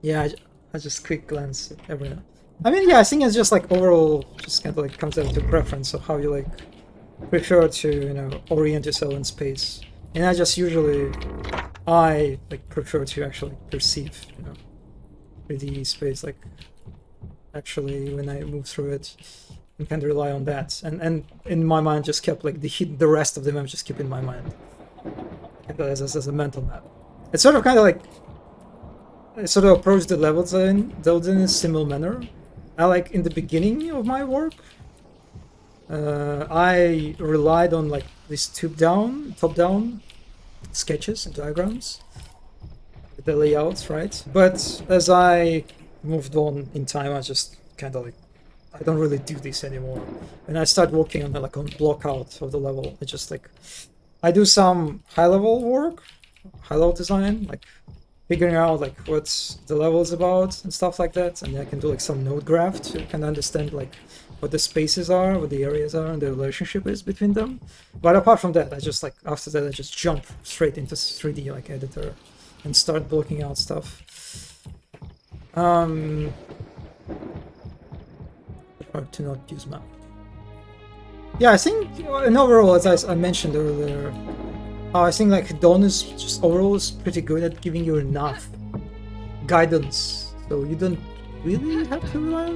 S1: Yeah, I just quick glance at every now. I mean, yeah, I think it's just like overall, just kind of like comes down to preference of how you like prefer to, you know, orient yourself in space. And I just usually, I like prefer to actually perceive, you know, 3D space, like actually when I move through it, and kind of rely on that. And in my mind, just kept like the rest of the map just keep in my mind as a mental map. It's sort of kind of like I sort of approach the levels in a similar manner. I like in the beginning of my work, I relied on like these top-down sketches and diagrams, the layouts, right? But as I moved on in time, I just kind of like I don't really do this anymore, and I start working on like on block out of the level. I just like I do some high-level work, high-level design, like figuring out like what the level is about and stuff like that, and I can do like some node graph to kind of understand like what the spaces are, what the areas are, and the relationship is between them. But apart from that, I just like after that I just jump straight into 3D like editor and start blocking out stuff. Hard to not use map. Yeah, I think in overall, as I mentioned earlier, I think like Hedon is just overall is pretty good at giving you enough guidance, so you don't really have to rely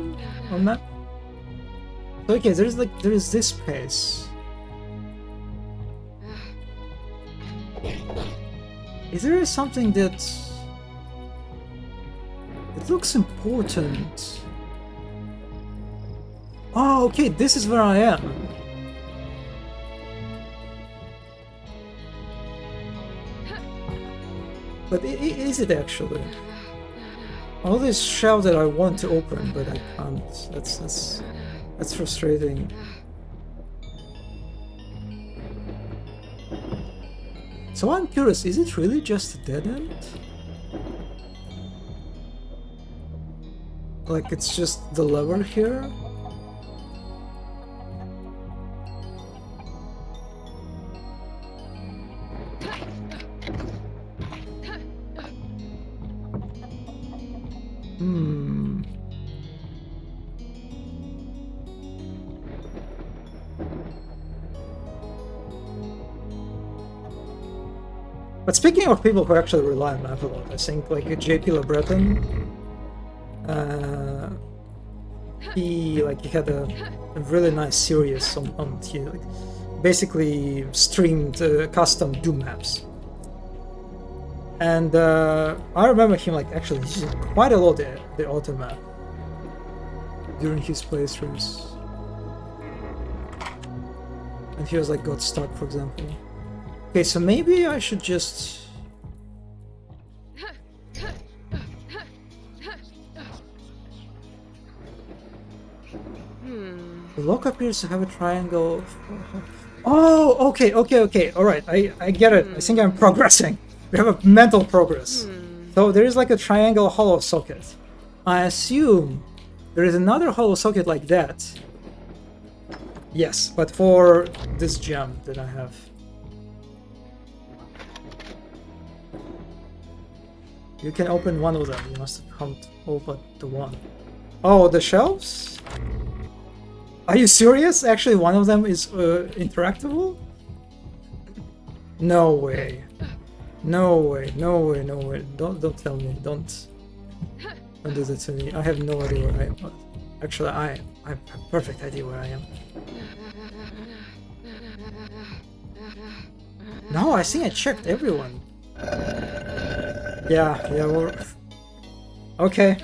S1: on that. So okay, there is this space. Is there something that it looks important? Oh, okay, this is where I am. But is it actually? All this shelf that I want to open, but I can't. That's frustrating. So I'm curious, is it really just a dead end? Like it's just the lever here? But speaking of people who actually rely on map a lot, I think like JP LeBreton, he had a really nice series on he like basically streamed custom Doom maps, and I remember him like actually using quite a lot the auto map during his playthroughs, and he was like got stuck, for example. Okay, so maybe I should just... The lock appears to have a triangle. Oh, okay, alright, I get it. I think I'm progressing. We have a mental progress. So there is like a triangle hollow socket. I assume there is another hollow socket like that. Yes, but for this gem that I have. You can open one of them. You must have come all but the one. Oh, the shelves? Are you serious? Actually, one of them is interactable? No way. No way, no way, no way. Don't tell me. Don't do that to me. I have no idea where I am. Actually, I have a perfect idea where I am. No, I think I checked everyone. Yeah, we're... Okay.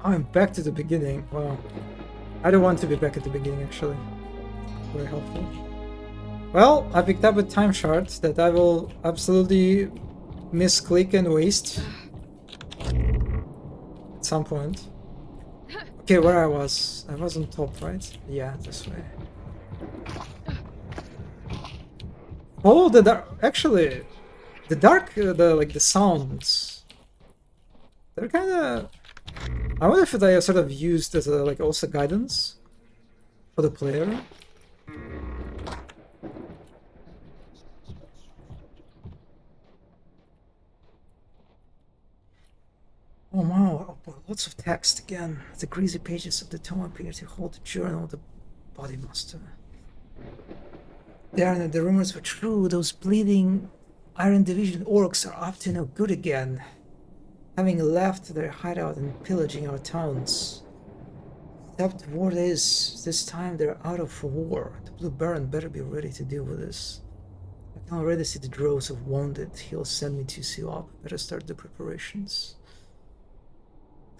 S1: I'm back to the beginning. Wow. I don't want to be back at the beginning, actually. Very helpful. Well, I picked up a time shard that I will absolutely misclick and waste at some point. Okay, where I was on top, right? Yeah, this way. Oh, the dark. Actually, the dark, the sounds. They're kind of. I wonder if they are sort of used as a like also guidance for the player. Oh wow, lots of text again. The greasy pages of the tome appear to hold the journal of the body master. Darn it, the rumors were true. Those bleeding Iron Division orcs are up to no good again, having left their hideout and pillaging our towns. Except the word is, this time they're out of war. The Blue Baron better be ready to deal with this. I can already see the droves of wounded he'll send me to seal up. Better start the preparations.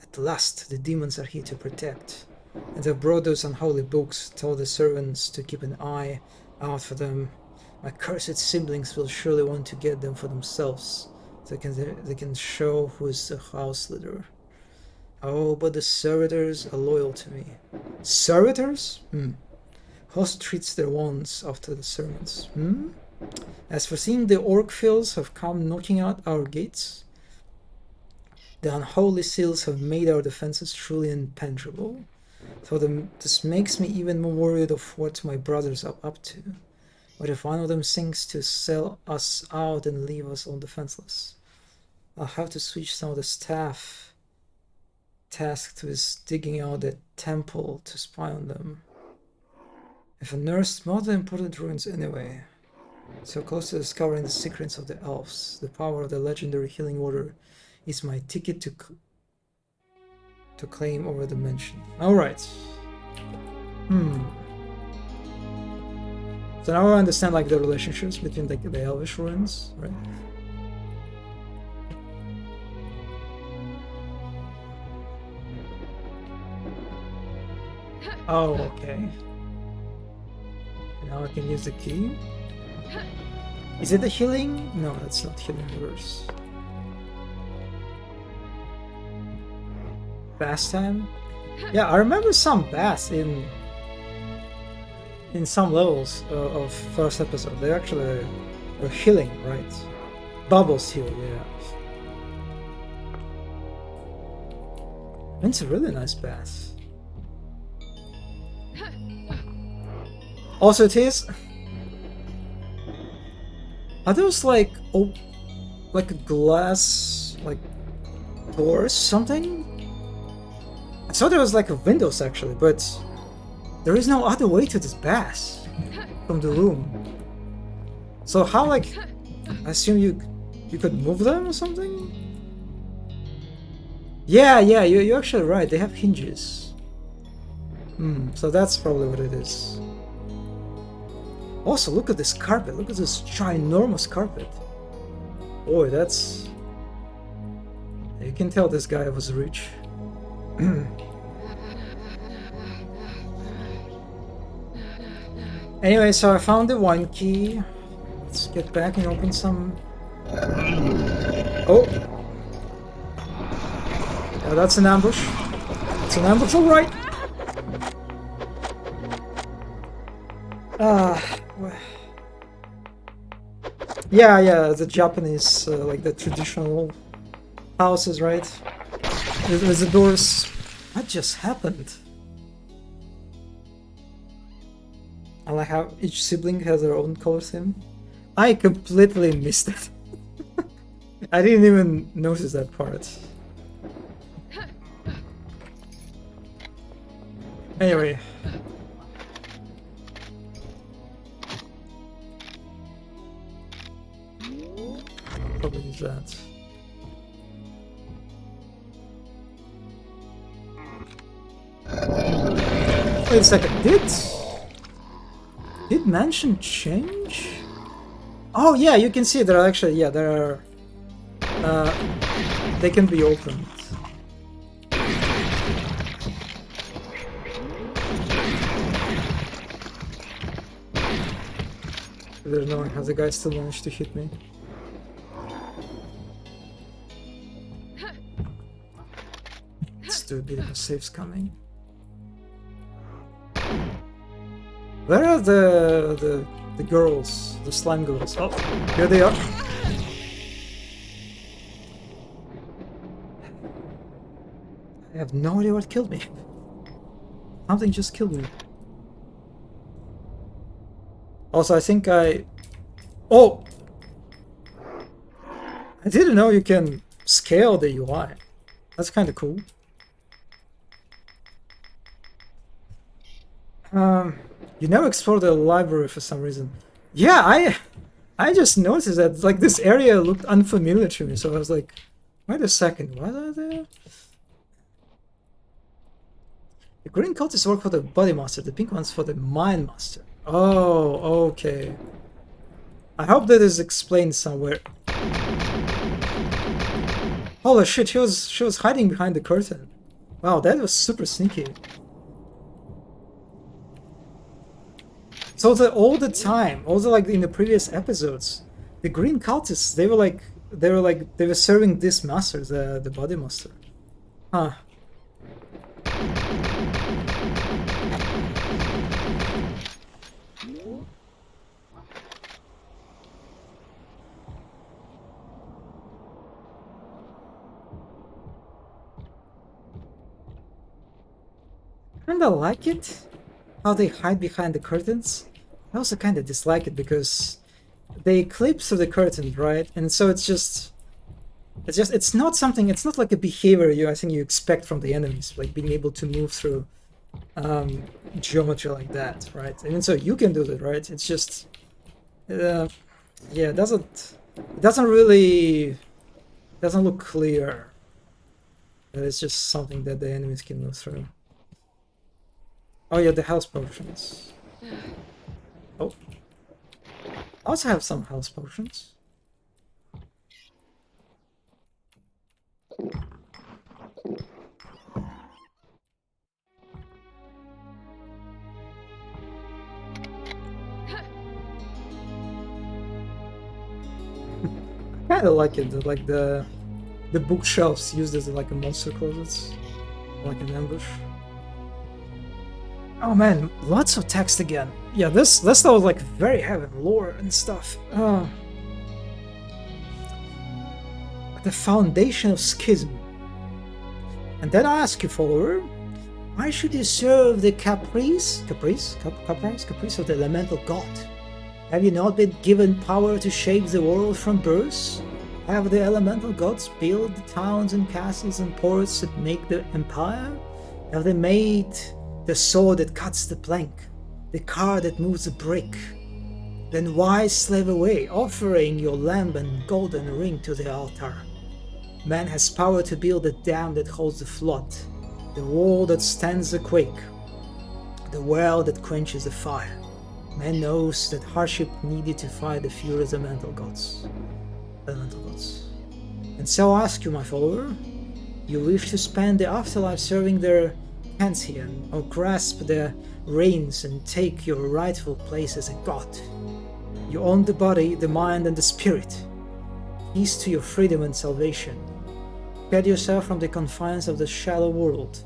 S1: At last, the demons are here to protect, and have brought those unholy books. Told the servants to keep an eye out for them. My cursed siblings will surely want to get them for themselves. They can show who is the house leader. Oh, but the servitors are loyal to me. Servitors? Host treats their wands after the sermons. As for seeing the orc fills have come knocking out our gates, the unholy seals have made our defenses truly impenetrable. So this makes me even more worried of what my brothers are up to. What if one of them thinks to sell us out and leave us all defenseless? I'll have to switch some of the staff tasked with digging out the temple to spy on them. If I nursed more than important ruins anyway, so close to discovering the secrets of the elves, the power of the legendary healing water is my ticket to claim over the mansion. Alright. So now I understand like the relationships between like the elvish ruins, right? Oh, okay. Now I can use the key. Is it the healing? No, that's not healing reverse. Bath time? Yeah, I remember some baths in some levels of first episode. They actually are healing, right? Bubbles heal, yeah. It's a really nice bath. Also, it is. Are those like like glass like doors something? I saw there was like a windows actually, but there is no other way to this bath from the room. So how like I assume you could move them or something? Yeah, you're actually right. They have hinges. So that's probably what it is. Also, look at this carpet. Look at this ginormous carpet. Boy, that's... You can tell this guy was rich. Anyway, so I found the one key. Let's get back and open some... Oh! Yeah, that's an ambush. It's an ambush, alright! Yeah, the Japanese, like the traditional houses, right? With the doors. What just happened? I like how each sibling has their own color theme. I completely missed it. I didn't even notice that part. Anyway. Probably use that. Wait a second, did mansion change? Oh yeah, you can see there are actually, yeah, there are, they can be opened. There's no one, has the guy still managed to hit me? Let's do a bit of a safe coming. Where are the girls, the slime girls? Oh, here they are. I have no idea what killed me. Something just killed me. Also, I think oh! I didn't know you can scale the UI. That's kind of cool. You never explored the library for some reason. Yeah, I just noticed that like this area looked unfamiliar to me, so I was like, wait a second, what are there? The green cultists work for the body master, the pink ones for the mind master. Oh, okay. I hope that is explained somewhere. Holy shit, she was hiding behind the curtain. Wow, that was super sneaky. So all the time, also like in the previous episodes, the green cultists, they were serving this master, the body master. Huh. Kinda like it, how they hide behind the curtains. I also kinda dislike it because they clip through the curtain, right? And so it's not something, it's not like a behavior I think you expect from the enemies, like being able to move through geometry like that, right? And so you can do that, right? It's just, yeah, it doesn't look clear. It's just something that the enemies can move through. Oh yeah, the health potions. Oh. I also have some health potions. I kinda like it, like the bookshelves used as like a monster closets, like an ambush. Oh man, lots of text again. Yeah, this stuff was like very heavy lore and stuff. The foundation of schism. And then I ask you, follower, why should you serve the caprice of the elemental god? Have you not been given power to shape the world from birth? Have the elemental gods built the towns and castles and ports that make the empire? Have they made the sword that cuts the plank, the car that moves the brick? Then why slave away, offering your lamp and golden ring to the altar? Man has power to build the dam that holds the flood, the wall that stands the quake, the well that quenches the fire. Man knows that hardship needed to fight the furious elemental gods. And so I ask you, my follower, you wish to spend the afterlife serving their pantheon, or grasp their reins and take your rightful place as a god? You own the body, the mind, and the spirit. Peace to your freedom and salvation. Get yourself from the confines of the shallow world,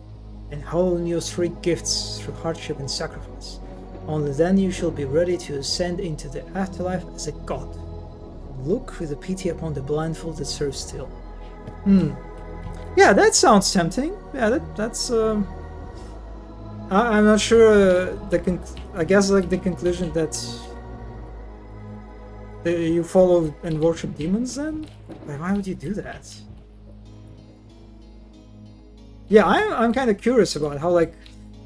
S1: and hone your three gifts through hardship and sacrifice. Only then you shall be ready to ascend into the afterlife as a god. Look with a pity upon the blindfold that serves still. Yeah, that sounds tempting. Yeah, that's. I'm not sure. I guess like the conclusion that you follow and worship demons. Then, like, why would you do that? Yeah, I'm kind of curious about how like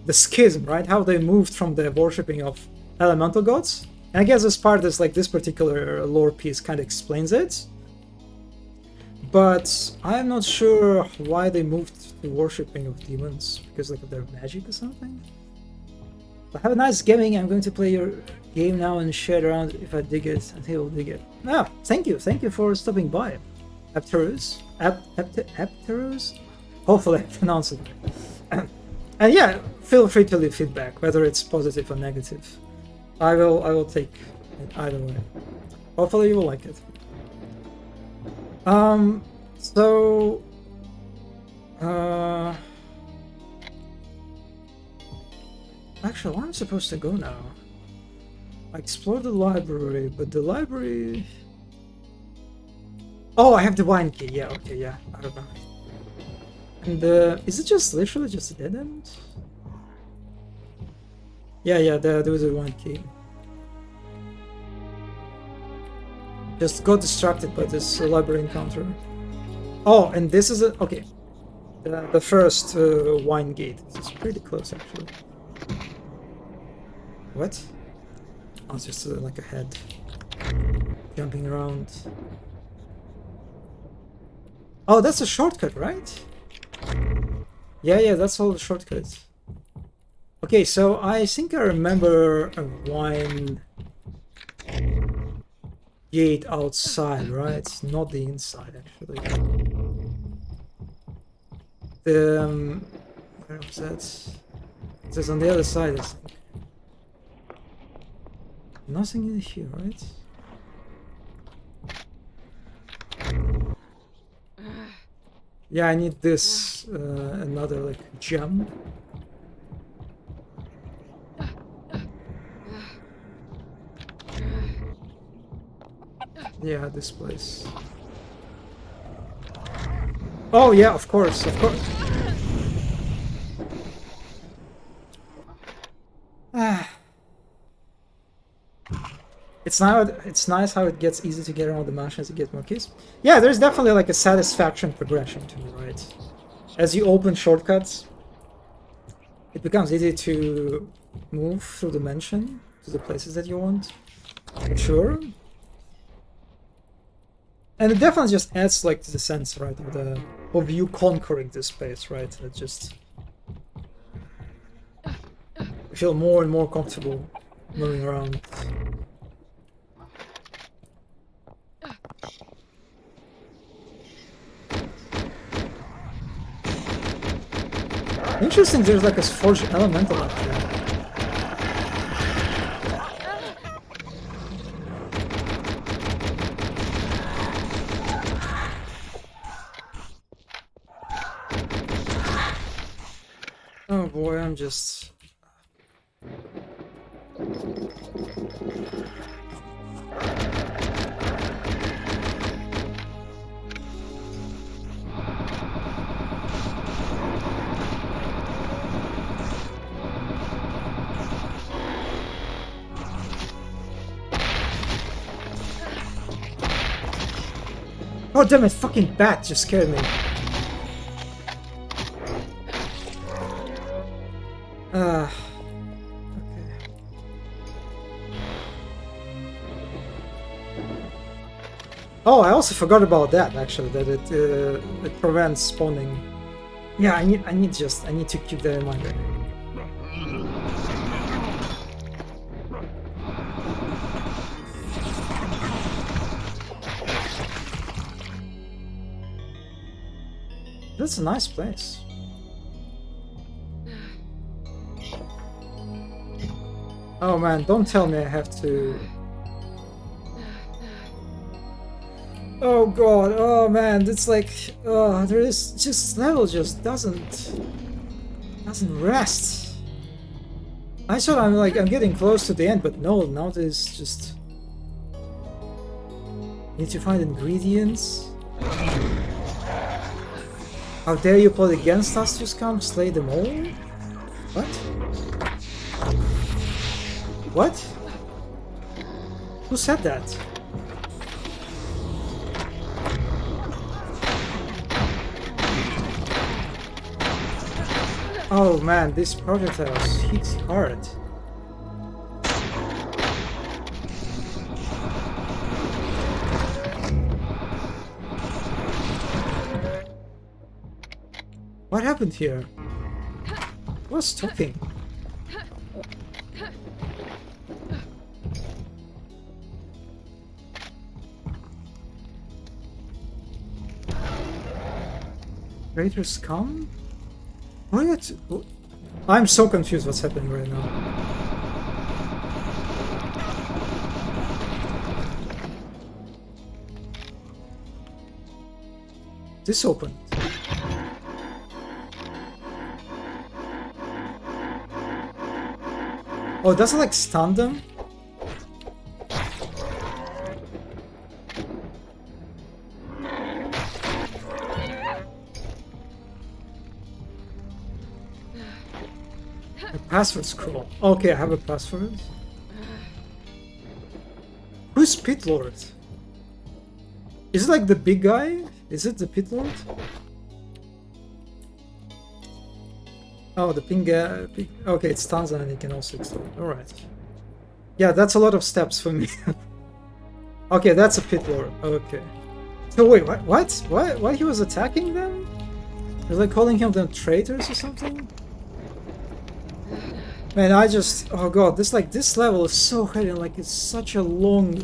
S1: the schism, right? How they moved from the worshipping of elemental gods. And I guess as part of this particular lore piece kind of explains it. But I'm not sure why they moved to worshipping of demons, because like of their magic or something. But have a nice gaming. I'm going to play your game now and share it around if I dig it. I think I'll dig it. Ah, thank you for stopping by. Apterus? Apterus? Hopefully I pronounced it right. And yeah, feel free to leave feedback, whether it's positive or negative. I will take it either way. Hopefully you will like it. So actually, where am I supposed to go now? I explored the library, but the library... Oh, I have the wine key. Yeah, okay, yeah, I remember. And is it just literally just a dead end? Yeah, there was a wine key. Just got distracted by this library encounter. Oh, and this is a... Okay. The first wine gate. It's pretty close, actually. What? Oh, it's just like a head. Jumping around. Oh, that's a shortcut, right? Yeah, that's all the shortcuts. Okay, so I think I remember a wine gate outside, right? Not the inside, actually. Where was that? It says on the other side, I think. Nothing in here, right? Yeah, I need this, another, like, gem. Yeah, this place. Oh yeah, of course. It's nice how it gets easy to get around the mansion as you get more keys. Yeah, there's definitely like a satisfaction progression to me, right? As you open shortcuts, it becomes easy to move through the mansion to the places that you want. For sure. And it definitely just adds like to the sense, right, of you conquering this space, right? It just you feel more and more comfortable moving around. Interesting, there's like a forged elemental up there. Oh boy, I'm just... Oh damn it, fucking bat just scared me. Okay. Oh, I also forgot about that actually, that it prevents spawning. Yeah, I need to keep that in mind right now. That's a nice place. Oh man, don't tell me I have to... Oh god, oh man, it's like... there is just... This level just doesn't rest. I thought I'm getting close to the end, but no, now there's just... Need to find ingredients. How dare you plot against us, you scum? Slay them all? What? What? Who said that? Oh man, this projectiles hits hard. What happened here? Who was talking? Traitors come? What? I'm so confused what's happening right now. This opened. Oh, does it like stun them? A password scroll. Okay, I have a password. Who's Pit Lord? Is it like the big guy? Is it the Pit Lord? Oh, the ping guy. Okay, it stuns and it can also explode. Alright. Yeah, that's a lot of steps for me. Okay, that's a Pit Lord. Okay. So wait, what? Why he was attacking them? Was I calling him them traitors or something? Man, I just... Oh god, this level is so heavy, like it's such a long...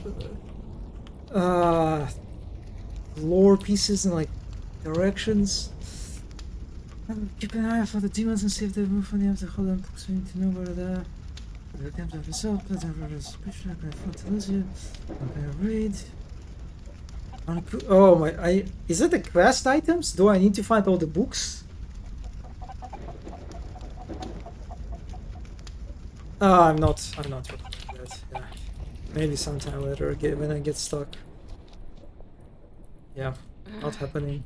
S1: lore pieces and like directions. Keep an eye out for the demons and see if they move on the other hold on books. We need to know where they're... The attempt of yourself, but I'm rather suspicious. I'm gonna afford to lose you. I'm gonna read. Oh my, is it the quest items? Do I need to find all the books? I'm not recording that. Yeah. Maybe sometime later when I get stuck. Yeah, not happening.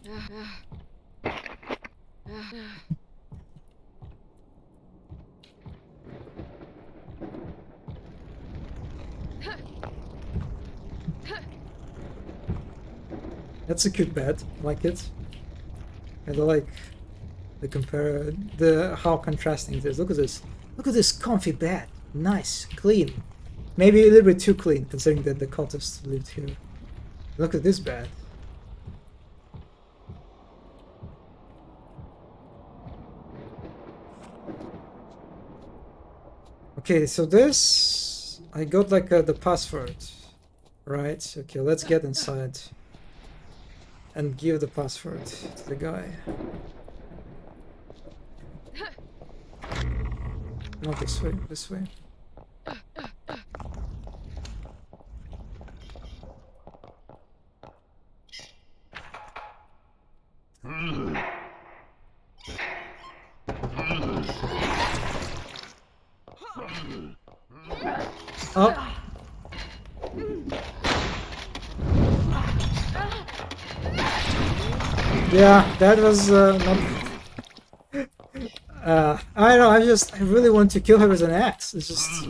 S1: That's a cute bed, I like it. And I like how contrasting it is. Look at this. Look at this comfy bed. Nice, clean. Maybe a little bit too clean, considering that the cultists lived here. Look at this bed. Okay, so this... I got like the password. Right, okay, let's get inside. And give the password to the guy. Not this way, this way. Oh. Yeah, that was not... I don't know, I really want to kill her with an axe. It's just...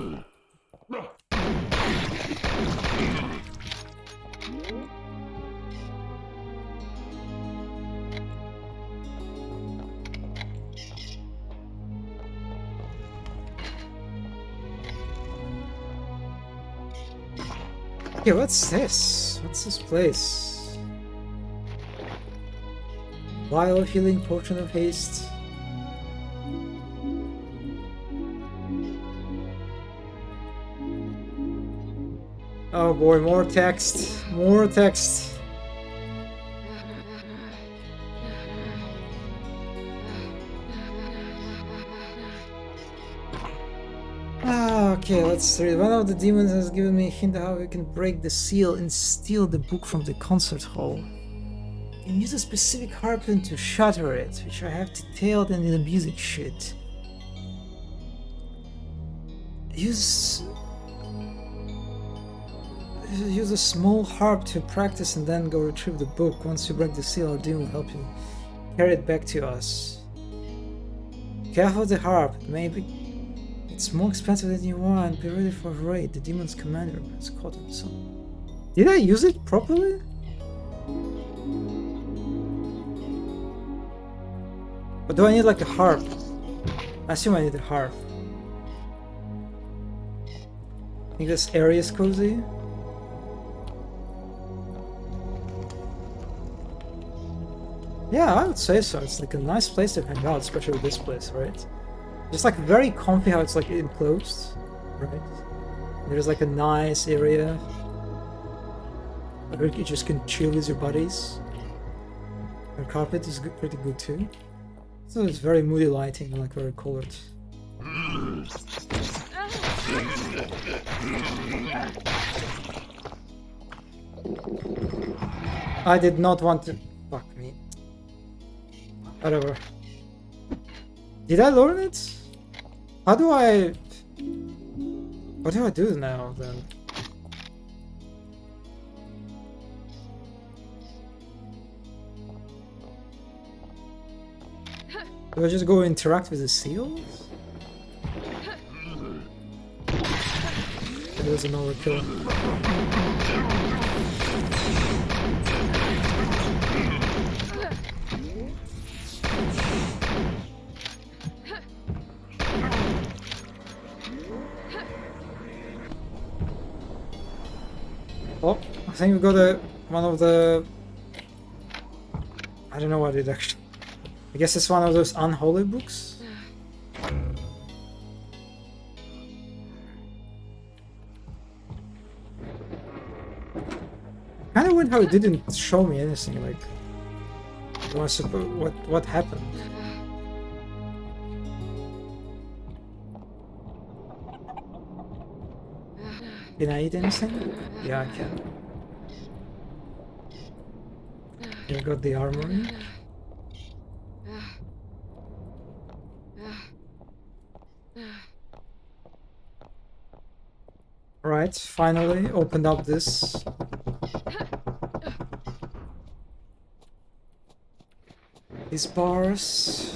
S1: Okay, what's this? What's this place? Vial of healing, potion of haste. Oh boy, more text. More text. Okay, let's read. One of the demons has given me a hint of how we can break the seal and steal the book from the concert hall. You can use a specific harpoon to shatter it, which I have detailed in the music sheet. use a small harp to practice and then go retrieve the book. Once you break the seal, our dean will help you carry it back to us. Careful of the harp, maybe it's more expensive than you want. Be ready for a raid. The demon's commander has caught him some. Did I use it properly? Or do I need like a harp? I assume I need a harp. I think this area is cozy. Yeah, I would say so. It's like a nice place to hang out, especially this place, right? Just like very comfy how it's like enclosed, right? There's like a nice area where you just can chill with your buddies. The carpet is good, pretty good too. So it's very moody lighting, like very colored. I did not want to... Fuck me. Whatever. Did I learn it? How do I... What do I do now then? Do I just go interact with the seals? It was an overkill. Oh, I think we got one of the... I don't know what it actually... I guess it's one of those unholy books. Kind of weird how it didn't show me anything. Like, what happened? Can I eat anything? Yeah, I can. Here I got the armory. Right, finally opened up this. These bars.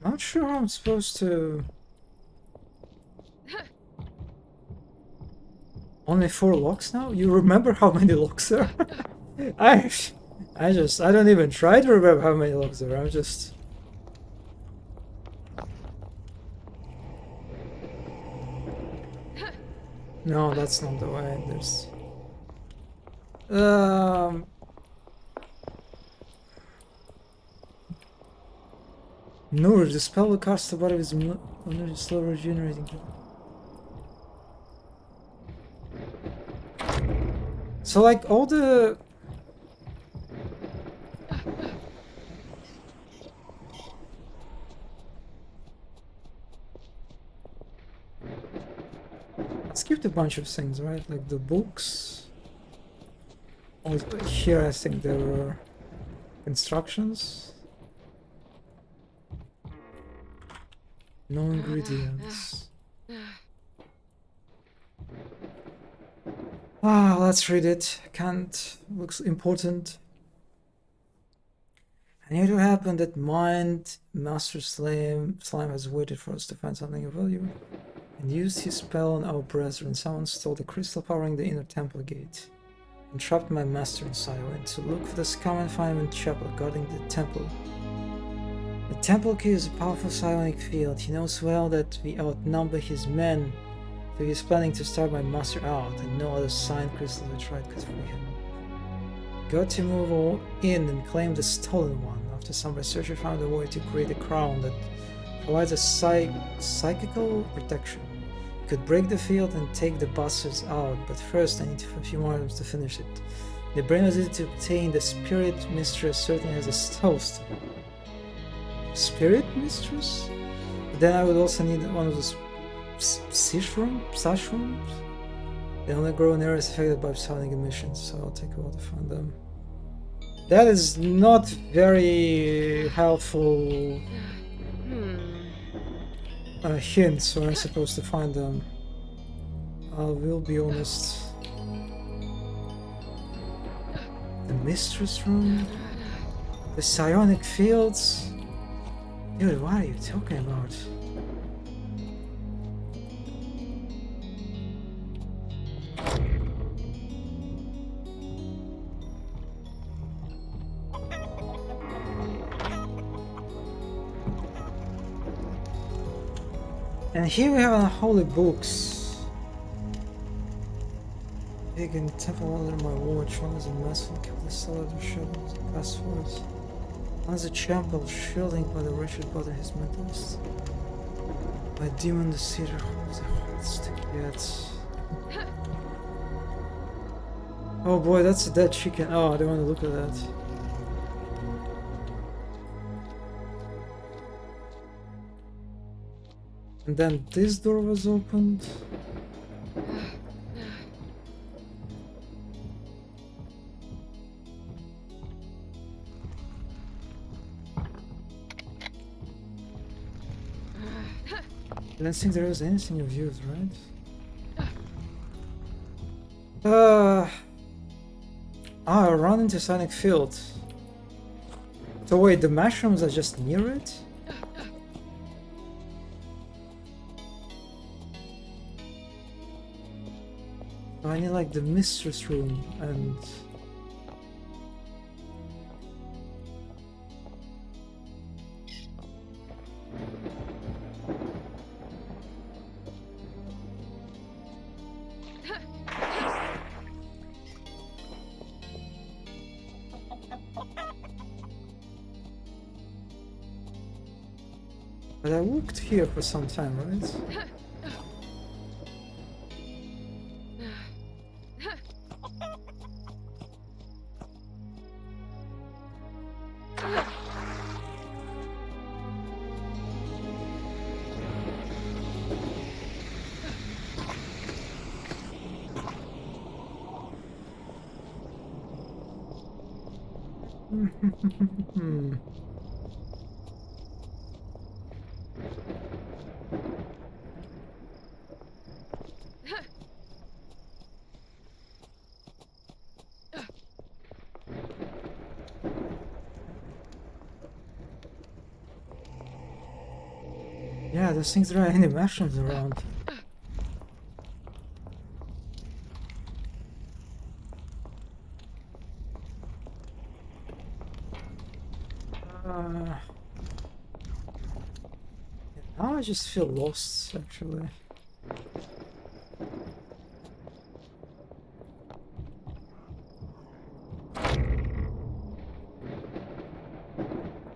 S1: Not sure how I'm supposed to... Only 4 locks now? You remember how many locks there are? I don't even try to remember how many locks there are. I'm just... No, that's not the way. There's... No, the spell will cast the body with energy slow regenerating. So like all the... I skipped a bunch of things, right? Like the books. Here I think there were instructions. No ingredients. Ah, let's read it. Can't. Looks important. I knew it would happen that Mind Master Slime has waited for us to find something of value and used his spell on our brethren. Someone stole the crystal powering the inner temple gate and trapped my master inside. I went to look for the scum and find him in the chapel guarding the temple. The temple key is a powerful psionic field. He knows well that we outnumber his men, so he is planning to start my master out, and no other signed crystal will try to free him. Got to move all in and claim the stolen one. After some research, I found a way to create a crown that provides a psychical protection. Could break the field and take the bastards out, but first I need a few more items to finish it. The brain was easy to obtain. The spirit mistress certainly has a toast. Spirit mistress? But then I would also need one of those sashrooms? They only grow in areas affected by psionic emissions, so I'll take a while to find them. That is not very helpful hints where I'm supposed to find them. I will be honest. The Mistress Room? The psionic fields? Dude, what are you talking about? And here we have unholy books. Pagan temple under my watch. One is a mess and kept the cellar of shadows and passwords. One is a champion shielding by the wretched brother his mentalist. My demon the cedar holds a hard stick yet. Oh boy, that's a dead chicken. Oh, I don't want to look at that. And then this door was opened. I don't think there was anything of use, right? I run into Sonic Field. So wait, the mushrooms are just near it? I need like the Mistress Room and... But I walked here for some time, right? Yeah, those things there are any mushrooms around. Now I just feel lost, actually.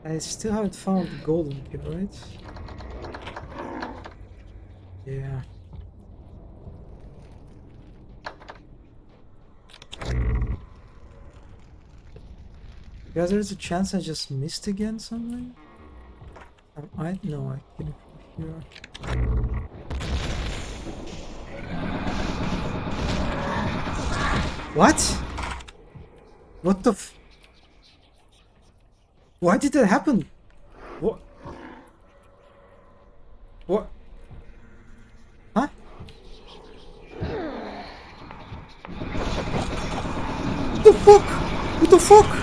S1: I still haven't found the golden key, right? Yeah. Yeah, there's a chance I just missed again something? No, I couldn't hear. What? What the f... Why did that happen? What? What? Huh? What the fuck? What the fuck?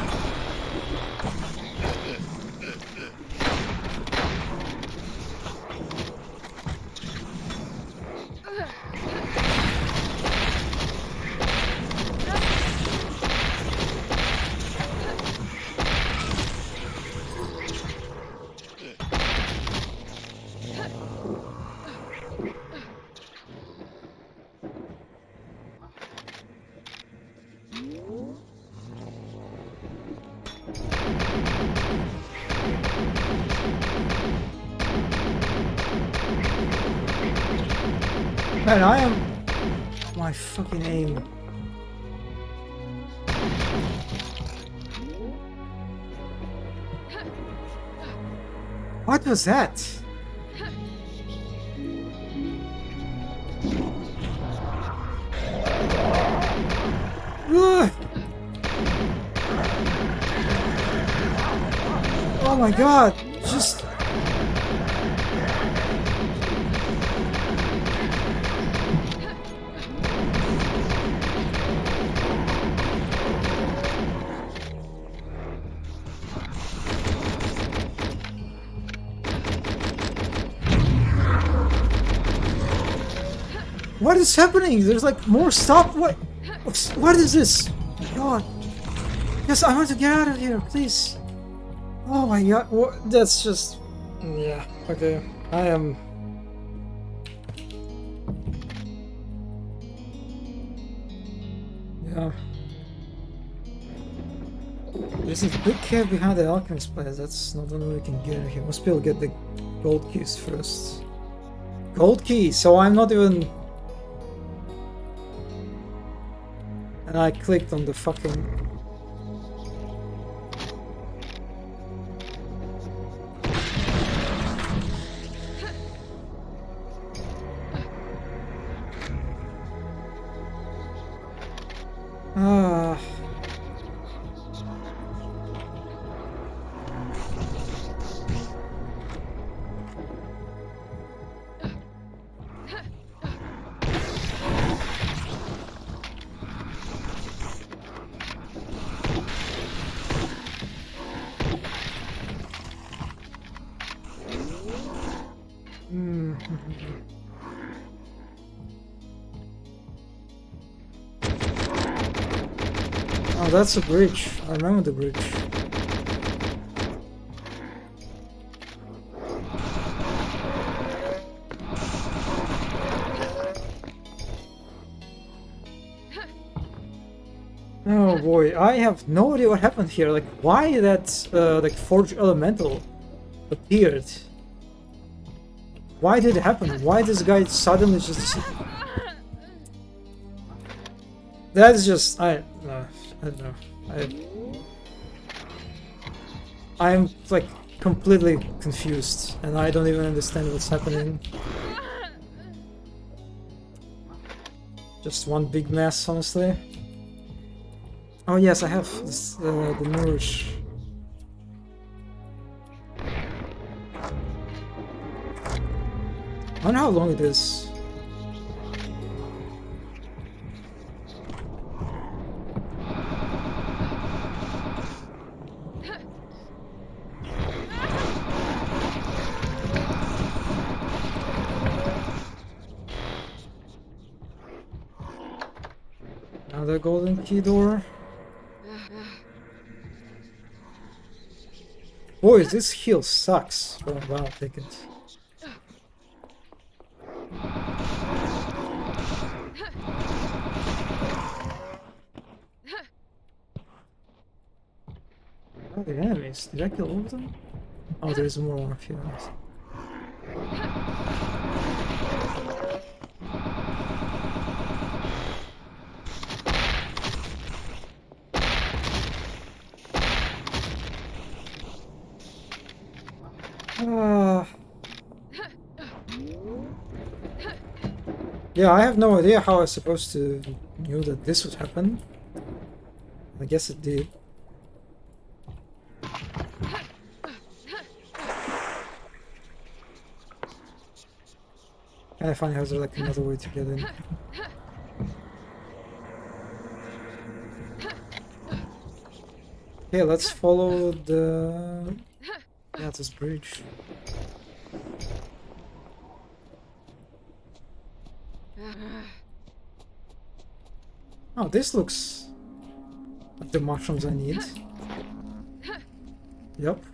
S1: Man, I am... My fucking aim. What was that? Ugh. Oh my god! Just... What is happening? There's like more stuff. What is this? Oh my god. Yes, I want to get out of here, please. Oh my god. What? That's just... Yeah, okay. I am... Yeah. There's a big cave behind the alchemist place. That's not the way we can get here. Must be able to get the gold keys first. Gold key! So I'm not even... And I clicked on the fucking... Ah. Oh, that's a bridge. I remember the bridge. Oh boy, I have no idea what happened here. Like, why that like forge elemental appeared? Why did it happen? Why this guy suddenly just... That's just... I don't know. I'm like completely confused and I don't even understand what's happening. Just one big mess, honestly. Oh yes, I have this, the nourish. I wonder how long it is. Another golden key door. Boy, this heal sucks. Oh wow, take it. Oh, the enemies. Did I kill all of them? Oh, there's more up here. Yeah, I have no idea how I was supposed to knew that this would happen. I guess it did. Can I find out like another way to get in? Okay, let's follow the... Yeah, this bridge. Oh, this looks like the mushrooms I need. Yep.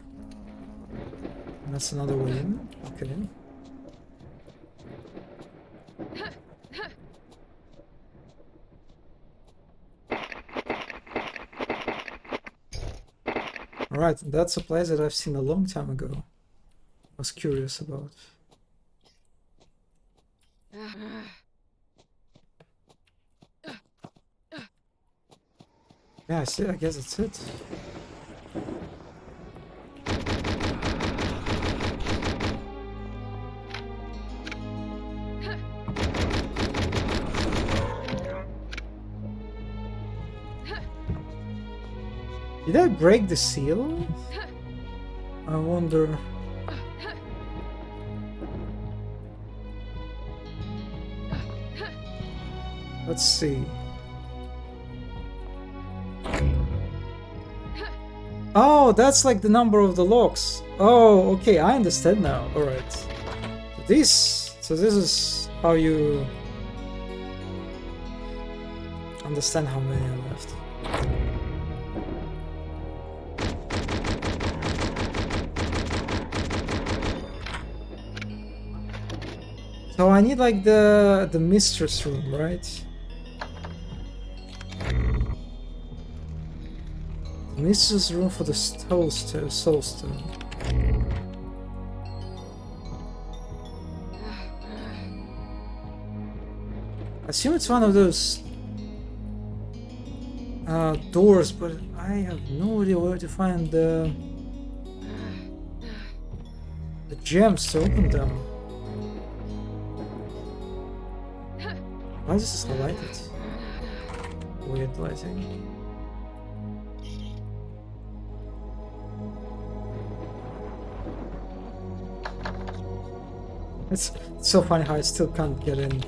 S1: And that's another way in. Okay. Alright, that's a place that I've seen a long time ago. I was curious about. Yeah, I see. I guess that's it. Did I break the seal? I wonder. Let's see. Oh, that's like the number of the locks. Oh, okay, I understand now. Alright. So this is how you understand how many are left. So I need like the mistress room, right? The mistress room for the soul stone. I assume it's one of those doors, but I have no idea where to find the gems to open them. Why is this highlighted? Weird lighting. It's so funny how I still can't get in.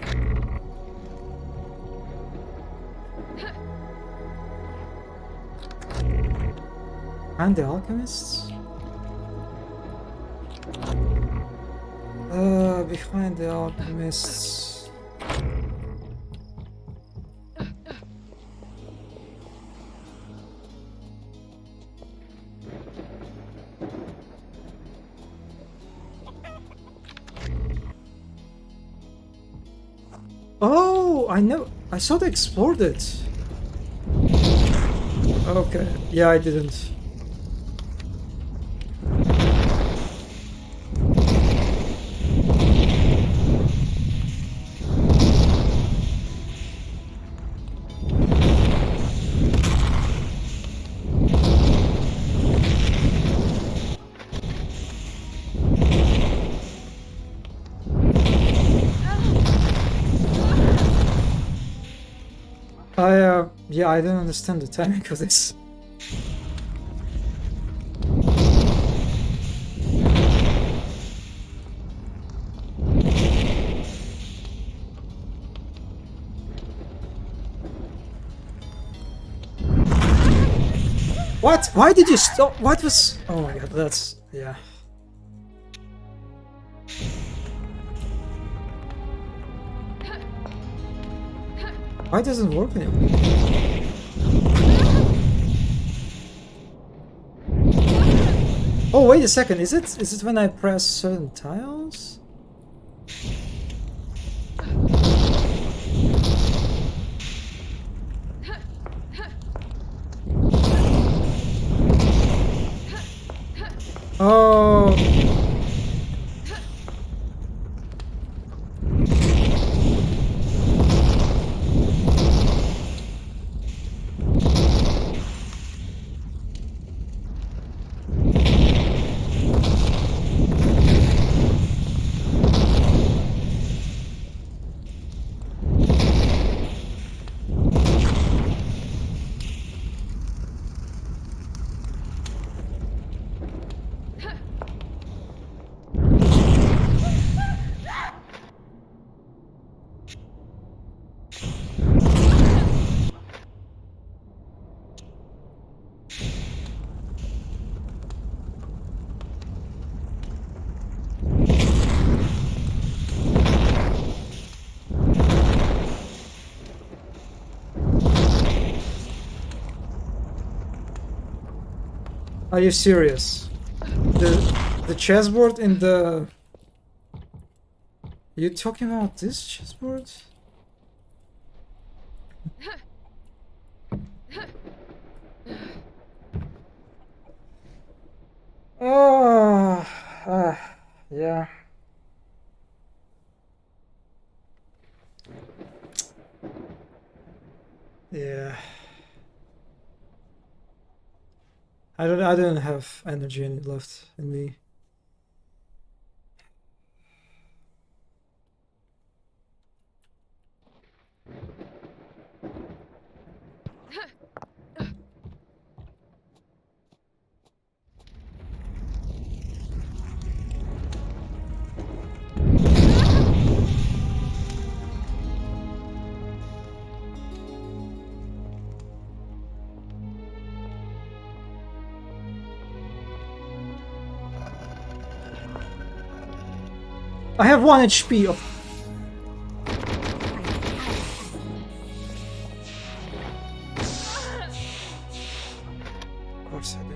S1: And the alchemists? Behind the alchemists. Oh, I saw they explored it. Okay, yeah, I didn't. Yeah, I don't understand the timing of this. What? Why did you stop? What was... Oh my god, that's... yeah. Why doesn't it work anymore? Oh, wait a second. Is it when I press certain tiles? Oh. Are you serious? The chessboard in the... You talking about this chessboard? Oh, yeah. Yeah. I don't have energy left in me. I have 1 HP of... Of course I do.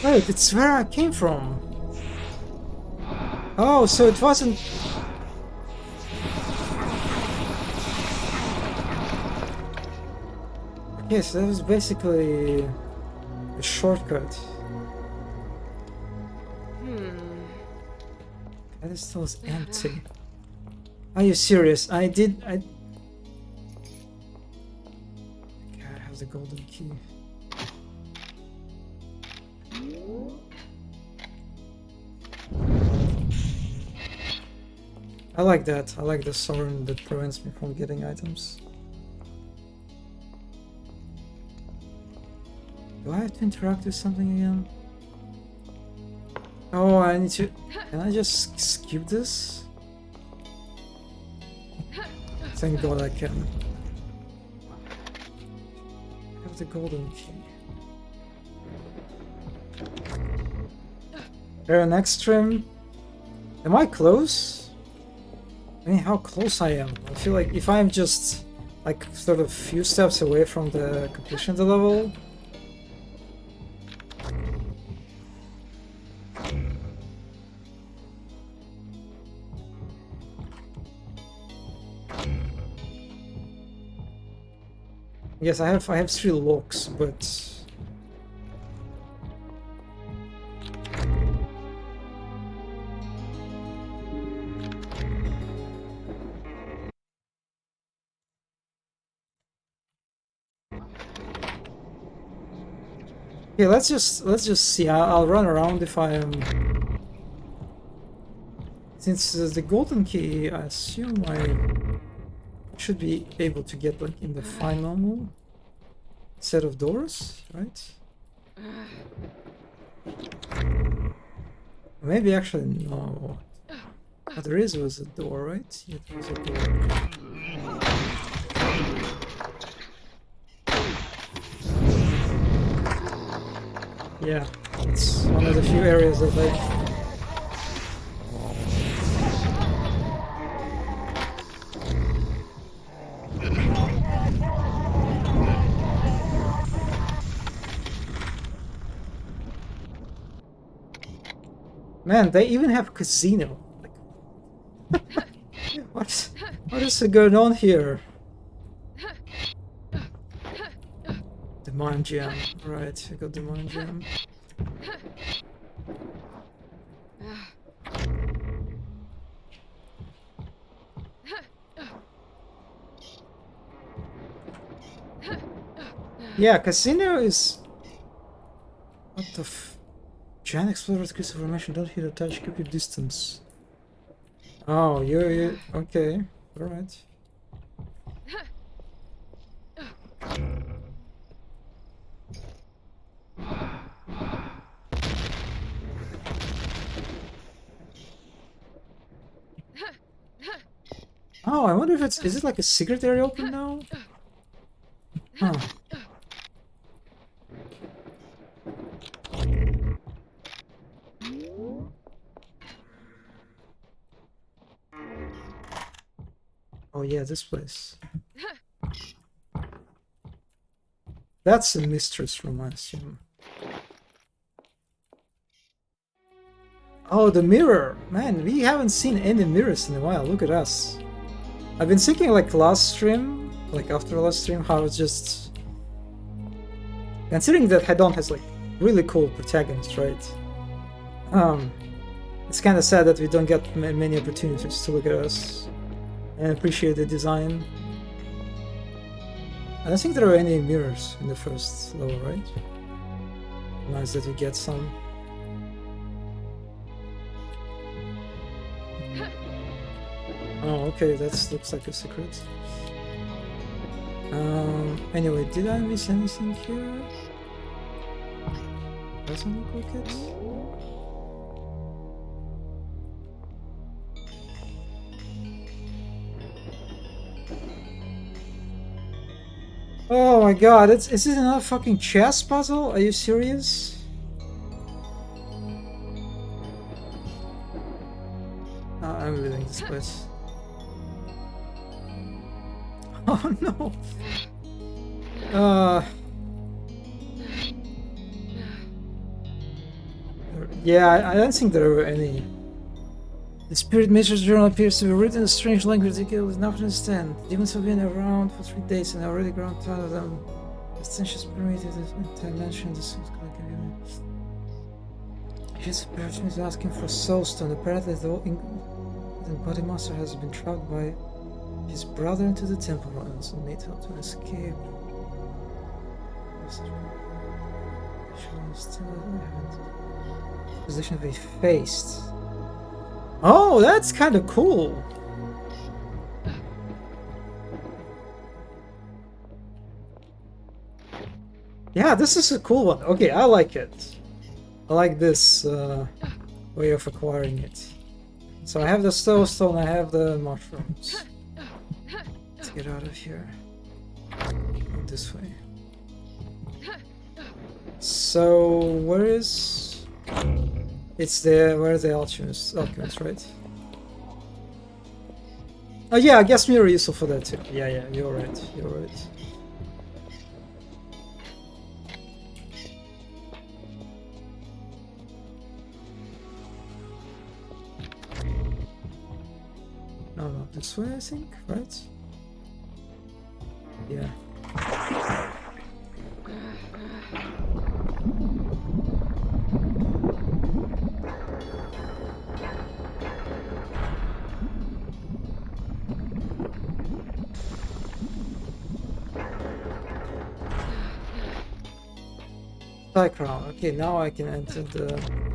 S1: Wait, it's where I came from. Oh, so it wasn't... Yes, that was basically a shortcut. Pedestal is empty. Are you serious? I God, I have the golden key. I like that. I like the Soren that prevents me from getting items. Do I have to interact with something again? Oh, I need to... Can I just skip this? Thank God I can. I have the golden key. There, next stream. Am I close? I mean, how close I am. I feel like if I'm just like sort of few steps away from the completion of the level. Yes, I have 3 locks, but yeah, let's just see. I'll run around if I am. Since the golden key, I assume I should be able to get like in the final set of doors, right? Maybe actually no. What there was a door, right? Yeah, there was a door. Yeah, it's one of the few areas that I... Man, they even have a casino. Like, what is going on here? The mine gem. Right, I got the mine gem. Yeah, casino is... What the f... Giant explorers crystal formation, don't hit or touch, keep your distance. Oh, you okay, alright. Oh, I wonder if it's... Is it like a secret area open now? Huh. Oh yeah, this place. That's a mistress room, I assume. Oh, the mirror! Man, we haven't seen any mirrors in a while, look at us. I've been thinking like last stream, like after last stream, how it's just... Considering that Hedon has like really cool protagonists, right? It's kind of sad that we don't get many opportunities to look at us and appreciate the design. I don't think there are any mirrors in the first level, right? Nice that we get some. Oh, okay, that looks like a secret. Anyway, did I miss anything here? Doesn't look like it. Oh my god, is this another fucking chess puzzle? Are you serious? Oh, I'm reading this place. Oh no! Yeah, I don't think there were any. The Spirit Master's journal appears to be written in a strange language that is enough to understand. Demons have been around for 3 days and already grown tired of them. Extensions permitted dimension the soul's collective. His person is asking for soulstone. Apparently the body monster has been trapped by his brother into the temple ruins and made help to escape. Position they faced. Oh, that's kind of cool. Yeah, this is a cool one. Okay, I like it. I like this way of acquiring it. So I have the soulstone, I have the mushrooms. Let's get out of here. Go this way. So where is? It's there. Where are the alchemists, right? Oh yeah, I guess mirror useful for that too. Yeah, you're right. You're right. No, not this way, I think, right? Yeah. Crown. Okay, now I can enter the...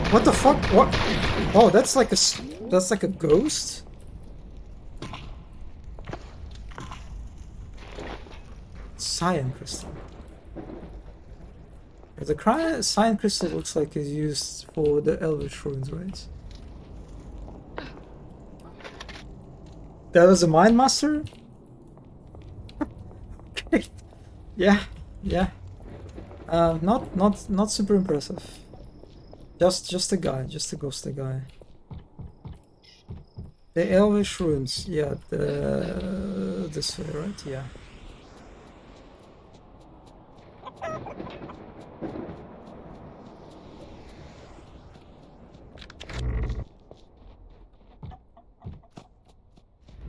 S1: What the fuck? What? Oh, that's like a ghost? Cyan crystal. The cyan crystal looks like it's used for the Elvish runes, right? That was a Mind Master? Okay. Yeah. Not super impressive. Just a guy, just a ghostly guy. The Elvish runes, yeah, this way, right? Yeah.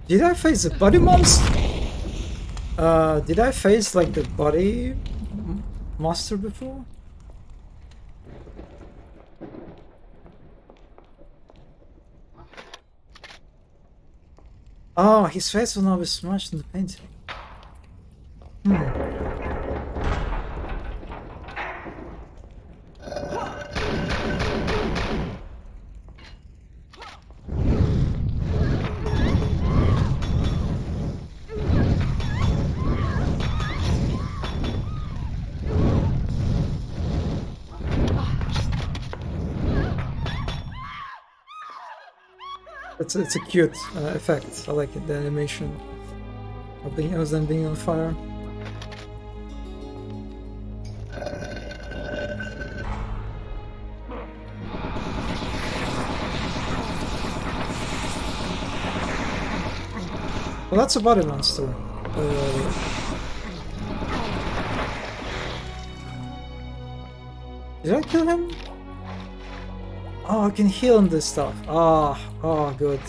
S1: Did I face the body monster? Did I face like the body monster before? Oh, his face will now be smashed in the painting. it's a cute effect. I like it, the animation of them being on fire. Well, that's a body monster. Did I kill him? Oh, I can heal him this stuff. Oh, good.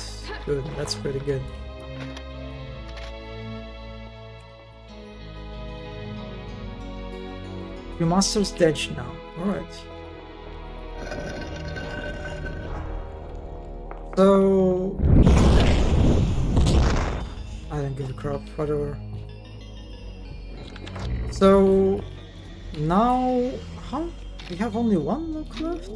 S1: Good, that's pretty good. Your monster's dead now. Alright. So... I don't give a crap, whatever. So... Now... How? We have only one look left?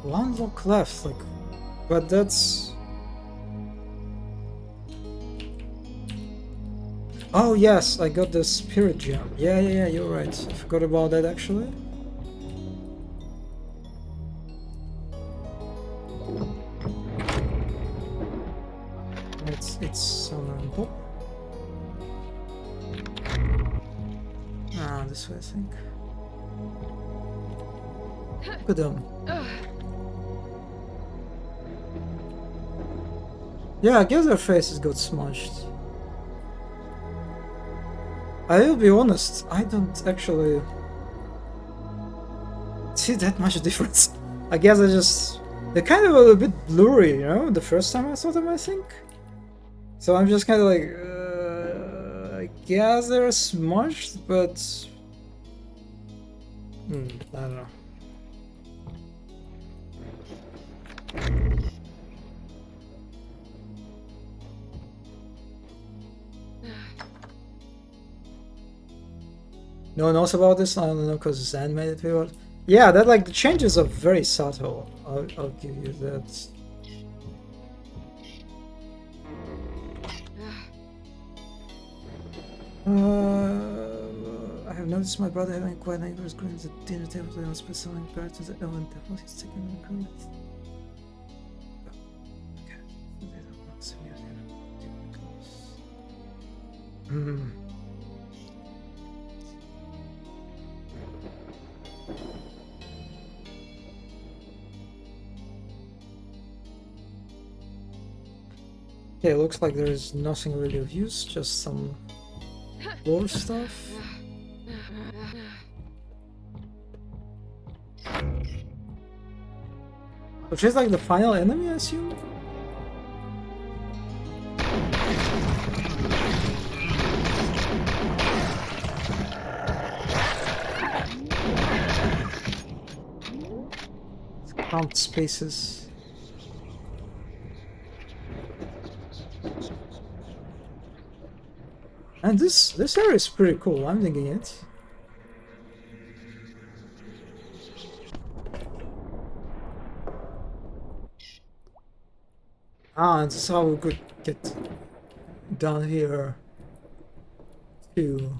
S1: One look left, like... But that's... Oh yes, I got the spirit gem. Yeah, you're right. I forgot about that actually. It's summonable. Ah, this way I think. Look at them. Yeah, I guess their faces got smudged. I'll be honest, I don't actually see that much difference. I guess they're kind of a bit blurry, you know, the first time I saw them, I think. So I'm just kind of like, I guess they're smudged, but... I don't know. No one knows about this? I don't know, because it's animated video. Yeah, that like the changes are very subtle. I'll give you that. I have noticed my brother having quite neighbors going to the dinner table. They must be selling compared to the Ellen devil. He's taking the crew. Okay. Okay, it looks like there's nothing really of use, just some lore stuff. Which is like the final enemy, I assume? Let's count spaces. And this area is pretty cool, I'm digging it. Ah, and this is how we could get down here too.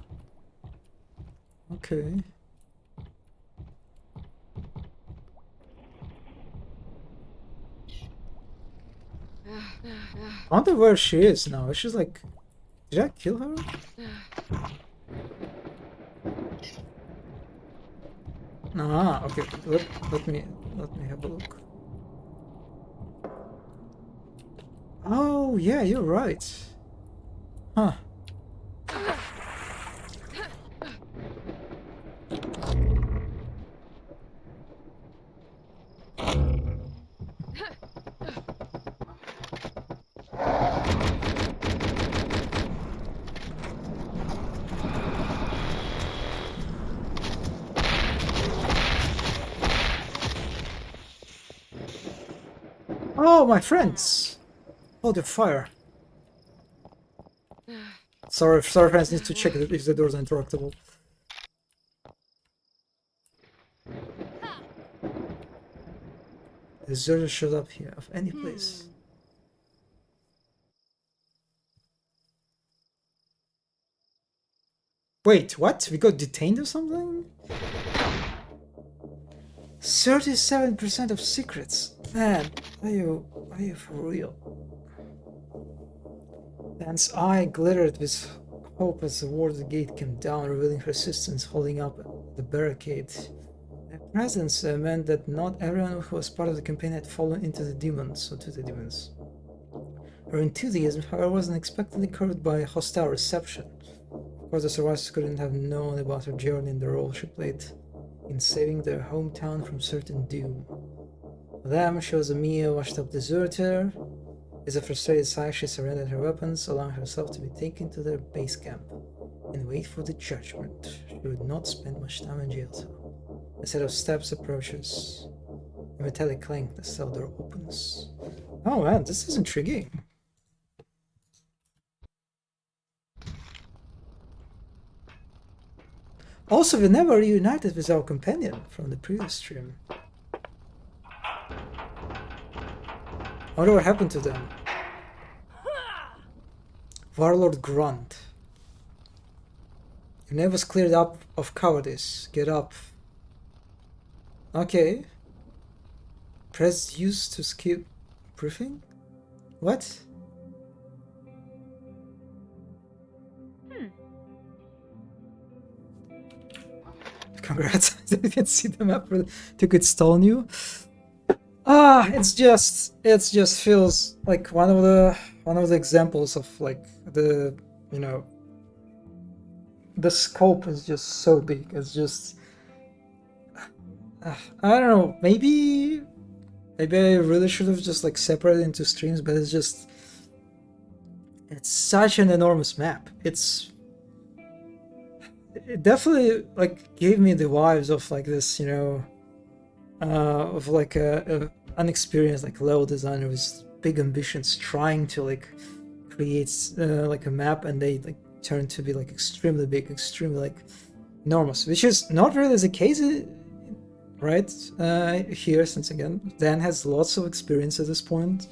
S1: Okay. I wonder where she is now. She's like... Did I kill her? Ah, okay. Let me have a look. Oh yeah, you're right. Huh. Oh, my friends! Oh, the fire. Sorry, friends need to check if the doors are interruptible. The deserter showed up here, of any place. Wait, what? We got detained or something? 37% of secrets. Man, are you for real? Dan's eye glittered with hope as the warder gate came down, revealing her assistants holding up the barricade. Their presence meant that not everyone who was part of the campaign had fallen into the demons, or to the demons. Her enthusiasm, however, was unexpectedly curbed by a hostile reception. Of course, the survivors couldn't have known about her journey and the role she played in saving their hometown from certain doom. For them, she was a mere washed-up deserter. As a frustrated sigh, she surrendered her weapons, allowing herself to be taken to their base camp and wait for the judgment. She would not spend much time in jail, though. A set of steps approaches. A metallic clank, the cell door opens. Oh man, this is intriguing. Also, we never reunited with our companion from the previous stream. I wonder what happened to them. Warlord Grunt. Your name was cleared up of cowardice. Get up. Okay. Press use to skip briefing? What? Congrats. I didn't see the map took its toll new. It's just feels like one of the examples of like the, you know, the scope is just so big. It's just I don't know, maybe I really should have just like separated into streams, but it's such an enormous map. It definitely like gave me the vibes of like this, you know, of like a unexperienced like level designer with big ambitions trying to like create like a map, and they like turn to be like extremely big, extremely like enormous, which is not really the case, right? Here, since again Dan has lots of experience at this point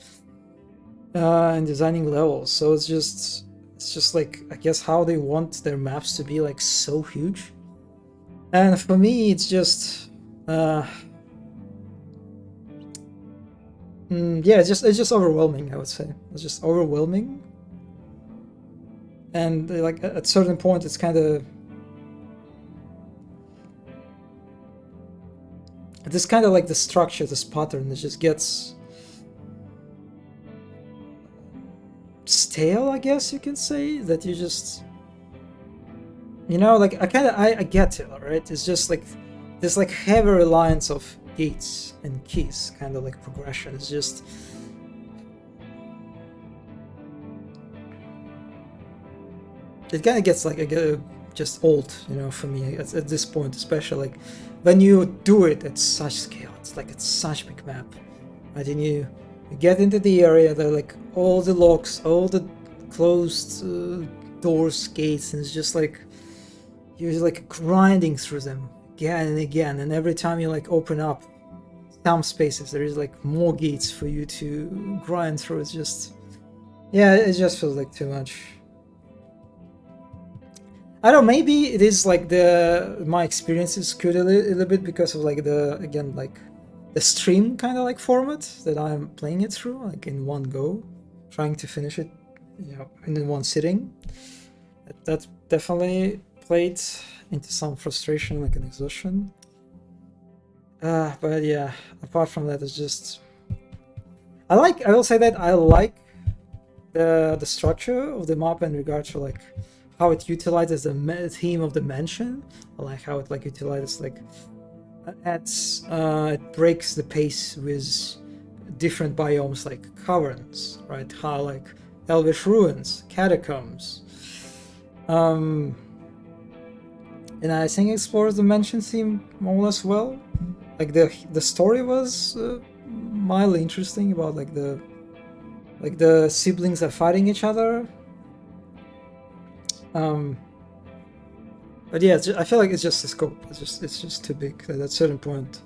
S1: in designing levels, so it's just like, I guess, how they want their maps to be like so huge. And for me, it's just yeah, it's just overwhelming, I would say. It's just overwhelming. And like at a certain point, it's kind of this kind of like the structure, this pattern, it just gets stale, I guess you can say. That you just, you know, like I get it, right? It's just like this like heavy reliance of gates and keys, kind of like progression. It's just it kind of gets like just old, you know, for me at this point, especially like when you do it at such scale. It's like it's such big map, right? And you get into the area, there are like all the locks, all the closed doors, gates, and it's just like you're like grinding through them again and again, and every time you like open up some spaces, there is like more gates for you to grind through. It's just, yeah, it just feels like too much. I don't know, maybe it is like my experience is skewed a little bit because of like the stream kind of like format that I'm playing it through, like in one go, trying to finish it, you know, in one sitting. That definitely played into some frustration, like an exhaustion. But yeah, apart from that, it's just I will say that I like the structure of the map in regard to like how it utilizes the theme of the mansion. I like how it like utilizes like it breaks the pace with different biomes like caverns, right? How like elvish ruins, catacombs. And I think it explores the mansion theme more or less well. Like the story was mildly interesting about like the siblings are fighting each other. But yeah, I feel like it's just the scope. It's just too big. At a certain point,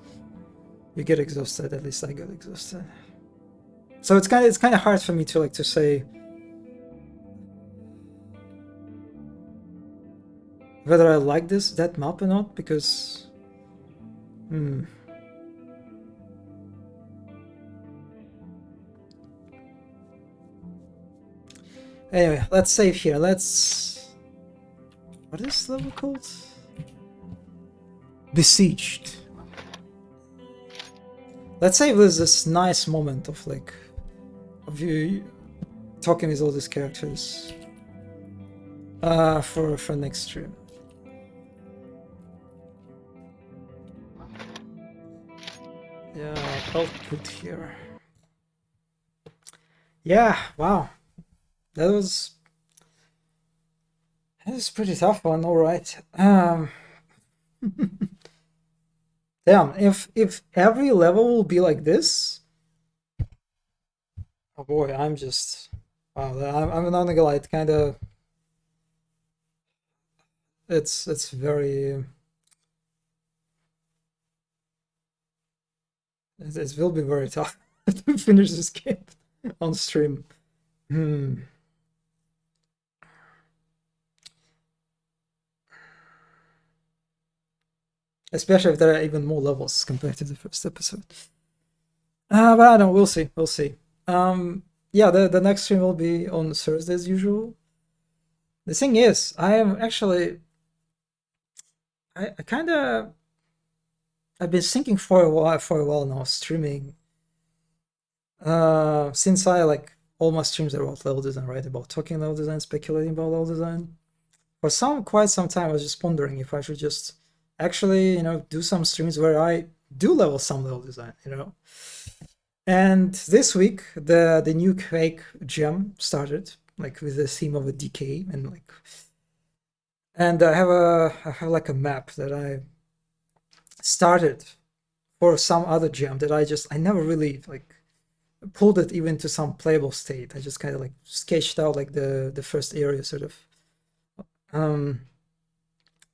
S1: you get exhausted. At least I got exhausted. So it's kind of hard for me to like to say whether I like that map or not, because Anyway, let's save here. Let's... What is this level called? Besieged. Let's say there's this nice moment of like... of you talking with all these characters. For next stream. Yeah, I'll put here. Yeah, wow. That was pretty tough one, alright. Damn, if every level will be like this, oh boy, I'm just wow. I'm not gonna lie, it kind of it's very it will be very tough to finish this game on stream. Especially if there are even more levels compared to the first episode. But I don't know, we'll see. We'll see. Yeah, the next stream will be on Thursday as usual. The thing is, I am actually I kind of I've been thinking for a while now streaming. Since I like all my streams are about level design, right? About talking level design, speculating about level design. For quite some time, I was just wondering if I should just actually, do some streams where I do some level design, And this week, the new Quake gem started, like with the theme of a decay and I have like a map that I started for some other gem that I never really like pulled it even to some playable state. I just kind of like sketched out like the first area sort of.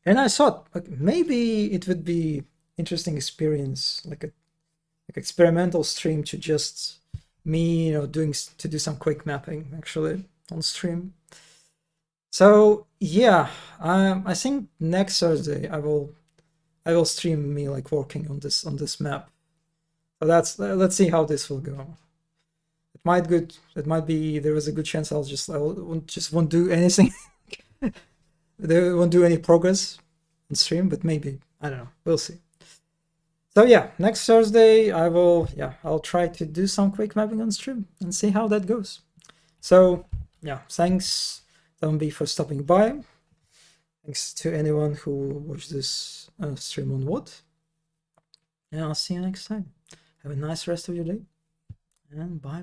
S1: And I thought like maybe it would be interesting experience, like experimental stream to just me, to do some quick mapping actually on stream. So yeah, I think next Thursday I will stream me like working on this map. So let's see how this will go. It might be there is a good chance I won't do anything. They won't do any progress on stream, but maybe I don't know. We'll see. So yeah, next Thursday I'll try to do some quick mapping on stream and see how that goes. So yeah, thanks Zombie for stopping by. Thanks to anyone who watched this stream on WOD. And I'll see you next time. Have a nice rest of your day. And bye.